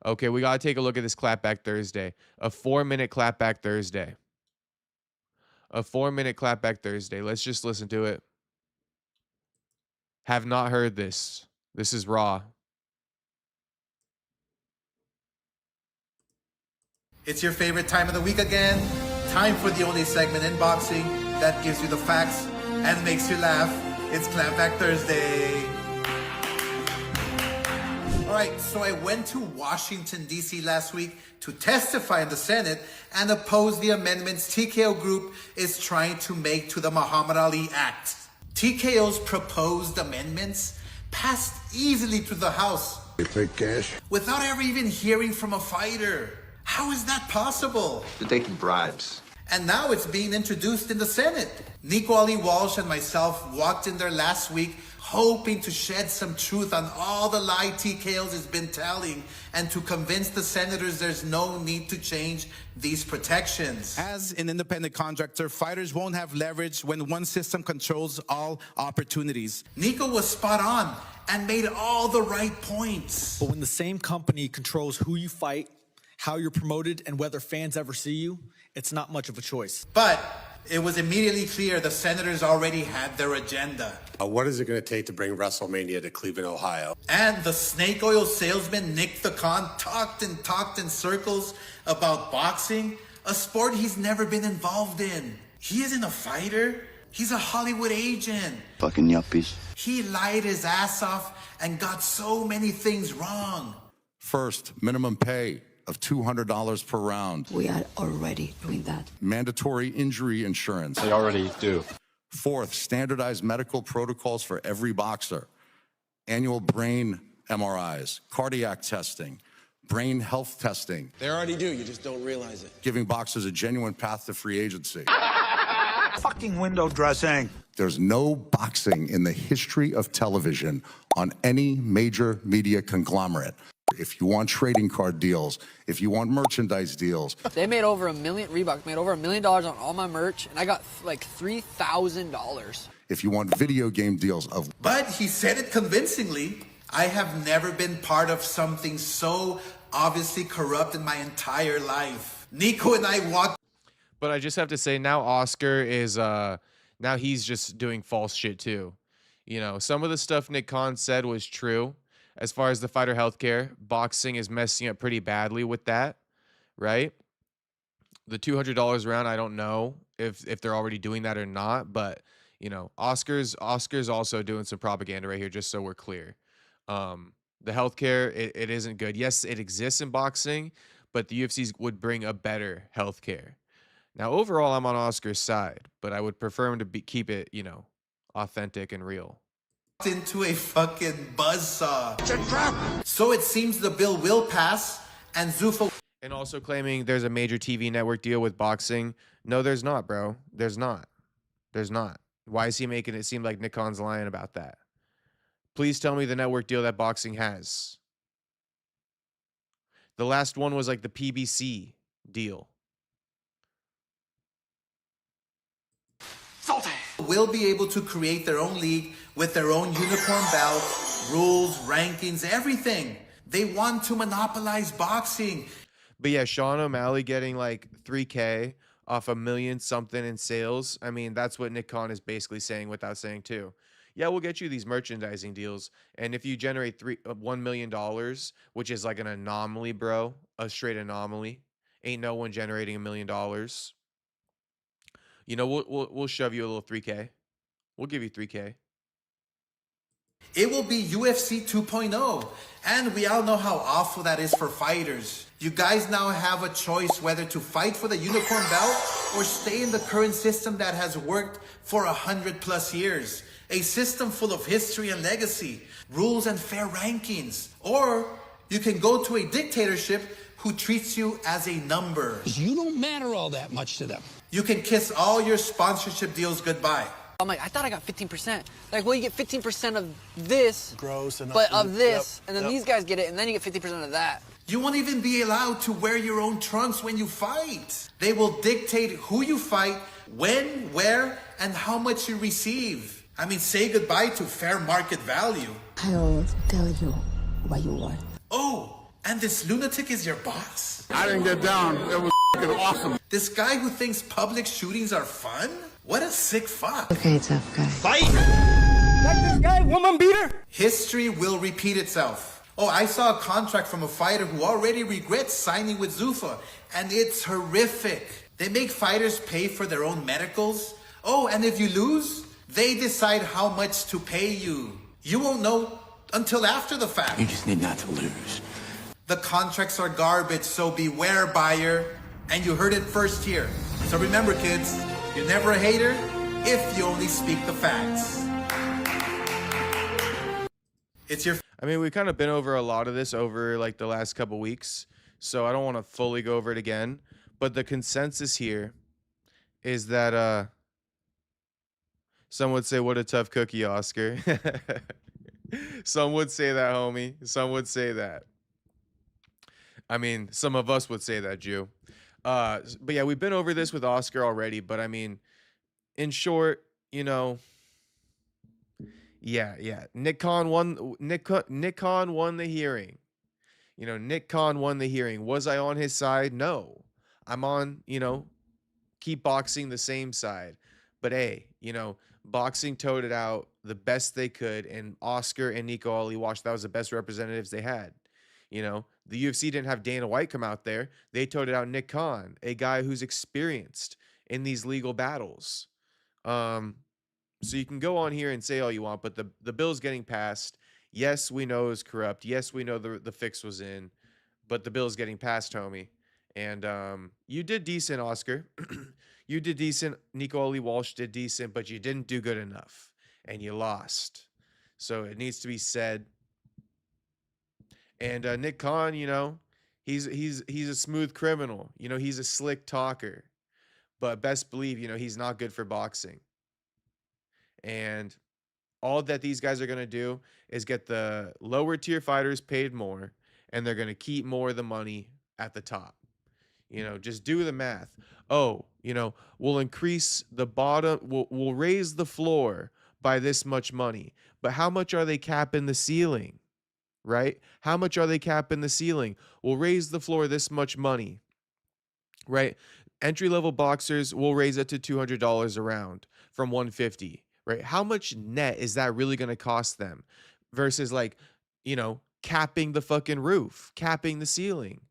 Okay, we got to take a look at this clapback Thursday. A 4-minute clapback Thursday. A 4-minute clapback Thursday. Let's just listen to it. Have not heard this. This is raw. It's your favorite time of the week again. Time for the only segment in boxing that gives you the facts and makes you laugh. It's Clapback Thursday. All right, so I went to Washington, D.C. last week to testify in the Senate and oppose the amendments TKO Group is trying to make to the Muhammad Ali Act. TKO's proposed amendments passed easily through the House. You take cash? Without ever even hearing from a fighter. How is that possible? They're taking bribes. And now it's being introduced in the Senate. Nico Ali Walsh and myself walked in there last week hoping to shed some truth on all the lie TKOs has been telling and to convince the senators there's no need to change these protections. As an independent contractor, fighters won't have leverage when one system controls all opportunities. Nico was spot on and made all the right points. But when the same company controls who you fight, how you're promoted, and whether fans ever see you, it's not much of a choice. But it was immediately clear the senators already had their agenda. What is it going to take to bring WrestleMania to Cleveland, Ohio? And the snake oil salesman Nick the Con talked in circles about boxing, a sport he's never been involved in. He isn't a fighter. He's a Hollywood agent. Fucking yuppies. He lied his ass off and got so many things wrong. First, minimum pay of $200 per round. We are already doing that. Mandatory injury insurance. They already do. Fourth, standardized medical protocols for every boxer. Annual brain MRIs, cardiac testing, brain health testing. They already do, you just don't realize it. Giving boxers a genuine path to free agency. Fucking window dressing. There's no boxing in the history of television on any major media conglomerate. If you want trading card deals, if you want merchandise deals. They made over Reebok made over $1 million on all my merch, and I got like $3,000. If you want video game deals of. But he said it convincingly. I have never been part of something so obviously corrupt in my entire life. Nico and I walked. But I just have to say now Oscar is now he's just doing false shit too. You know, some of the stuff Nick Khan said was true. As far as the fighter healthcare, boxing is messing up pretty badly with that, right? The $200 round, I don't know if they're already doing that or not, but you know, Oscar's also doing some propaganda right here, just so we're clear. The healthcare, it isn't good. Yes, it exists in boxing, but the UFC would bring a better healthcare. Now, overall, I'm on Oscar's side, but I would prefer him to keep it, you know, authentic and real. Into a fucking buzzsaw. So it seems the bill will pass, and Zuffa. And also claiming there's a major TV network deal with boxing. No, there's not, bro. There's not. There's not. Why is he making it seem like Nick Khan's lying about that? Please tell me the network deal that boxing has. The last one was like the PBC deal. Will be able to create their own league with their own uniform belt, rules, rankings, everything. They want to monopolize boxing. But yeah, Sean O'Malley getting like $3K off $1 million something in sales. I mean, that's what Nick Khan is basically saying without saying too. Yeah, we'll get you these merchandising deals. And if you generate $1 million, which is like an anomaly, bro, a straight anomaly, ain't no one generating $1 million. You know, we'll shove you a little 3K. We'll give you 3K. It will be UFC 2.0. And we all know how awful that is for fighters. You guys now have a choice whether to fight for the unicorn belt or stay in the current system that has worked for 100+ years. A system full of history and legacy, rules and fair rankings. Or you can go to a dictatorship who treats you as a number. You don't matter all that much to them. You can kiss all your sponsorship deals goodbye. I'm like, I thought I got 15%. Like, well, you get 15% of this, gross, and but of this, yep, and then these guys get it, and then you get 50% of that. You won't even be allowed to wear your own trunks when you fight. They will dictate who you fight, when, where, and how much you receive. I mean, say goodbye to fair market value. I will tell you what you want. Oh, and this lunatic is your boss? I didn't get down. It was awesome. This guy who thinks public shootings are fun? What a sick fuck. Okay, tough guy. Fight! Like this guy, woman beater? History will repeat itself. Oh, I saw a contract from a fighter who already regrets signing with Zuffa, and it's horrific. They make fighters pay for their own medicals. Oh, and if you lose, they decide how much to pay you. You won't know until after the fact. You just need not to lose. The contracts are garbage, so beware, buyer. And you heard it first here. So remember, kids, you're never a hater if you only speak the facts. It's your... I mean, we've kind of been over a lot of this over like the last couple weeks, so I don't want to fully go over it again. But the consensus here is that some would say, what a tough cookie, Oscar. Some would say that, homie. Some would say that. I mean, some of us would say that, Jew. But yeah, we've been over this with Oscar already. But I mean, in short, you know, yeah. Nick Khan won the hearing. You know, Nick Khan won the hearing. Was I on his side? No. I'm on, you know, keep boxing the same side. But hey, you know, boxing toed it out the best they could, and Oscar and Nico Ali Walsh, that was the best representatives they had. You know, the UFC didn't have Dana White come out there. They toed it out Nick Khan, a guy who's experienced in these legal battles. So you can go on here and say all you want, but the bill's getting passed. Yes, we know it's corrupt. Yes, we know the fix was in, but the bill's getting passed, homie. And you did decent, Oscar. You did decent. Nico Ali Walsh did decent, but you didn't do good enough, and you lost. So it needs to be said. And Nick Khan, you know, he's a smooth criminal. You know, he's a slick talker, but best believe, you know, he's not good for boxing. And all that these guys are gonna do is get the lower tier fighters paid more, and they're gonna keep more of the money at the top. You know, just do the math. Oh, you know, we'll increase the bottom, we'll raise the floor by this much money. But how much are they capping the ceiling? Right? How much are they capping the ceiling? We'll raise the floor this much money. Right? Entry-level boxers will raise it to $200 a round from $150. Right? How much net is that really going to cost them? Versus like, you know, capping the fucking roof, capping the ceiling.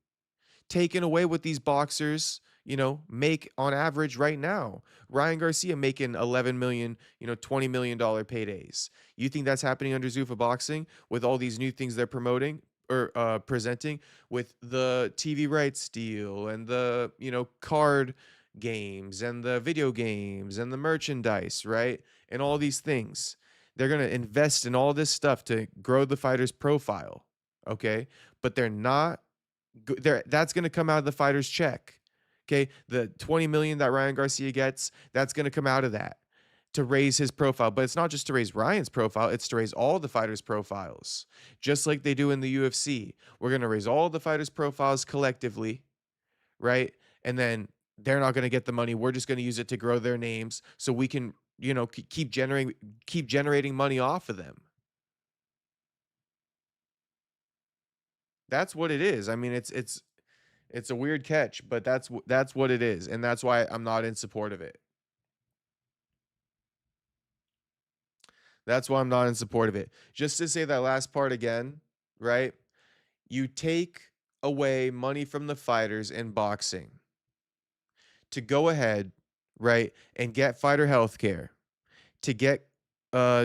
Taking away what these boxers, you know, make on average right now. Ryan Garcia making 11 million, you know, $20 million paydays. You think that's happening under Zuffa Boxing with all these new things they're promoting or presenting with the TV rights deal and the, you know, card games and the video games and the merchandise, right? And all these things. They're going to invest in all this stuff to grow the fighter's profile, okay? But they're not that's going to come out of the fighter's check. Okay, the 20 million that Ryan Garcia gets, that's going to come out of that to raise his profile. But it's not just to raise Ryan's profile, it's to raise all the fighters' profiles, just like they do in the UFC. We're going to raise all the fighters' profiles collectively, right? And then they're not going to get the money. We're just going to use it to grow their names so we can, you know, keep generating money off of them. That's what it is. I mean, it's a weird catch, but that's what it is, and that's why I'm not in support of it. That's why I'm not in support of it. Just to say that last part again, right? You take away money from the fighters in boxing to go ahead, right, and get fighter health care, to get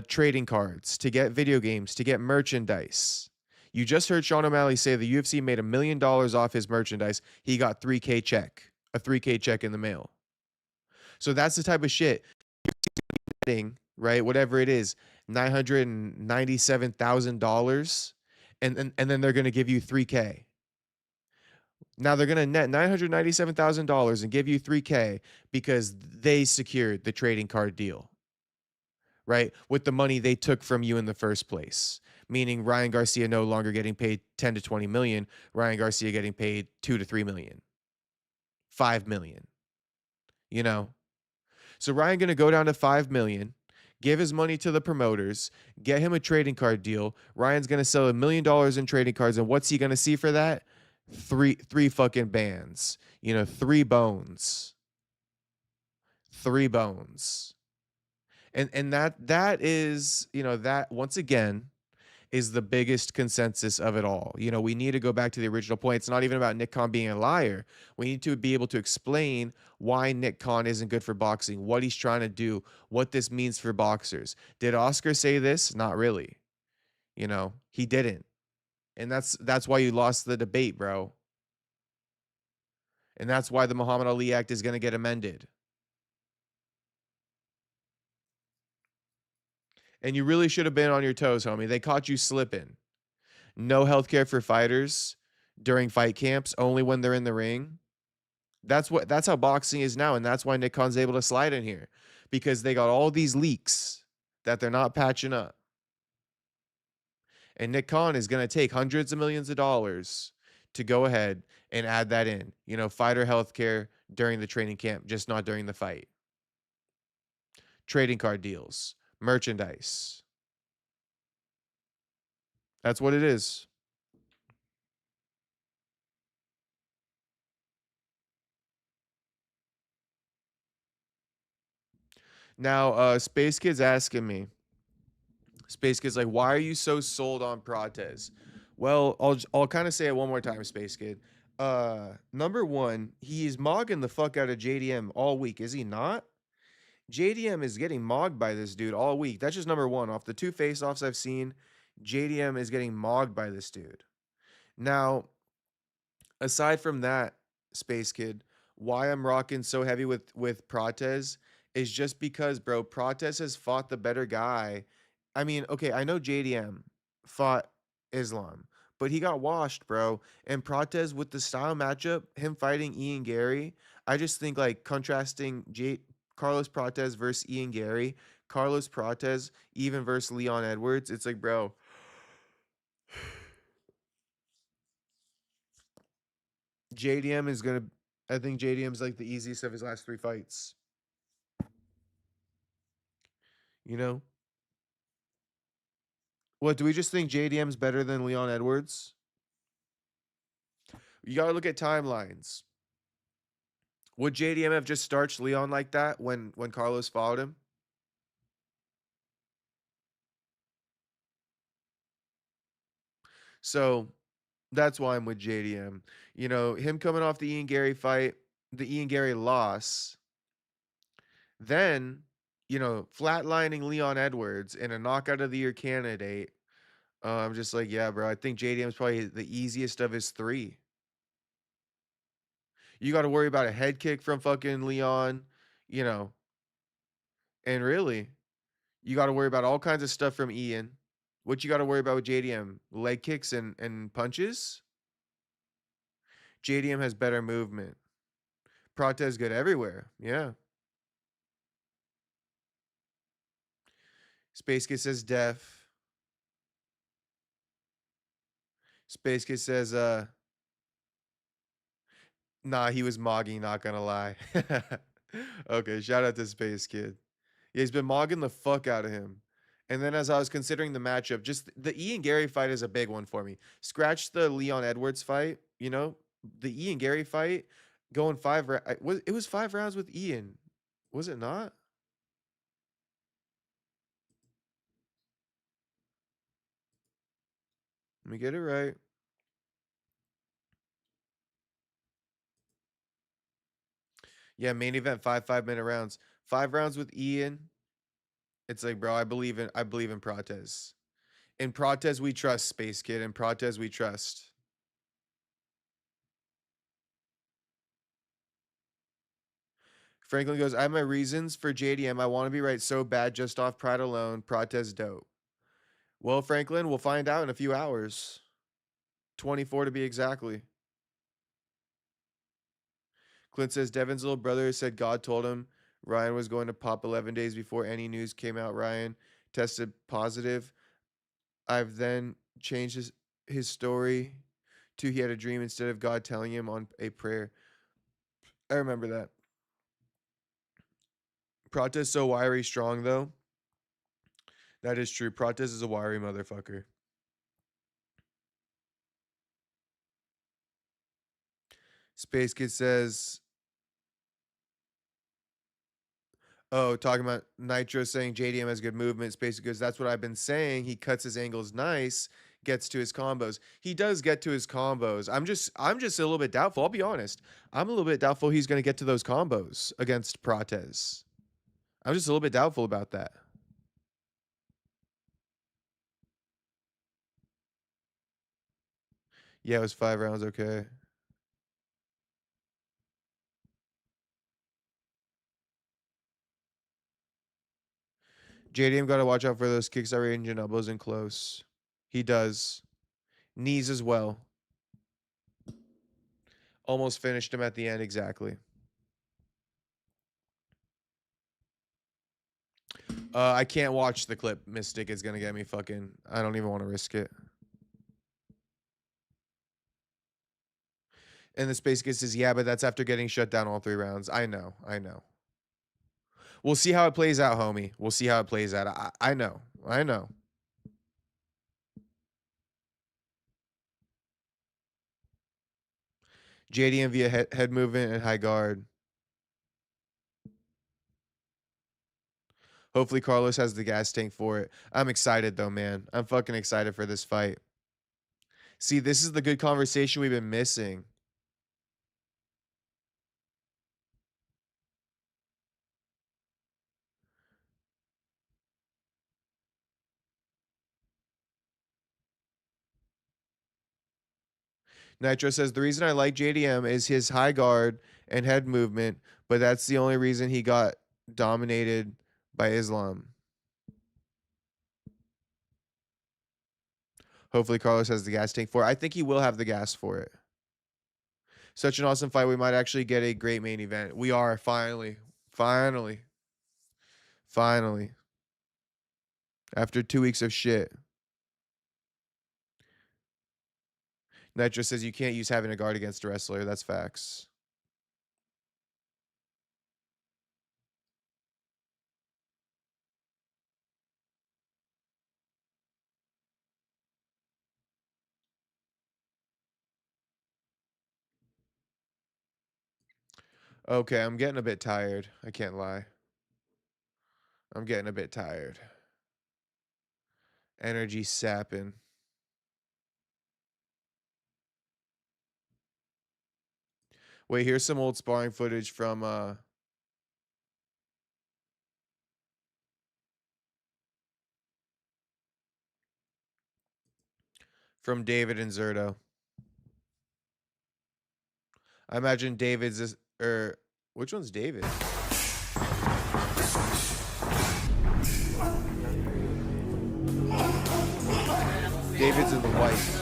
trading cards, to get video games, to get merchandise. You just heard Sean O'Malley say the UFC made $1 million off his merchandise. He got a $3K check in the mail. So that's the type of shit you're getting, right? Whatever it is, $997,000, and then they're going to give you $3K. Now they're going to net $997,000 and give you $3K because they secured the trading card deal, right? With the money they took from you in the first place. Meaning Ryan Garcia no longer getting paid 10 to 20 million, Ryan Garcia getting paid 2 to 3 million, 5 million, you know? So Ryan going to go down to 5 million, give his money to the promoters, get him a trading card deal. Ryan's going to sell $1 million in trading cards. And what's he going to see for that? Three fucking bands, you know, 3 bones, 3 bones. And that is, you know, that once again, is the biggest consensus of it all. You know, we need to go back to the original point. It's not even about Nick Khan being a liar. We need to be able to explain why Nick Khan isn't good for boxing, what he's trying to do, what this means for boxers. Did Oscar say this? Not really. You know, he didn't. And that's why you lost the debate, bro. And that's why the Muhammad Ali Act is going to get amended. And you really should have been on your toes, homie. They caught you slipping. No healthcare for fighters during fight camps, only when they're in the ring. That's how boxing is now, and that's why Nick Khan's able to slide in here, because they got all these leaks that they're not patching up. And Nick Khan is going to take hundreds of millions of dollars to go ahead and add that in. You know, fighter healthcare during the training camp, just not during the fight. Trading card deals, merchandise. That's what it is. Now, Space Kid's asking me. Space Kid's like, why are you so sold on Prates? Well, I'll kind of say it one more time, Space Kid. Number one, he is mogging the fuck out of JDM all week, is he not? JDM is getting mogged by this dude all week. That's just number one. Off the 2 face-offs I've seen, JDM is getting mogged by this dude. Now, aside from that, Space Kid, why I'm rocking so heavy with Prates is just because, bro, Prates has fought the better guy. I mean, okay, I know JDM fought Islam, but he got washed, bro. And Prates with the style matchup, him fighting Ian Gary, I just think like contrasting Carlos Prates versus Ian Gary, Carlos Prates even versus Leon Edwards, it's like, bro, JDM is gonna. I think JDM's like the easiest of his last 3 fights. You know? What, do we just think JDM's better than Leon Edwards? You gotta look at timelines. Would JDM have just starched Leon like that when Carlos followed him? So that's why I'm with JDM. You know, him coming off the Ian Gary fight, the Ian Gary loss, then, you know, flatlining Leon Edwards in a knockout of the year candidate. I'm just like, yeah, bro, I think JDM's probably the easiest of his 3. You got to worry about a head kick from fucking Leon, you know, and really, you got to worry about all kinds of stuff from Ian. What you got to worry about with JDM? Leg kicks and punches? JDM has better movement. Prates good everywhere. Yeah. Space Kid says def. Space Kid says, nah, he was mogging, not gonna lie. Okay, shout out to Space Kid. Yeah, he's been mogging the fuck out of him. And then as I was considering the matchup, just the Ian Gary fight is a big one for me. Scratch the Leon Edwards fight, you know? The Ian Gary fight, going 5 it was 5 rounds with Ian. Was it not? Let me get it right. Yeah, main event 5 5-minute rounds. 5 rounds with Ian. It's like, bro, I believe in Prates. In Prates we trust, Space Kid. In Prates we trust. Franklin goes, I have my reasons for JDM. I want to be right so bad just off pride alone. Prates dope. Well, Franklin, we'll find out in a few hours. 24 to be exactly. Clint says Devin's little brother said God told him Ryan was going to pop 11 days before any news came out. Ryan tested positive. I've then changed his story to he had a dream instead of God telling him on a prayer. I remember that. Prates so wiry strong though. That is true. Prates is a wiry motherfucker. Space Kid says, Oh, talking about Nitro saying JDM has good movement. Basically, because that's what I've been saying. He cuts his angles nice, gets to his combos. He does get to his combos. I'm just a little bit doubtful. I'll be honest. I'm a little bit doubtful he's going to get to those combos against Prates. I'm just a little bit doubtful about that. Yeah, it was 5 rounds. Okay. JDM got to watch out for those kicks at range and elbows in close. He does. Knees as well. Almost finished him at the end, exactly. I can't watch the clip. Mystic is going to get me fucking... I don't even want to risk it. And the Space Kid says, yeah, but that's after getting shut down all 3 rounds. I know. We'll see how it plays out, homie. We'll see how it plays out. I know. JDM via head movement and high guard. Hopefully Carlos has the gas tank for it. I'm excited though, man. I'm fucking excited for this fight. See, this is the good conversation we've been missing. Nitro says, the reason I like JDM is his high guard and head movement, but that's the only reason he got dominated by Islam. Hopefully Carlos has the gas tank for it. I think he will have the gas for it. Such an awesome fight. We might actually get a great main event. We are, finally. After 2 weeks of shit. Nitro says you can't use having a guard against a wrestler. That's facts. Okay, I'm getting a bit tired. I can't lie. I'm getting a bit tired. Energy sapping. Wait, here's some old sparring footage from David and Zerto. I imagine David's is, which one's David? David's in the white.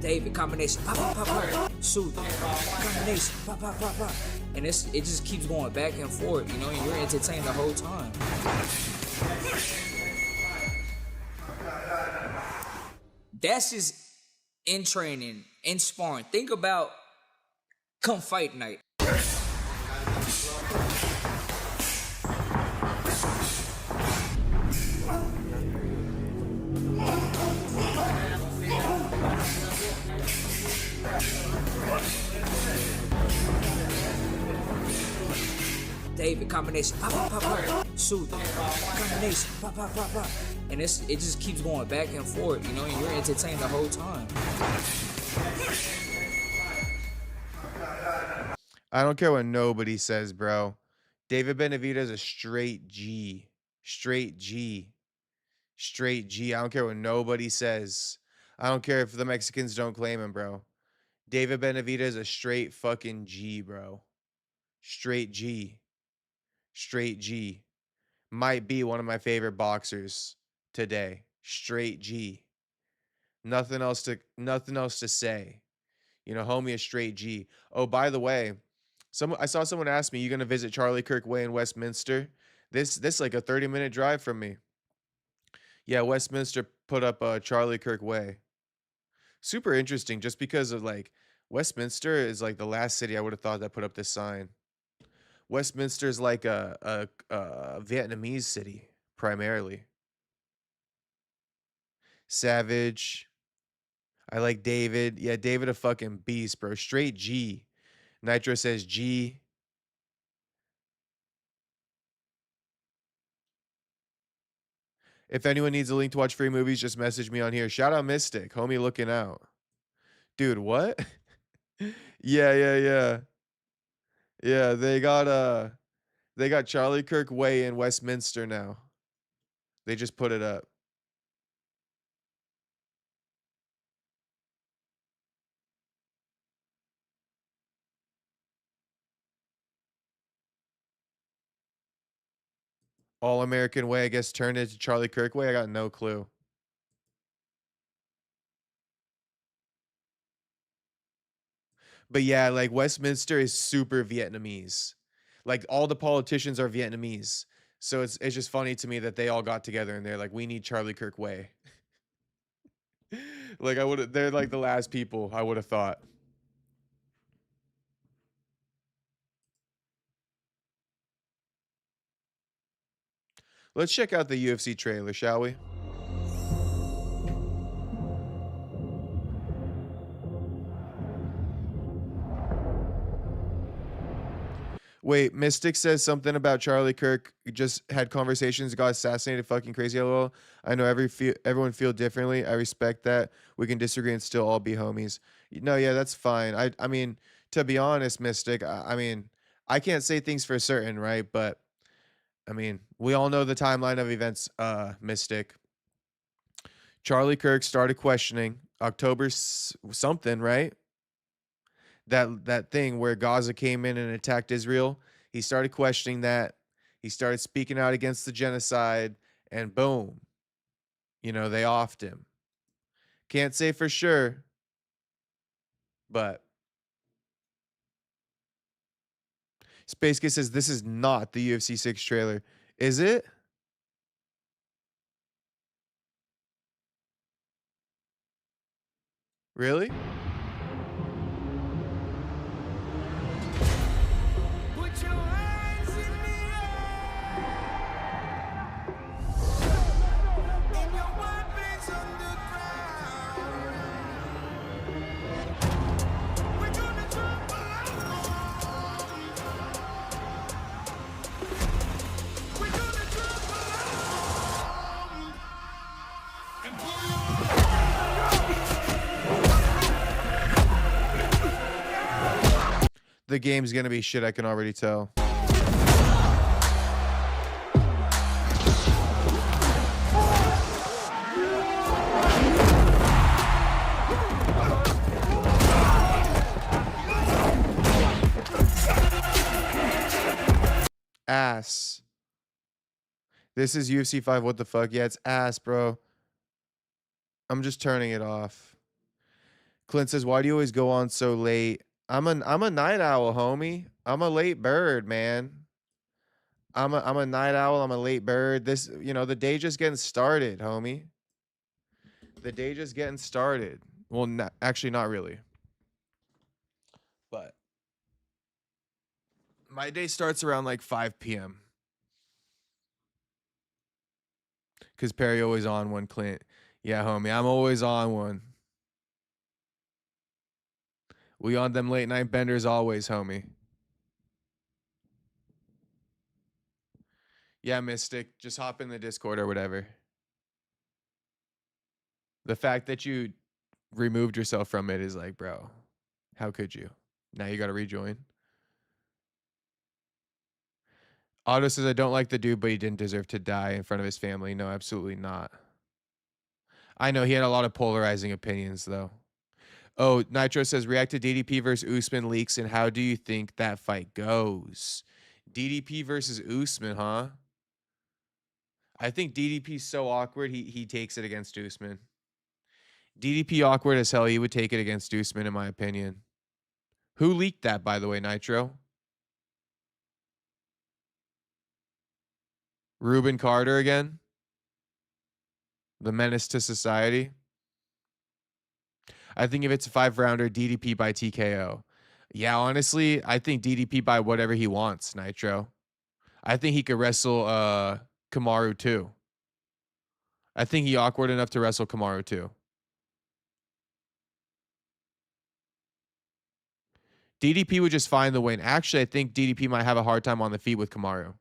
David combination, pop, pop, pop, pop, shoot, combination, pop, pop, pop, pop, and it just keeps going back and forth, you know, and you're entertained the whole time. That's just in training, in sparring. Think about come fight night. David combination, pop, pop, pop, pop, shoot, combination, pop, pop, pop, pop, and it just keeps going back and forth, you know, and you're entertained the whole time. I don't care what nobody says, bro. David Benavidez is a straight G. Straight G. Straight G. I don't care what nobody says. I don't care if the Mexicans don't claim him, bro. David Benavidez is a straight fucking G, bro. Straight G. Straight G. Might be one of my favorite boxers today. Straight G. Nothing else to say. You know, homie, a straight G. Oh, by the way, I saw someone ask me, you gonna visit Charlie Kirk Way in Westminster? This like a 30-minute drive from me. Yeah, Westminster put up Charlie Kirk Way. Super interesting, just because of like Westminster is like the last city I would have thought that put up this sign. Westminster is like a Vietnamese city primarily. Savage. I like David. Yeah, David a fucking beast, bro. Straight G. Nitro says G. If anyone needs a link to watch free movies, just message me on here. Shout out Mystic. Homie looking out. Dude, what? Yeah, yeah, yeah. Yeah, they got Charlie Kirk Way in Westminster now. They just put it up. All American Way, I guess, turned into Charlie Kirk Way. I got no clue. But yeah, like Westminster is super Vietnamese. Like all the politicians are Vietnamese. So it's just funny to me that they all got together and they're like, we need Charlie Kirk Way. Like they're like the last people I would have thought. Let's check out the UFC trailer, shall we? Wait, Mystic says something about Charlie Kirk just had conversations, got assassinated, fucking crazy. LOL. I know everyone feel differently. I respect that. We can disagree and still all be homies. No, yeah, that's fine. I mean, to be honest, Mystic, I mean, I can't say things for certain, right? But I mean, we all know the timeline of events, Mystic. Charlie Kirk started questioning October something, right? That thing where Gaza came in and attacked Israel. He started questioning that. He started speaking out against the genocide, and boom, they offed him. Can't say for sure, but Space Kid says this is not the UFC 6 trailer. Is it? Really? The game's gonna be shit, I can already tell. Ass. This is UFC 5, what the fuck? Yeah, it's ass, bro. I'm just turning it off. Clint says, why do you always go on so late? I'm a night owl, homie. I'm a late bird, man. I'm a night owl. I'm a late bird. The day just getting started, homie. The day just getting started. Well, actually, not really. But my day starts around like 5 p.m. Because Perry always on one, Clint. Yeah, homie. I'm always on one. We on them late night benders always, homie. Yeah, Mystic. Just hop in the Discord or whatever. The fact that you removed yourself from it is like, bro, how could you? Now you got to rejoin. Otto says, I don't like the dude, but he didn't deserve to die in front of his family. No, absolutely not. I know he had a lot of polarizing opinions, though. Oh, Nitro says, react to DDP versus Usman leaks, and how do you think that fight goes? DDP versus Usman, huh? I think DDP's so awkward, he takes it against Usman. DDP awkward as hell, he would take it against Usman, in my opinion. Who leaked that, by the way, Nitro? Ruben Carter again? The menace to society? I think if it's a 5-rounder, DDP by TKO. Yeah, honestly, I think DDP by whatever he wants, Nitro. I think he could wrestle Kamaru too. I think he awkward enough to wrestle Kamaru too. DDP would just find the win. Actually, I think DDP might have a hard time on the feet with Kamaru,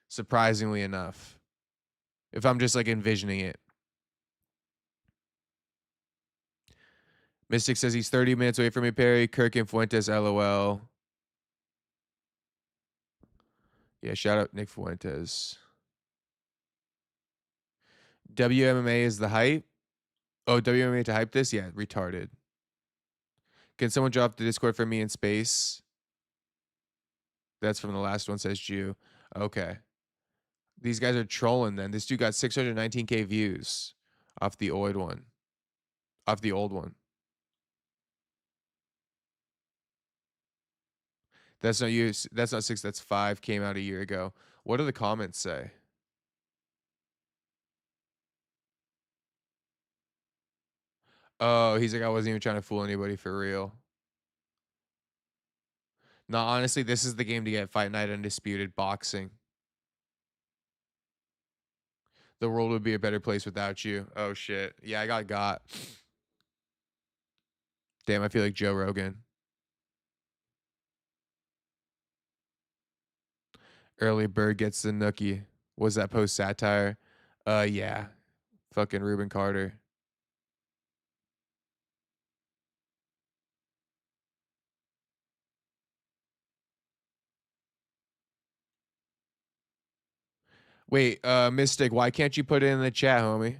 surprisingly enough, if I'm just like envisioning it. Mystic says he's 30 minutes away from me, Perry. Kirk and Fuentes, LOL. Yeah, shout out Nick Fuentes. WMMA is the hype. Oh, WMMA to hype this? Yeah, retarded. Can someone drop the Discord for me in space? That's from the last one, says Jew. Okay. These guys are trolling then. This dude got 619K views off the old one. Off the old one. That's not you. That's not 6. That's 5. Came out a year ago. What do the comments say? Oh, he's like, I wasn't even trying to fool anybody for real. No, honestly, this is the game to get Fight Night Undisputed boxing. The world would be a better place without you. Oh, shit. Yeah, I got. Damn, I feel like Joe Rogan. Early bird gets the nookie. Was that post satire? Yeah. Fucking Reuben Carter. Wait, Mystic, why can't you put it in the chat, homie?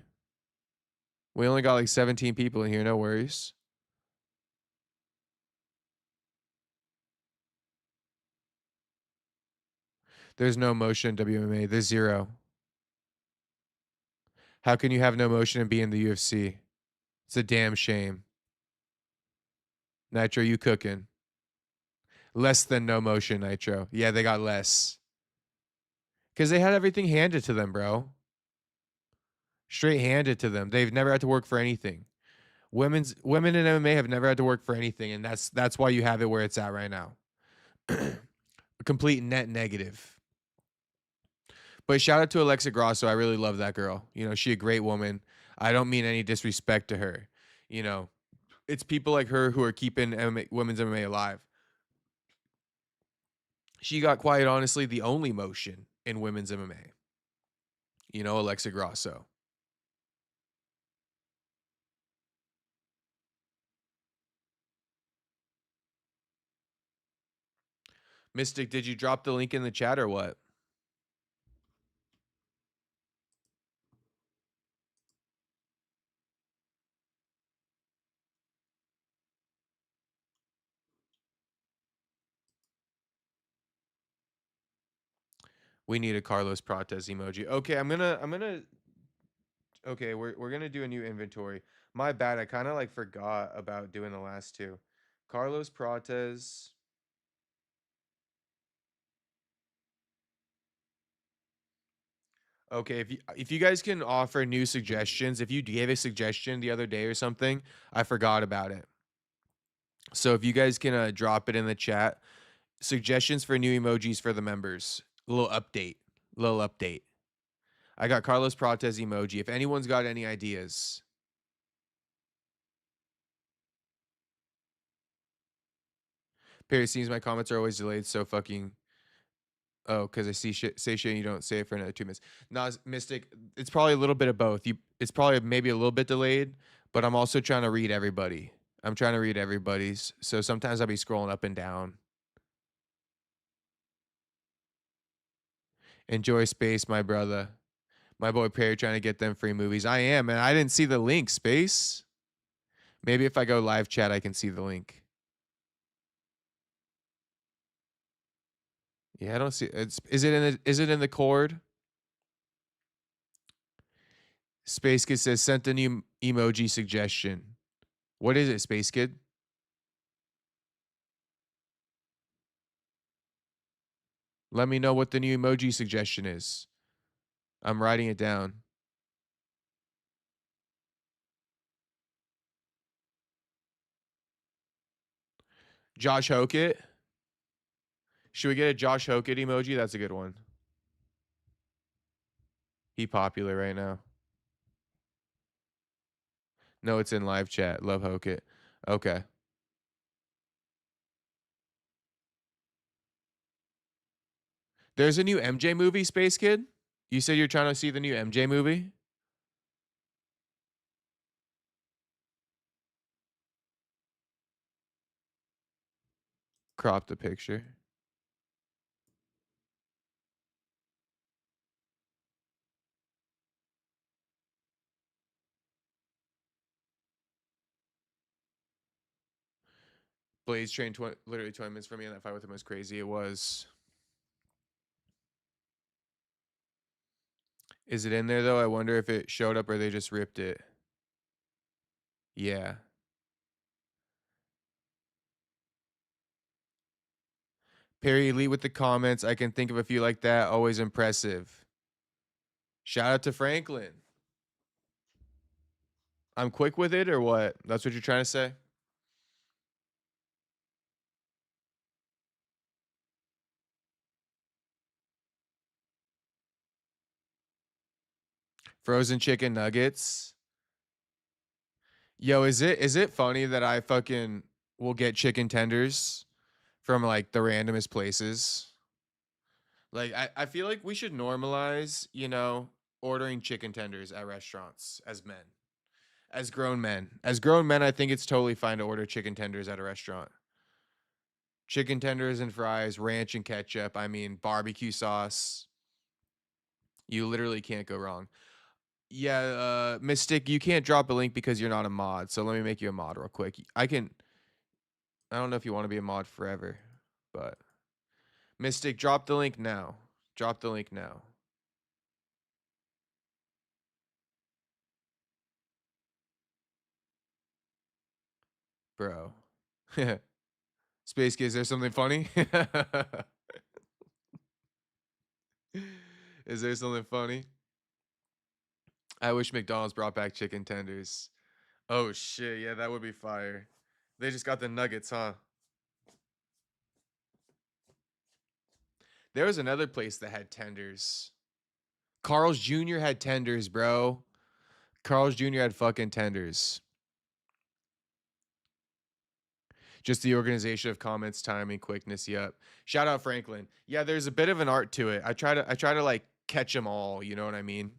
We only got like 17 people in here. No worries. There's no motion in WMA. There's 0. How can you have no motion and be in the UFC? It's a damn shame. Nitro, you cooking. Less than no motion, Nitro. Yeah, they got less. Because they had everything handed to them, bro. Straight handed to them. They've never had to work for anything. Women in MMA have never had to work for anything, and that's why you have it where it's at right now. A complete net negative. But shout out to Alexa Grasso. I really love that girl. You know, she a great woman. I don't mean any disrespect to her. You know, it's people like her who are keeping women's MMA alive. She got, quite honestly, the only motion in women's MMA. You know, Alexa Grasso. Mystic, did you drop the link in the chat or what? We need a Carlos Prates emoji. Okay, I'm gonna okay, we're gonna do a new inventory. My bad, I kind of like forgot about doing the last two. Carlos Prates. Okay, if you guys can offer new suggestions, if you gave a suggestion the other day or something, I forgot about it. So if you guys can drop it in the chat, suggestions for new emojis for the members. Little update. I got Carlos Prates emoji. If anyone's got any ideas. Perry, seems my comments are always delayed, so fucking. Oh, because I say shit and you don't say it for another 2 minutes. Nas Mystic, it's probably a little bit of both. It's probably maybe a little bit delayed, but I'm also trying to read everybody. I'm trying to read everybody's. So sometimes I'll be scrolling up and down. Enjoy space, my brother. My boy Perry trying to get them free movies. I am, and I didn't see the link, space. Maybe if I go live chat, I can see the link. Yeah, I don't see is it in the cord? Space Kid says sent a new emoji suggestion. What is it, Space Kid? Let me know what the new emoji suggestion is. I'm writing it down. Josh Hokett. Should we get a Josh Hokett emoji? That's a good one. He popular right now. No, it's in live chat. Love Hokett. Okay. There's a new MJ movie, Space Kid. You said you're trying to see the new MJ movie? Crop the picture. Blaze trained literally 20 minutes from me, and that fight with him was crazy. It was. Is it in there, though? I wonder if it showed up or they just ripped it. Yeah. Perry Elite with the comments. I can think of a few like that. Always impressive. Shout out to Franklin. I'm quick with it or what? That's what you're trying to say? Frozen chicken nuggets. Yo, is it funny that I fucking will get chicken tenders from like the randomest places? Like I feel like we should normalize, you know, ordering chicken tenders at restaurants as men. As grown men. As grown men, I think it's totally fine to order chicken tenders at a restaurant. Chicken tenders and fries, ranch and ketchup, I mean barbecue sauce. You literally can't go wrong. Yeah, Mystic, you can't drop a link because you're not a mod. So let me make you a mod real quick. I don't know if you want to be a mod forever, but Mystic, drop the link now. Drop the link now. Bro. Space Kid, is there something funny? Is there something funny? I wish McDonald's brought back chicken tenders. Oh shit, yeah, that would be fire. They just got the nuggets, huh? There was another place that had tenders. Carl's Jr. had tenders, bro. Carl's Jr. had fucking tenders. Just the organization of comments, timing, quickness. Yep. Shout out Franklin. Yeah, there's a bit of an art to it. I try to like catch them all. You know what I mean?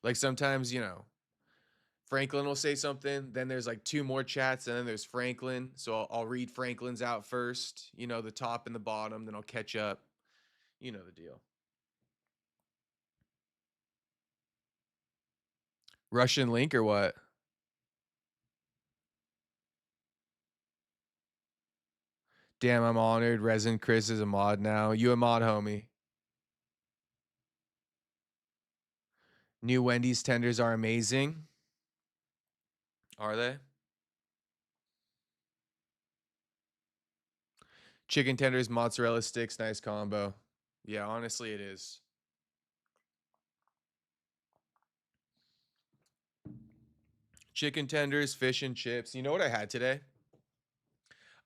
Like sometimes, you know, Franklin will say something, then there's like two more chats, and then there's Franklin. So I'll read Franklin's out first, you know, the top and the bottom, then I'll catch up. You know the deal. Russian link or what? Damn, I'm honored. Resin Chris is a mod now. You a mod, homie. New Wendy's tenders are amazing. Are they? Chicken tenders, mozzarella sticks, nice combo. Yeah, honestly, it is. Chicken tenders, fish and chips. You know what I had today?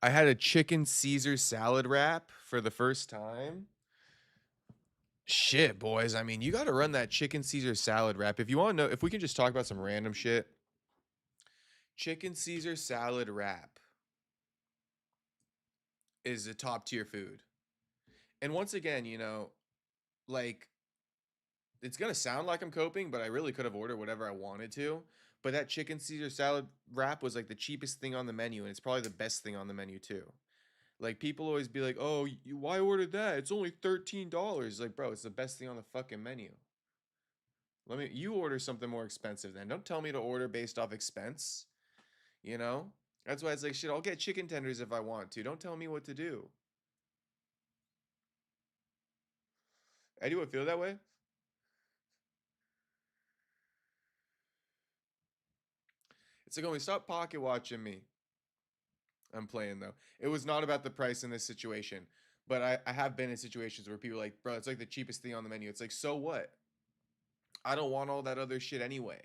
I had a chicken Caesar salad wrap for the first time. Shit, boys. I mean, you got to run that chicken Caesar salad wrap. If you want to know, if we can just talk about some random shit. Chicken Caesar salad wrap is a top tier food. And once again, you know, like, it's going to sound like I'm coping, but I really could have ordered whatever I wanted to. But that chicken Caesar salad wrap was like the cheapest thing on the menu, and it's probably the best thing on the menu too. Like people always be like, "Oh, why ordered that? It's only $13." Like, bro, it's the best thing on the fucking menu. You order something more expensive then. Don't tell me to order based off expense. You know? That's why it's like, shit, I'll get chicken tenders if I want to. Don't tell me what to do. Eddie would feel that way? It's like, only stop pocket watching me. I'm playing though. It was not about the price in this situation. But I have been in situations where people are like, bro, it's like the cheapest thing on the menu. It's like, so what? I don't want all that other shit anyway.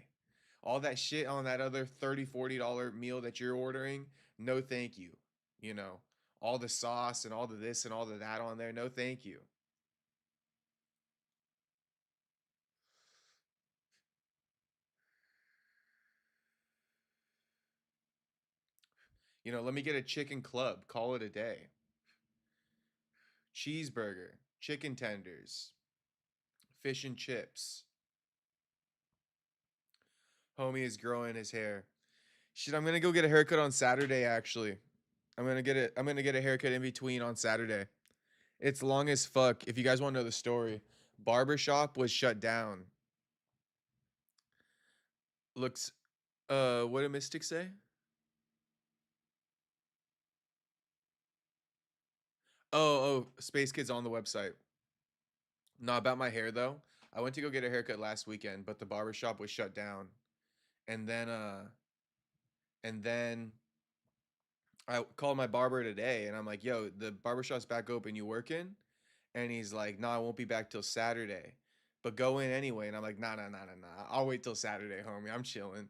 All that shit on that other $30, $40 meal that you're ordering, no thank you. You know, all the sauce and all the this and all the that on there, no thank you. You know, let me get a chicken club. Call it a day. Cheeseburger, chicken tenders, fish and chips. Homie is growing his hair. Shit, I'm gonna go get a haircut on Saturday. Actually, I'm gonna get a haircut in between on Saturday. It's long as fuck. If you guys want to know the story, barbershop was shut down. Looks, what did Mystic say? Oh, Space Kid's on the website. Not about my hair though. I went to go get a haircut last weekend, but the barbershop was shut down. And then I called my barber today and I'm like, yo, the barbershop's back open, you working? And he's like, no, I won't be back till Saturday. But go in anyway. And I'm like, nah. I'll wait till Saturday, homie. I'm chilling.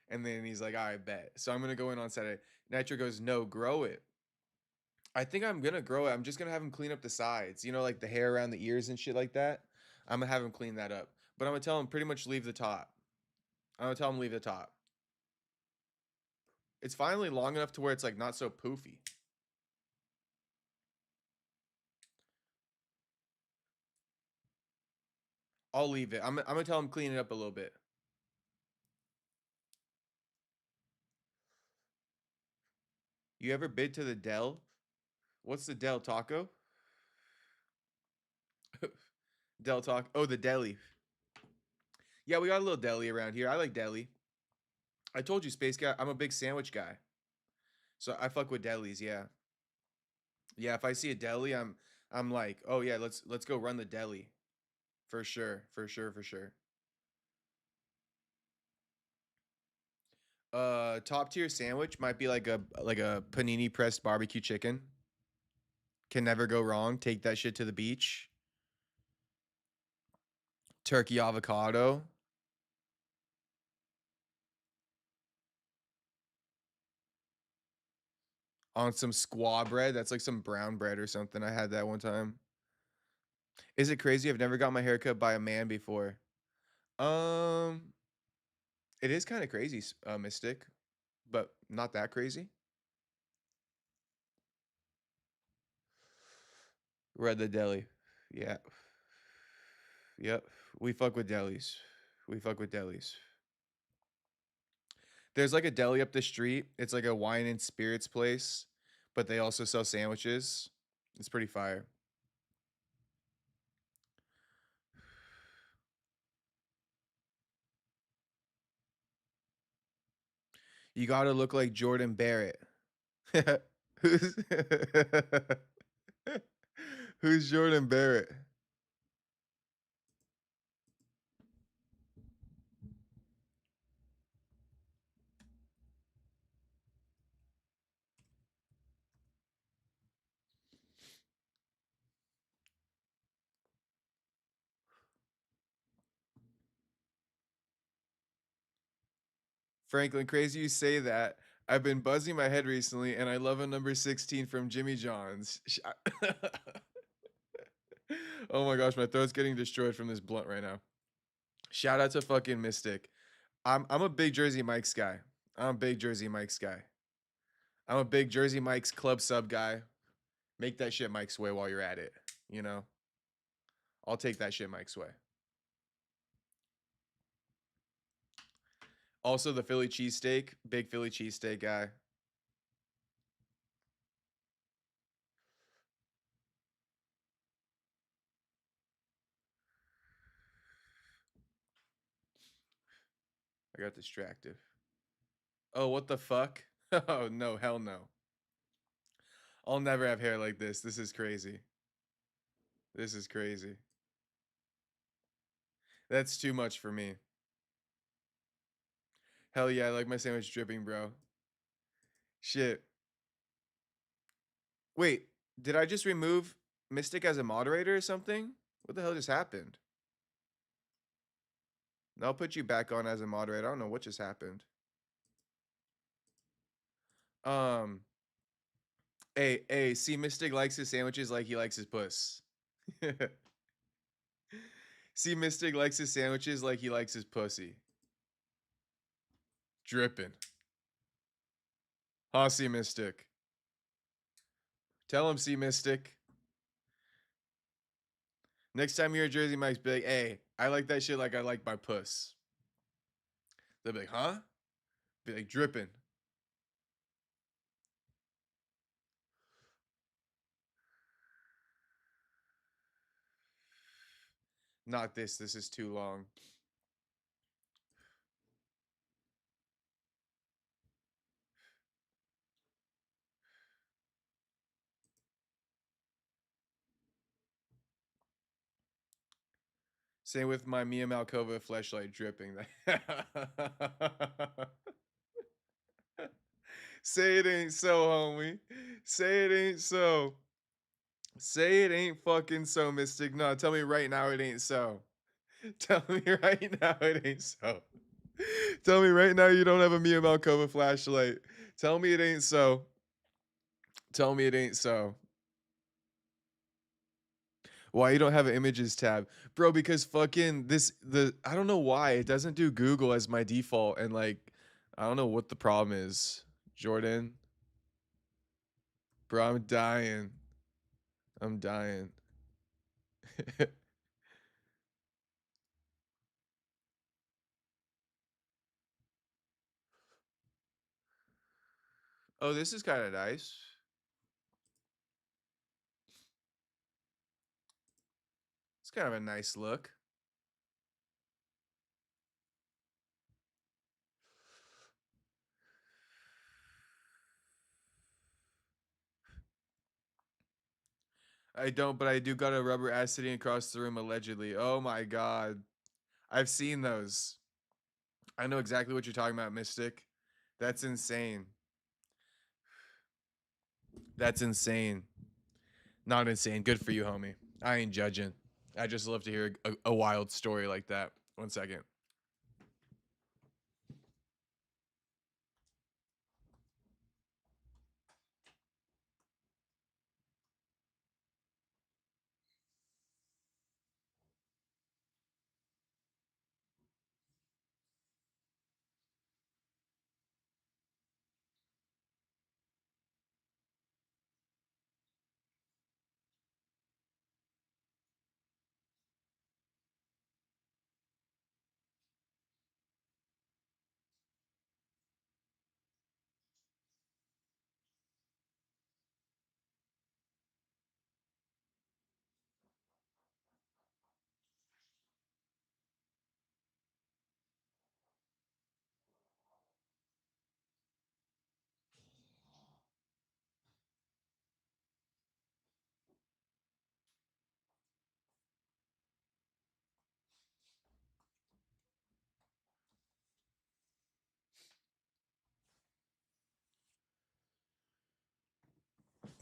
And then he's like, all right, bet. So I'm gonna go in on Saturday. Nitro goes, no, grow it. I think I'm gonna grow it. I'm just gonna have him clean up the sides, you know, like the hair around the ears and shit like that. I'm gonna have him clean that up. But I'm gonna tell him pretty much leave the top. I'm gonna tell him leave the top. It's finally long enough to where it's like not so poofy. I'll leave it. I'm gonna tell him clean it up a little bit. You ever bid to the Del? What's the Del Taco? Del Taco. Oh, the deli. Yeah, we got a little deli around here. I like deli. I told you, Space Guy, I'm a big sandwich guy. So I fuck with delis, yeah. Yeah, if I see a deli, I'm like, oh yeah, let's go run the deli. For sure. Top tier sandwich might be like a panini pressed barbecue chicken. Can never go wrong. Take that shit to the beach. Turkey avocado. On some squaw bread. That's like some brown bread or something. I had that one time. Is it crazy? I've never got my hair cut by a man before. It is kind of crazy, Mystic, but not that crazy. Read the deli. Yeah. Yep. We fuck with delis. There's like a deli up the street. It's like a wine and spirits place, but they also sell sandwiches. It's pretty fire. You gotta look like Jordan Barrett. Who's who's Jordan Barrett? Franklin, crazy you say that. I've been buzzing my head recently, and I love a number 16 from Jimmy John's. Oh my gosh, my throat's getting destroyed from this blunt right now. Shout out to fucking Mystic. I'm a big Jersey Mike's guy. I'm a big Jersey Mike's club sub guy. Make that shit Mike's way while you're at it. You know? I'll take that shit Mike's way. Also, the Philly cheesesteak. Big Philly cheesesteak guy. I got distracted. Oh, what the fuck? Oh, no, hell no. I'll never have hair like this. This is crazy. That's too much for me. Hell yeah, I like my sandwich dripping, bro. Shit. Wait, did I just remove Mystic as a moderator or something? What the hell just happened? I'll put you back on as a moderator. I don't know what just happened. Hey, see, Mystic likes his sandwiches like he likes his puss. See, Mystic likes his sandwiches like he likes his pussy. Dripping. Huh, C Mystic. Tell him, C Mystic. Next time you're in Jersey Mike's, be like, hey, I like that shit like I like my puss. They'll be like, huh? Be like, dripping. Not this. This is too long. Same with my Mia Malkova fleshlight dripping. Say it ain't so, homie. Say it ain't so. Say it ain't fucking so, Mystic. No, tell me right now it ain't so. Tell me right now it ain't so. Tell me right now you don't have a Mia Malkova flashlight. Tell me it ain't so. Tell me it ain't so. Why you don't have an images tab? Bro, because fucking I don't know why it doesn't do Google as my default, and like I don't know what the problem is. Jordan. Bro, I'm dying. I'm dying. Oh, this is kind of nice. It's kind of a nice look. I don't, but I do got a rubber ass sitting across the room allegedly. Oh my god. I've seen those. I know exactly what you're talking about, Mystic. That's insane. That's insane. Not insane. Good for you, homie. I ain't judging. I just love to hear a wild story like that. 1 second.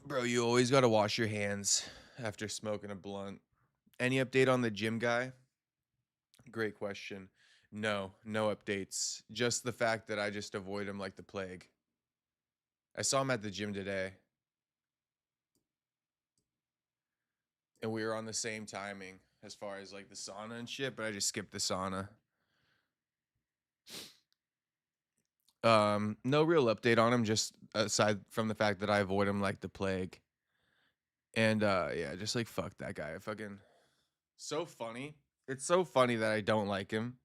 Bro, you always got to wash your hands after smoking a blunt. Any update on the gym guy? Great question. No updates. Just the fact that I just avoid him like the plague. I saw him at the gym today. And we were on the same timing as far as like the sauna and shit, but I just skipped the sauna. No real update on him, just aside from the fact that I avoid him like the plague. And yeah, just like fuck that guy. Fucking so funny. It's so funny that I don't like him.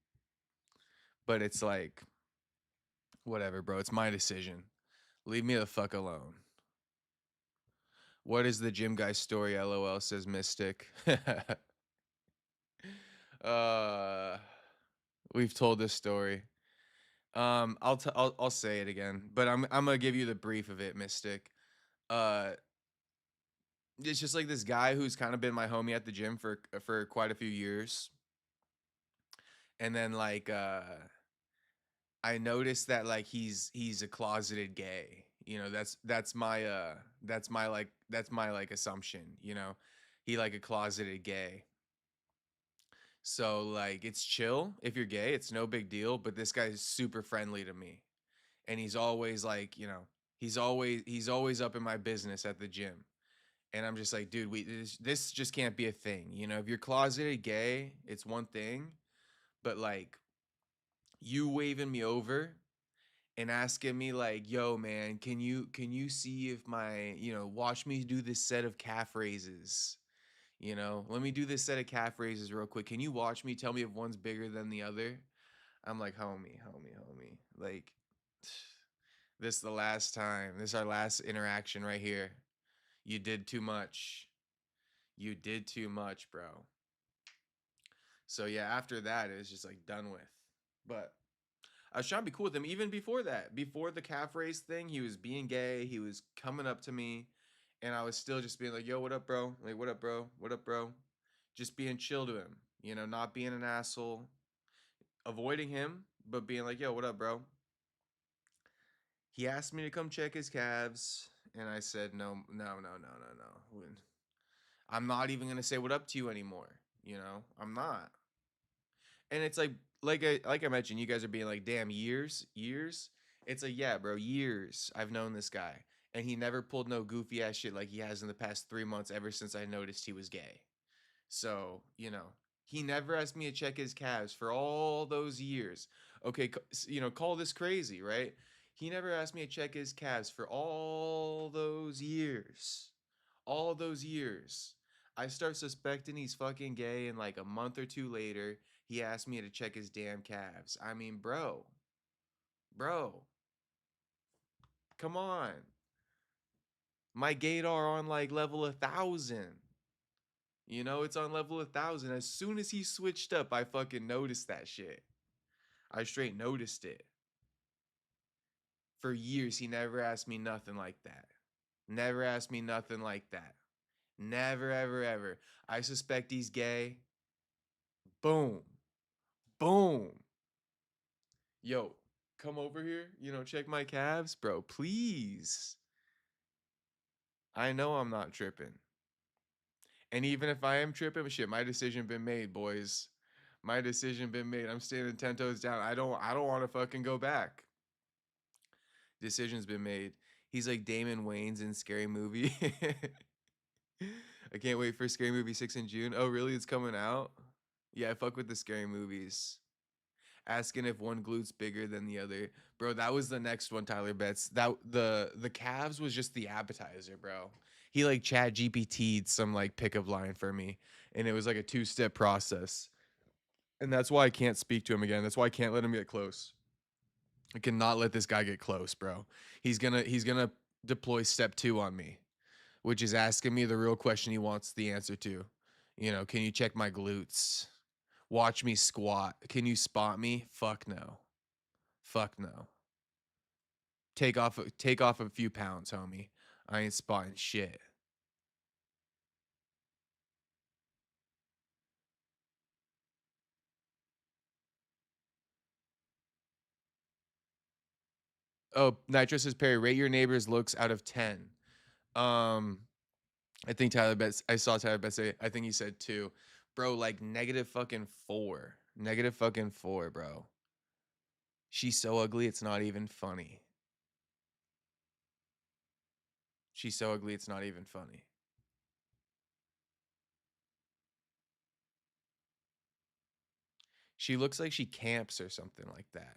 But it's like whatever, bro. It's my decision. Leave me the fuck alone. What is the gym guy story? LOL, says Mystic. We've told this story. I'll say it again, but I'm gonna give you the brief of it, Mystic. It's just like this guy who's kind of been my homie at the gym for quite a few years, and then like I noticed that like he's a closeted gay. You know, that's my like assumption. You know, he like a closeted gay. So like it's chill if you're gay, it's no big deal. But this guy's super friendly to me, and he's always like, you know, he's always up in my business at the gym. And I'm just like, dude, this just can't be a thing. You know, if you're closeted gay, it's one thing, but like you waving me over and asking me like, "Yo, man, can you see if my, watch me do this set of calf raises. Let me do this set of calf raises real quick. Can you watch me? Tell me if one's bigger than the other." I'm like, homie. Like, this is the last time. This is our last interaction right here. You did too much. You did too much, bro. So yeah, after that, it was just like done with. But I was trying to be cool with him even before that. Before the calf race thing, he was being gay. He was coming up to me, and I was still just being like, "Yo, what up, bro? Like, what up, bro? What up, bro?" Just being chill to him, not being an asshole, avoiding him, but being like, "Yo, what up, bro?" He asked me to come check his calves, and I said, "No, no, no, no, no, no. I'm not even gonna say what up to you anymore. I'm not." And it's like I mentioned, you guys are being like, "Damn, years." It's like, yeah, bro, years. I've known this guy, and he never pulled no goofy ass shit like he has in the past 3 months. Ever since I noticed he was gay, so he never asked me to check his calves for all those years. Okay, call this crazy, right? He never asked me to check his calves for all those years. All those years. I start suspecting he's fucking gay, and like a month or two later, he asked me to check his damn calves. I mean, bro, come on. My gaydar on like level 1,000. It's on level 1,000. As soon as he switched up, I fucking noticed that shit. I straight noticed it. For years, he never asked me nothing like that. Never asked me nothing like that. Never, ever, ever. I suspect he's gay. Boom. Boom. Yo, come over here. Check my calves, bro. Please. I know I'm not tripping. And even if I am tripping, shit, my decision been made, boys. My decision been made. I'm standing 10 toes down. I don't want to fucking go back. Decision's been made. He's like Damon Wayans in Scary Movie. I can't wait for Scary Movie 6 in June. Oh, really? It's coming out? Yeah, I fuck with the scary movies. Asking if one glute's bigger than the other. Bro, that was the next one, Tyler Betts. That the calves was just the appetizer, bro. He like chat GPT'd some like pickup line for me. And it was like a 2-step process. And that's why I can't speak to him again. That's why I can't let him get close. I cannot let this guy get close, bro. He's gonna deploy step 2 on me, which is asking me the real question he wants the answer to. Can you check my glutes? Watch me squat. Can you spot me? Fuck no. Fuck no. Take off a few pounds, homie. I ain't spotting shit. Oh, Nitro says, Perry, rate your neighbor's looks out of 10. I think I saw Tyler Betts say, I think he said 2. Bro, like negative fucking 4. Negative fucking 4, bro. She's so ugly, it's not even funny. She's so ugly, it's not even funny. She looks like she camps or something like that.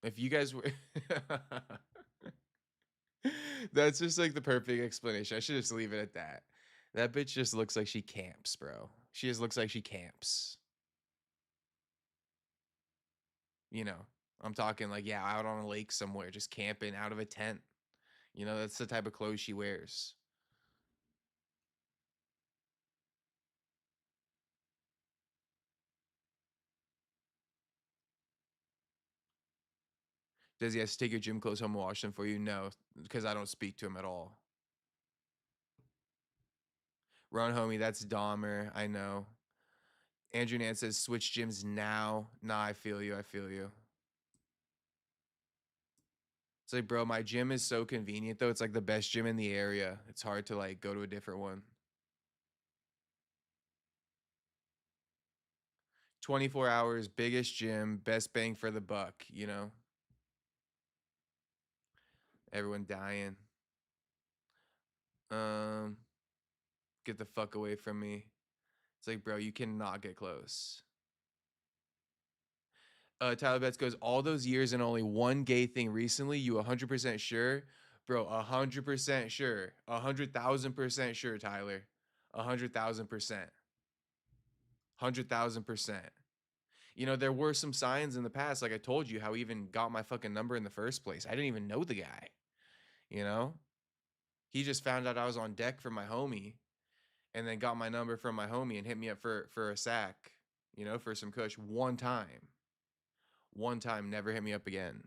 If you guys were... That's just like the perfect explanation. I should just leave it at that. That bitch just looks like she camps, bro. She just looks like she camps. I'm talking like, yeah, out on a lake somewhere, just camping out of a tent. That's the type of clothes she wears. Does he have to take your gym clothes home and wash them for you? No, because I don't speak to him at all. Run, homie, that's Dahmer. I know. Andrew Nance says, switch gyms now. Nah, I feel you. It's like, bro, my gym is so convenient, though. It's like the best gym in the area. It's hard to, like, go to a different one. 24 hours, biggest gym, best bang for the buck, Everyone dying. Get the fuck away from me. It's like, bro, you cannot get close. Tyler Betts goes, all those years and only one gay thing recently. You 100% sure, bro? 100% sure. 100,000% sure, Tyler. 100,000%. 100,000%. You know, there were some signs in the past, like I told you, how he even got my fucking number in the first place. I didn't even know the guy. You know, he just found out I was on deck for my homie, and then got my number from my homie and hit me up for a sack. You know, for some kush one time. One time, never hit me up again.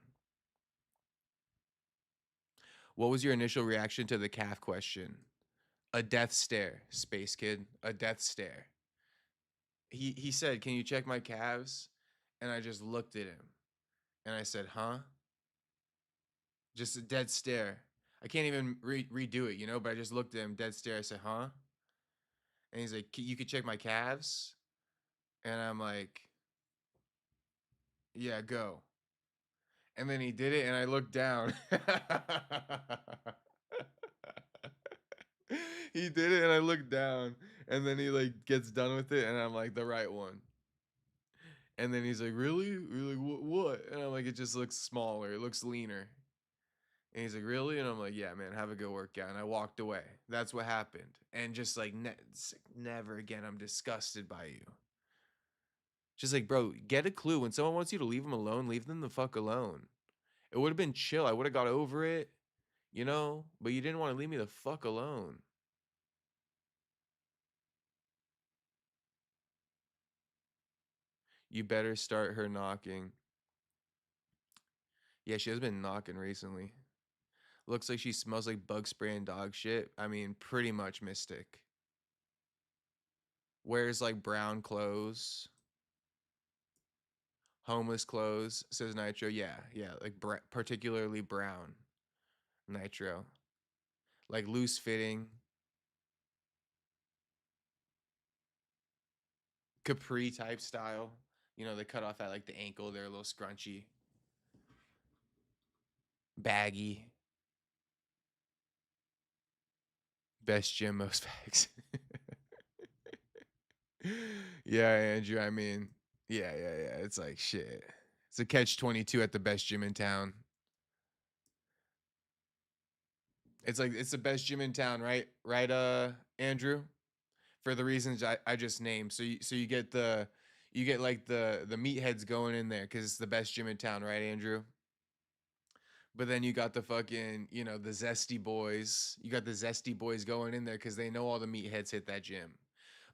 What was your initial reaction to the calf question? A death stare, Space Kid. A death stare. He said, "Can you check my calves?" And I just looked at him, and I said, "Huh?" Just a dead stare. I can't even redo it, you know. But I just looked at him, dead stare. I said, "Huh?" And he's like, "You could check my calves," and I'm like, "Yeah, go." And then he did it, and I looked down. He did it, and I looked down, and then he like gets done with it, and I'm like, "The right one." And then he's like, "Really? Really? What?" And I'm like, "It just looks smaller. It looks leaner." And he's like, "Really?" And I'm like, "Yeah, man, have a good workout." And I walked away. That's what happened. And just like, never again. I'm disgusted by you. Just like, bro, get a clue. When someone wants you to leave them alone, leave them the fuck alone. It would have been chill. I would have got over it, you know? But you didn't want to leave me the fuck alone. You better start her knocking. Yeah, she has been knocking recently. Looks like she smells like bug spray and dog shit. I mean, pretty much Mystic. Wears like brown clothes. Homeless clothes, says Nitro. Yeah, like particularly brown. Nitro. Like loose fitting. Capri type style. You know, they cut off at like the ankle. They're a little scrunchy. Baggy. Best gym, most bags. Yeah, Andrew. I mean, yeah. It's like shit. It's a catch-22 at the best gym in town. It's like it's the best gym in town, right? Right, Andrew? For the reasons I just named. So you get like the meatheads going in there because it's the best gym in town, right, Andrew? But then you got the fucking, you know, the zesty boys. You got the zesty boys going in there because they know all the meatheads hit that gym.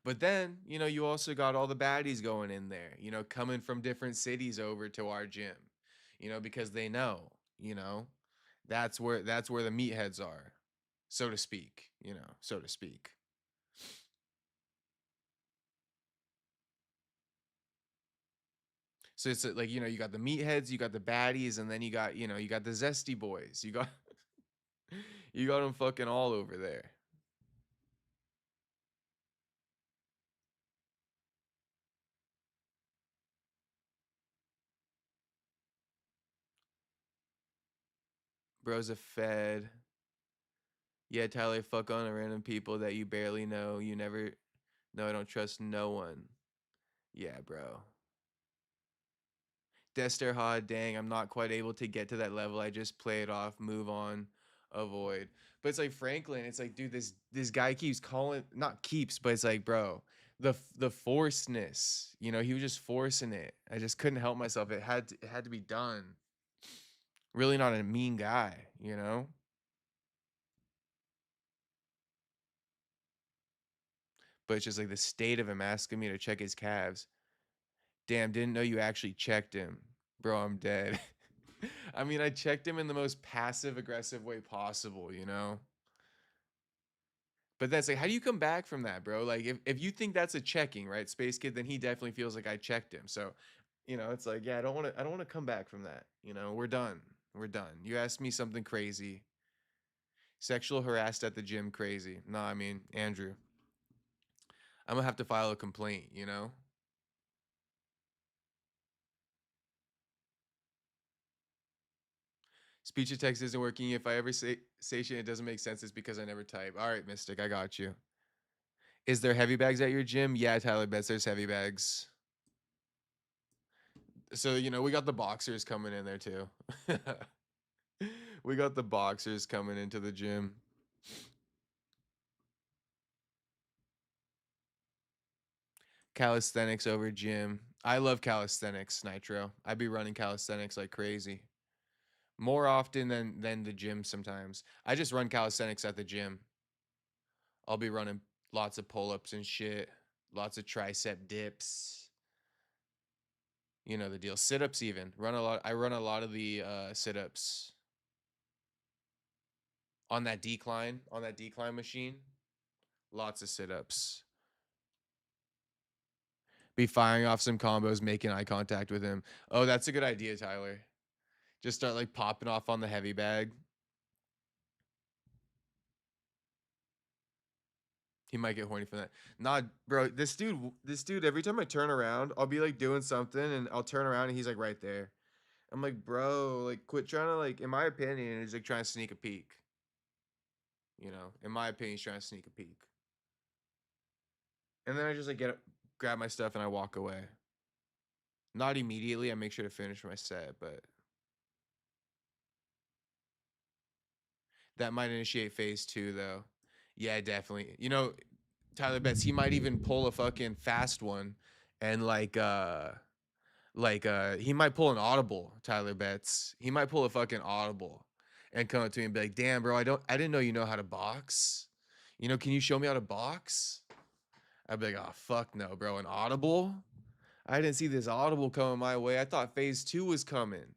But then, you know, you also got all the baddies going in there, you know, coming from different cities over to our gym, you know, because they know, you know, that's where the meatheads are, so to speak, you know, so to speak. So it's like, you know, you got the meatheads, you got the baddies, and then you got, you know, you got the zesty boys. You got you got them fucking all over there. Bro's a fed. Yeah, Tyler, fuck on a random people that you barely know. You never no, I don't trust no one. Yeah, bro. Dester Hod, dang, I'm not quite able to get to that level. I just play it off, move on, avoid. But it's like Franklin, it's like, dude, this guy keeps calling, not keeps, but it's like, bro, the forcedness, you know, he was just forcing it. I just couldn't help myself. It had to be done. Really not a mean guy, you know? But it's just like the state of him asking me to check his calves. Damn, didn't know you actually checked him. Bro, I'm dead. I mean, I checked him in the most passive aggressive way possible, you know? But that's like, how do you come back from that, bro? Like, if you think that's a checking, right, Space Kid, then he definitely feels like I checked him. So, you know, it's like, yeah, I don't want to come back from that. You know, we're done. We're done. You asked me something crazy. Sexual harassed at the gym, crazy. No, I mean, Andrew, I'm gonna have to file a complaint, you know? Speech to text isn't working. If I ever say shit, it doesn't make sense. It's because I never type. All right, Mystic, I got you. Is there heavy bags at your gym? Yeah, Tyler Betts, there's heavy bags. So, you know, we got the boxers coming in there too. We got the boxers coming into the gym. Calisthenics over gym. I love calisthenics, Nitro. I be running calisthenics like crazy. More often than the gym sometimes. I just run calisthenics at the gym. I'll be running lots of pull-ups and shit. Lots of tricep dips. You know the deal. Sit-ups even. I run a lot of the sit-ups. On that decline machine. Lots of sit-ups. Be firing off some combos, making eye contact with him. Oh, that's a good idea, Tyler. Just start like popping off on the heavy bag. He might get horny for that. Nah, bro, this dude, every time I turn around, I'll be like doing something and I'll turn around and he's like right there. I'm like, bro, like quit trying to like, in my opinion, he's like trying to sneak a peek. You know, in my opinion, he's trying to sneak a peek. And then I just like grab my stuff and I walk away. Not immediately. I make sure to finish my set, but that might initiate phase 2 though. Yeah, definitely. You know, Tyler bets he might even pull a fucking fast one and he might pull an audible, Tyler bets. He might pull a fucking audible and come up to me and be like, "Damn, bro, I didn't know you know how to box. You know, can you show me how to box?" I'd be like, "Oh, fuck no, bro. An audible? I didn't see this audible coming my way. I thought phase 2 was coming.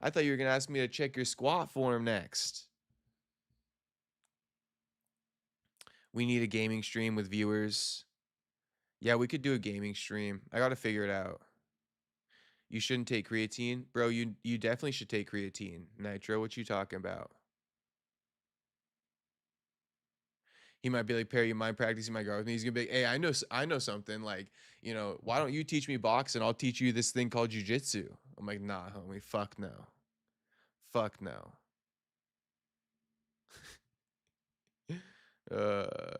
I thought you were going to ask me to check your squat form next." We need a gaming stream with viewers. Yeah, we could do a gaming stream. I got to figure it out. You shouldn't take creatine? Bro, you definitely should take creatine. Nitro, what you talking about? He might be like, "Perry, you mind practicing my guard with me?" He's gonna be like, "Hey, I know something. Like, you know, why don't you teach me box and I'll teach you this thing called jujitsu?" I'm like, "Nah, homie, fuck no. Fuck no." uh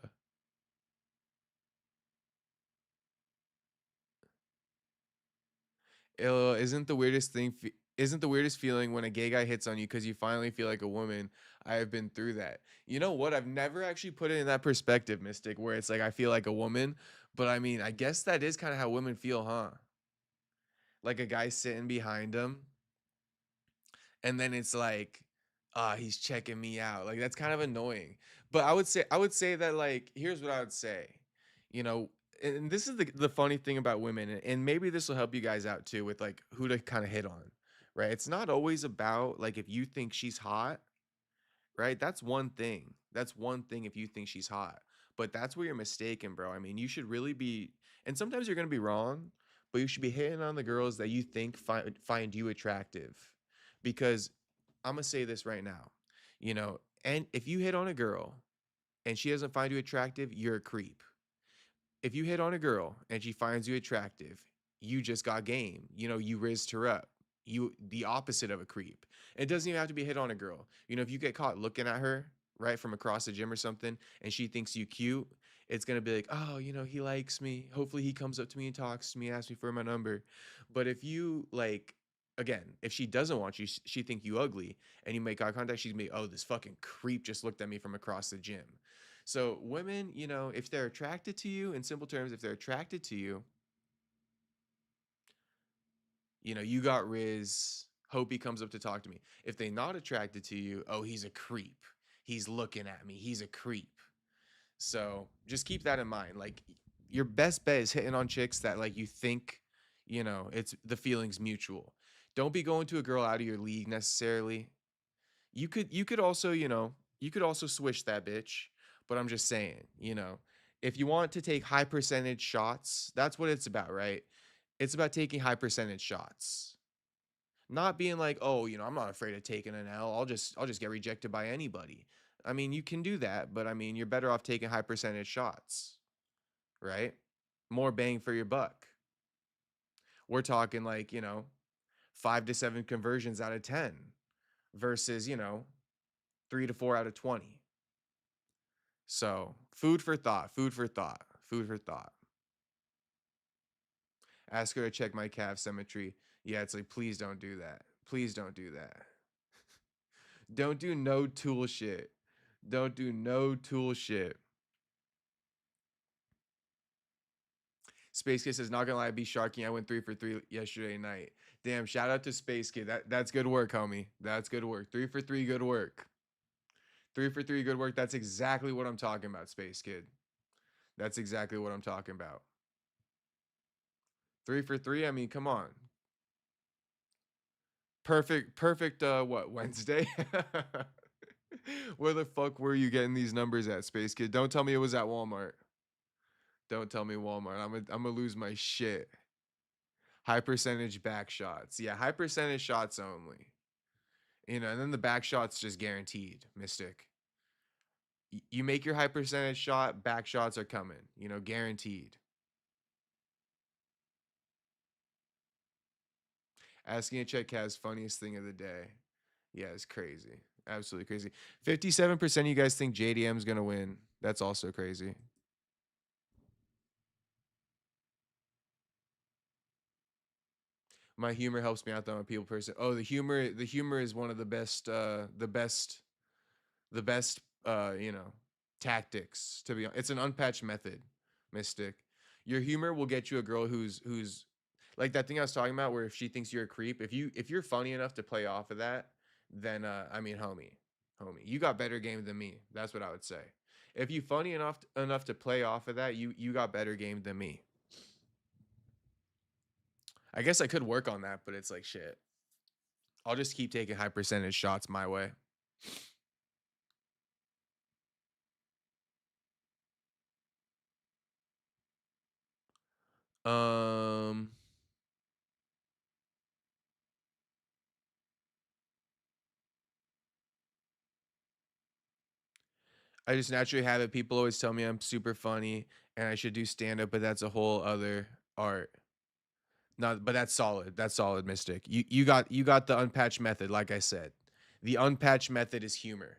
isn't the weirdest thing isn't the weirdest feeling when a gay guy hits on you because you finally feel like a woman. I have been through that. You know what? I've never actually put it in that perspective, Mystic, where it's like I feel like a woman. But I mean, I guess that is kind of how women feel, huh? Like a guy sitting behind him, and then it's like, he's checking me out. Like that's kind of annoying. But I would say that like here's what I would say. You know, and this is the funny thing about women, and maybe this will help you guys out too with like who to kind of hit on, right? It's not always about like if you think she's hot, right? That's one thing. That's one thing if you think she's hot. But that's where you're mistaken, bro. I mean, you should really be, and sometimes you're gonna be wrong, but you should be hitting on the girls that you think find you attractive. Because I'm gonna say this right now, you know, and if you hit on a girl and she doesn't find you attractive, you're a creep. If you hit on a girl and she finds you attractive, you just got game. You know, you raised her up. You the opposite of a creep. It doesn't even have to be hit on a girl. You know, if you get caught looking at her, right, from across the gym or something, and she thinks you cute, it's gonna be like, "Oh, you know, he likes me. Hopefully he comes up to me and talks to me, asks me for my number." But if you like again, if she doesn't want you, she think you ugly, and you make eye contact, she's gonna be, "Oh, this fucking creep just looked at me from across the gym." So women, you know, if they're attracted to you, in simple terms, if they're attracted to you, you know, you got Riz, hope he comes up to talk to me. If they're not attracted to you, oh, he's a creep. He's looking at me. He's a creep. So just keep that in mind. Like your best bet is hitting on chicks that like you think, you know, it's the feeling's mutual. Don't be going to a girl out of your league necessarily. You could also, you know, you could also switch that bitch, but I'm just saying, you know, if you want to take high percentage shots, that's what it's about, right? It's about taking high percentage shots. Not being like, "Oh, you know, I'm not afraid of taking an L. I'll just get rejected by anybody." I mean, you can do that, but I mean, you're better off taking high percentage shots, right? More bang for your buck. We're talking like, you know, 5 to 7 conversions out of 10 versus, you know, 3 to 4 out of 20. So, food for thought, food for thought, food for thought. Ask her to check my calf symmetry. Yeah, it's like, please don't do that. Please don't do that. Don't do no tool shit. Don't do no tool shit. Space Kid says, not gonna lie, I beat Sharky. I went 3 for 3 yesterday night. Damn, shout out to Space Kid. That's good work, homie. That's good work. 3 for 3, good work. 3 for 3, good work. That's exactly what I'm talking about, Space Kid. That's exactly what I'm talking about. 3 for 3, I mean, come on. Perfect, what, Wednesday? Where the fuck were you getting these numbers at, Space Kid? Don't tell me it was at Walmart. Don't tell me Walmart. I'm gonna lose my shit. High percentage back shots. Yeah, high percentage shots only. You know, and then the back shot's just guaranteed, Mystic. You make your high percentage shot, back shots are coming. You know, guaranteed. Asking a check Kaz funniest thing of the day. Yeah, it's crazy. Absolutely crazy. 57% of you guys think JDM is gonna win. That's also crazy. My humor helps me out though. I'm a people person. Oh, the humor is one of the best you know, tactics to be on. It's an unpatched method, Mystic. Your humor will get you a girl who's like that thing I was talking about where if she thinks you're a creep, if you're funny enough to play off of that, then I mean, homie, you got better game than me. That's what I would say. If you funny enough to play off of that, you got better game than me. I guess I could work on that, but it's like shit. I'll just keep taking high percentage shots my way. I just naturally have it. People always tell me I'm super funny and I should do stand up, but that's a whole other art. No, but that's solid. That's solid, Mystic. You got the unpatched method, like I said. The unpatched method is humor.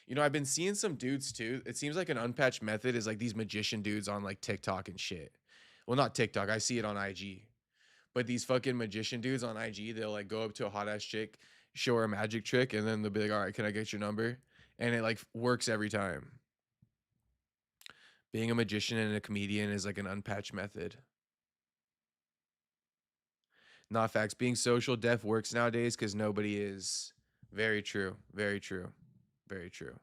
You know, I've been seeing some dudes too. It seems like an unpatched method is like these magician dudes on like TikTok and shit. Well, not TikTok. I see it on IG. But these fucking magician dudes on IG, they'll like go up to a hot ass chick, show her a magic trick, and then they'll be like, "All right, can I get your number?" And it like works every time. Being a magician and a comedian is like an unpatched method. Not facts. Being social deaf works nowadays because nobody is. Very true. Very true. Very true.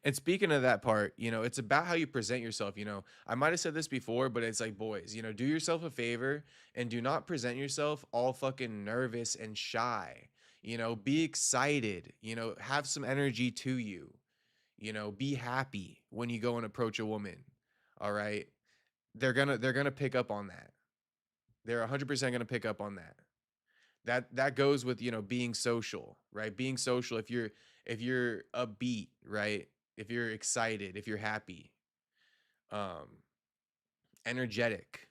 And speaking of that part, you know, it's about how you present yourself. You know, I might have said this before, but it's like, boys, you know, do yourself a favor and do not present yourself all fucking nervous and shy. You know, be excited, you know, have some energy to you. You know, be happy when you go and approach a woman. All right. They're gonna pick up on that. They're 100% gonna pick up on that. That goes with, you know, being social, right? Being social, if you're upbeat, right? If you're excited, if you're happy, energetic,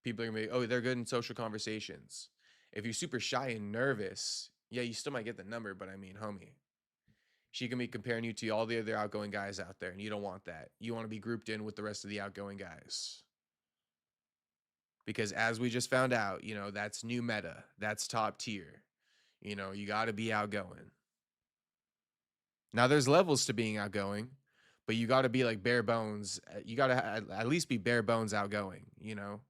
people are gonna be, oh, they're good in social conversations. If you're super shy and nervous, yeah, you still might get the number, but I mean, homie, she can be comparing you to all the other outgoing guys out there, and you don't want that. You want to be grouped in with the rest of the outgoing guys. Because as we just found out, you know, that's new meta. That's top tier. You know, you got to be outgoing. Now, there's levels to being outgoing, but you got to be like bare bones. You got to at least be bare bones outgoing, you know?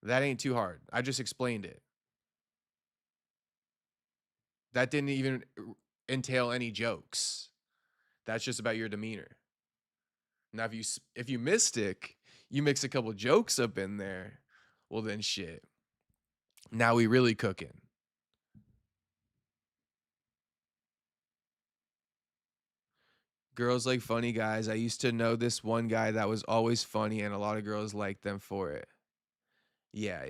That ain't too hard. I just explained it. That didn't even entail any jokes. That's just about your demeanor. Now, if you mystic, you mix a couple jokes up in there, well then shit. Now we really cooking. Girls like funny guys. I used to know this one guy that was always funny, and a lot of girls liked them for it. Yeah.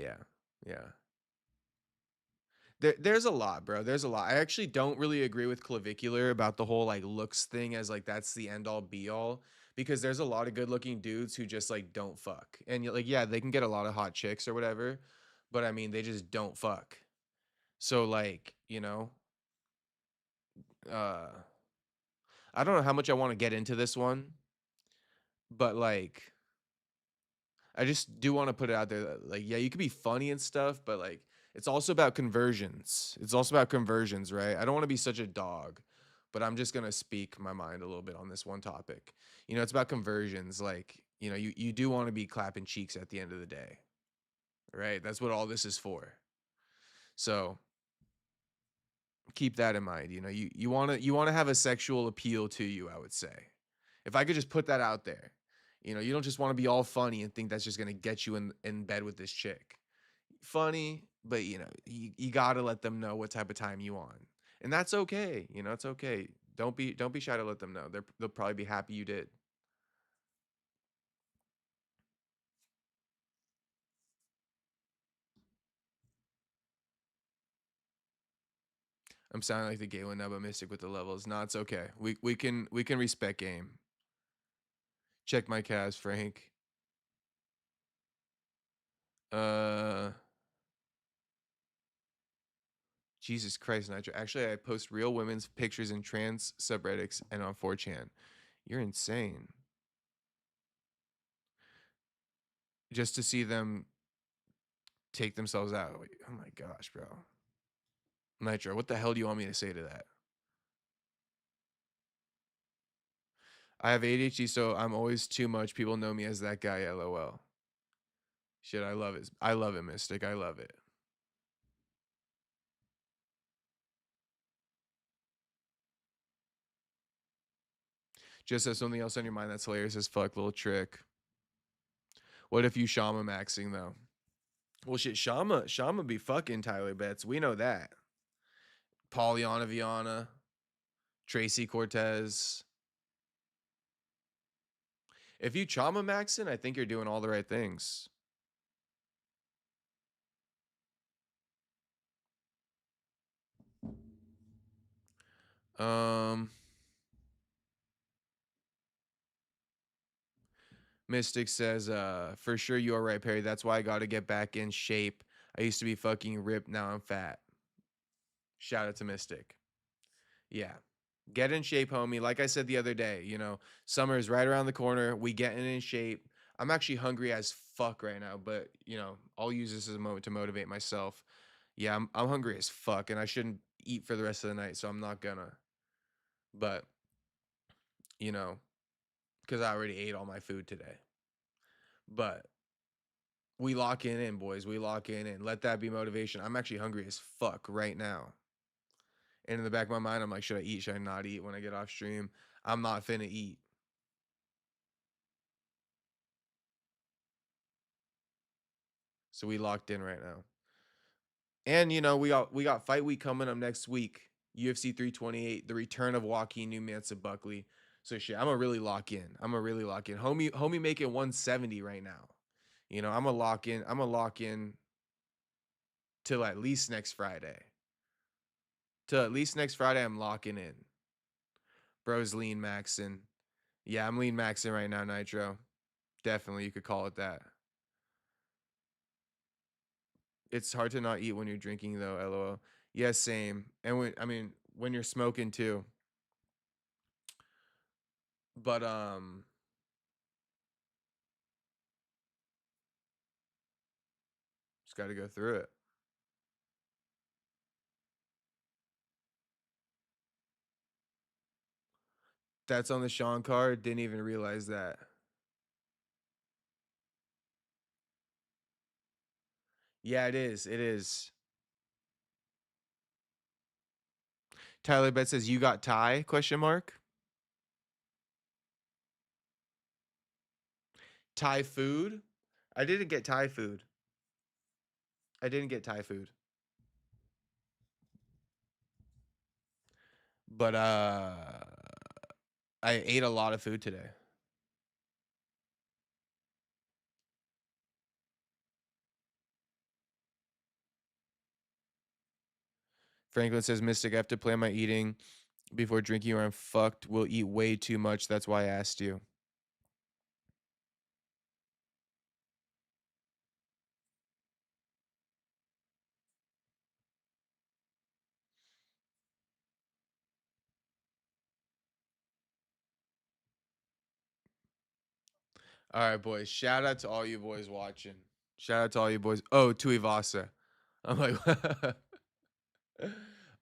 There's a lot, bro. There's a lot. I actually don't really agree with Clavicular about the whole like looks thing as like that's the end all be all, because there's a lot of good looking dudes who just like don't fuck. And like, yeah, they can get a lot of hot chicks or whatever, but I mean, they just don't fuck. So like, you know, uh I don't know how much I want to get into this one, but like I just do want to put it out there that, like, yeah, you can be funny and stuff, but like, it's also about conversions. It's also about conversions, right? I don't want to be such a dog, but I'm just gonna speak my mind a little bit on this one topic. You know, it's about conversions. Like, you know, you do want to be clapping cheeks at the end of the day, right? That's what all this is for. So keep that in mind. You know, you want to have a sexual appeal to you, I would say. If I could just put that out there. You know, you don't just want to be all funny and think that's just gonna get you in bed with this chick. Funny, but you know, you gotta let them know what type of time you on. And that's okay. You know, it's okay. Don't be shy to let them know. They'll probably be happy you did. I'm sounding like the Galen Nubba Mystic with the levels. No, it's okay. We can respect game. Check my Cavs, Frank. Uh Jesus Christ, Nitro. Actually, I post real women's pictures in trans subreddits and on 4chan. You're insane. Just to see them take themselves out. Oh my gosh, bro. Nitro, what the hell do you want me to say to that? I have ADHD, so I'm always too much. People know me as that guy, LOL. Shit, I love it. I love it, Mystic. I love it. Just have something else on your mind that's hilarious as fuck, little trick. What if you Shama maxing though? Well, shit, Shama be fucking Tyler Betts. We know that. Pauliana Viana, Tracy Cortez. If you Chama maxing, I think you're doing all the right things. Mystic says, for sure you are right, Perry. That's why I got to get back in shape. I used to be fucking ripped. Now I'm fat. Shout out to Mystic. Yeah. Get in shape, homie. Like I said the other day, you know, summer is right around the corner. We getting in shape. I'm actually hungry as fuck right now, but you know, I'll use this as a moment to motivate myself. Yeah, I'm hungry as fuck, and I shouldn't eat for the rest of the night, so I'm not gonna. But you know, because I already ate all my food today. But we lock in, boys. We lock in. Let that be motivation. I'm actually hungry as fuck right now. And in the back of my mind, I'm like, should I eat? Should I not eat when I get off stream? I'm not finna eat. So we locked in right now. And you know, we got fight week coming up next week. UFC 328, the return of Joaquin Numanza Buckley. So shit, I'm gonna really lock in. Homie making 170 right now. You know, I'm gonna lock in till at least next Friday. I'm locking in. Bro's lean maxing. Yeah, I'm lean maxing right now, Nitro. Definitely, you could call it that. It's hard to not eat when you're drinking though, LOL. Yeah, same. And when you're smoking too. But just got to go through it. That's on the Sean card. Didn't even realize that. Yeah, it is. It is. Tyler Bet says you got Thai? Question mark. Thai food? I didn't get Thai food. But I ate a lot of food today. Franklin says, Mystic, I have to plan my eating before drinking or I'm fucked. We'll eat way too much. That's why I asked you. All right, boys. Shout out to all you boys watching. Shout out to all you boys. Oh, Tuivasa. I'm like,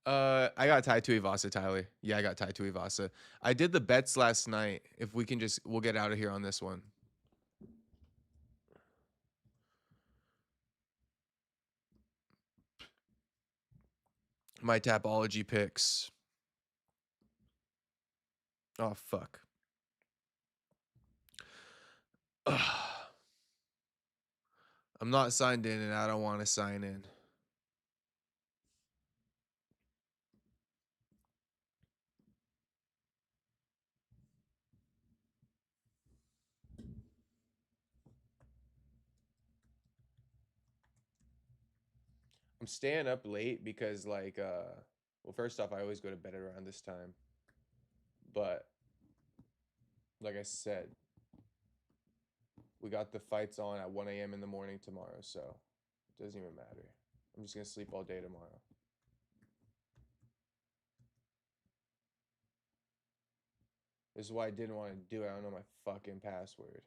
I got Ty Tuivasa, Tyler. Yeah, I got Ty Tuivasa. I did the bets last night. If we can just, we'll get out of here on this one. My Tapology picks. Oh, fuck. Ugh. I'm not signed in and I don't want to sign in. I'm staying up late because like well, first off, I always go to bed around this time. But like I said, we got the fights on at 1 a.m. in the morning tomorrow, so it doesn't even matter. I'm just gonna sleep all day tomorrow. This is why I didn't want to do it. I don't know my fucking password.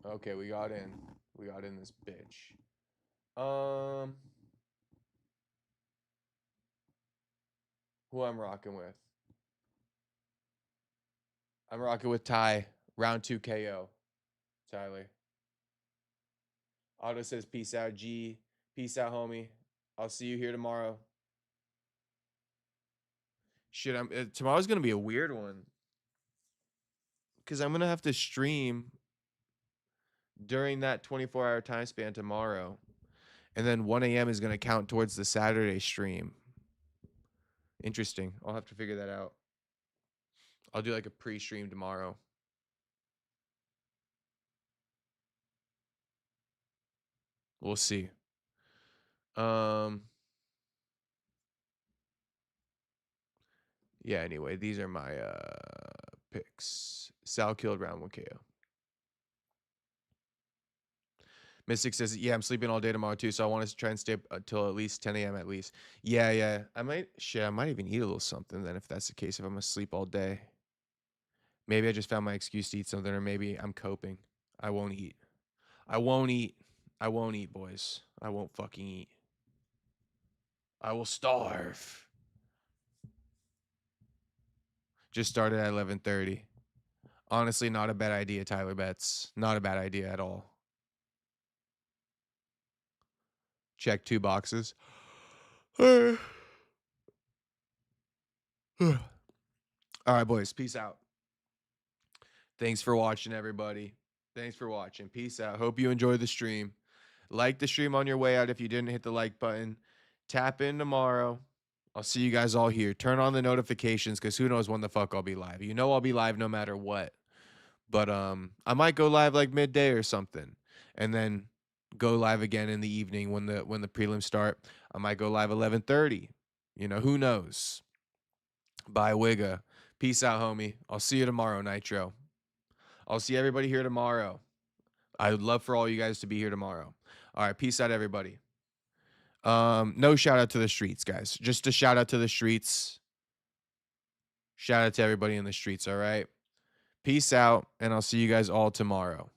Okay, we got in. We got in this bitch. Who I'm rocking with? I'm rocking with Ty. Round 2 KO. Tyler. Otto says peace out, G. Peace out, homie. I'll see you here tomorrow. Shit, tomorrow's gonna be a weird one. Cause I'm gonna have to stream during that 24-hour time span tomorrow. And then 1 a.m. is gonna count towards the Saturday stream. Interesting. I'll have to figure that out. I'll do like a pre-stream tomorrow. We'll see. Yeah, anyway, these are my picks. Sal killed round 1 KO. Mystic says, yeah, I'm sleeping all day tomorrow too, so I want to try and stay up until at least 10 a.m. at least. Yeah. I might even eat a little something then if that's the case, if I'm going to sleep all day. Maybe I just found my excuse to eat something, or maybe I'm coping. I won't eat. I won't eat, boys. I won't fucking eat. I will starve. Just started at 11:30. Honestly, not a bad idea, Tyler Betts. Not a bad idea at all. Check 2 boxes. All right, boys. Peace out. Thanks for watching, everybody. Thanks for watching. Peace out. Hope you enjoy the stream. Like the stream on your way out if you didn't hit the like button. Tap in tomorrow. I'll see you guys all here. Turn on the notifications because who knows when the fuck I'll be live. You know I'll be live no matter what. But I might go live like midday or something. And then go live again in the evening when the prelims start. I might go live 11:30. You know, who knows? Bye, Wigga. Peace out, homie. I'll see you tomorrow, Nitro. I'll see everybody here tomorrow. I would love for all you guys to be here tomorrow. All right, peace out, everybody. No shout out to the streets, guys. Just a shout out to the streets. Shout out to everybody in the streets, all right? Peace out, and I'll see you guys all tomorrow.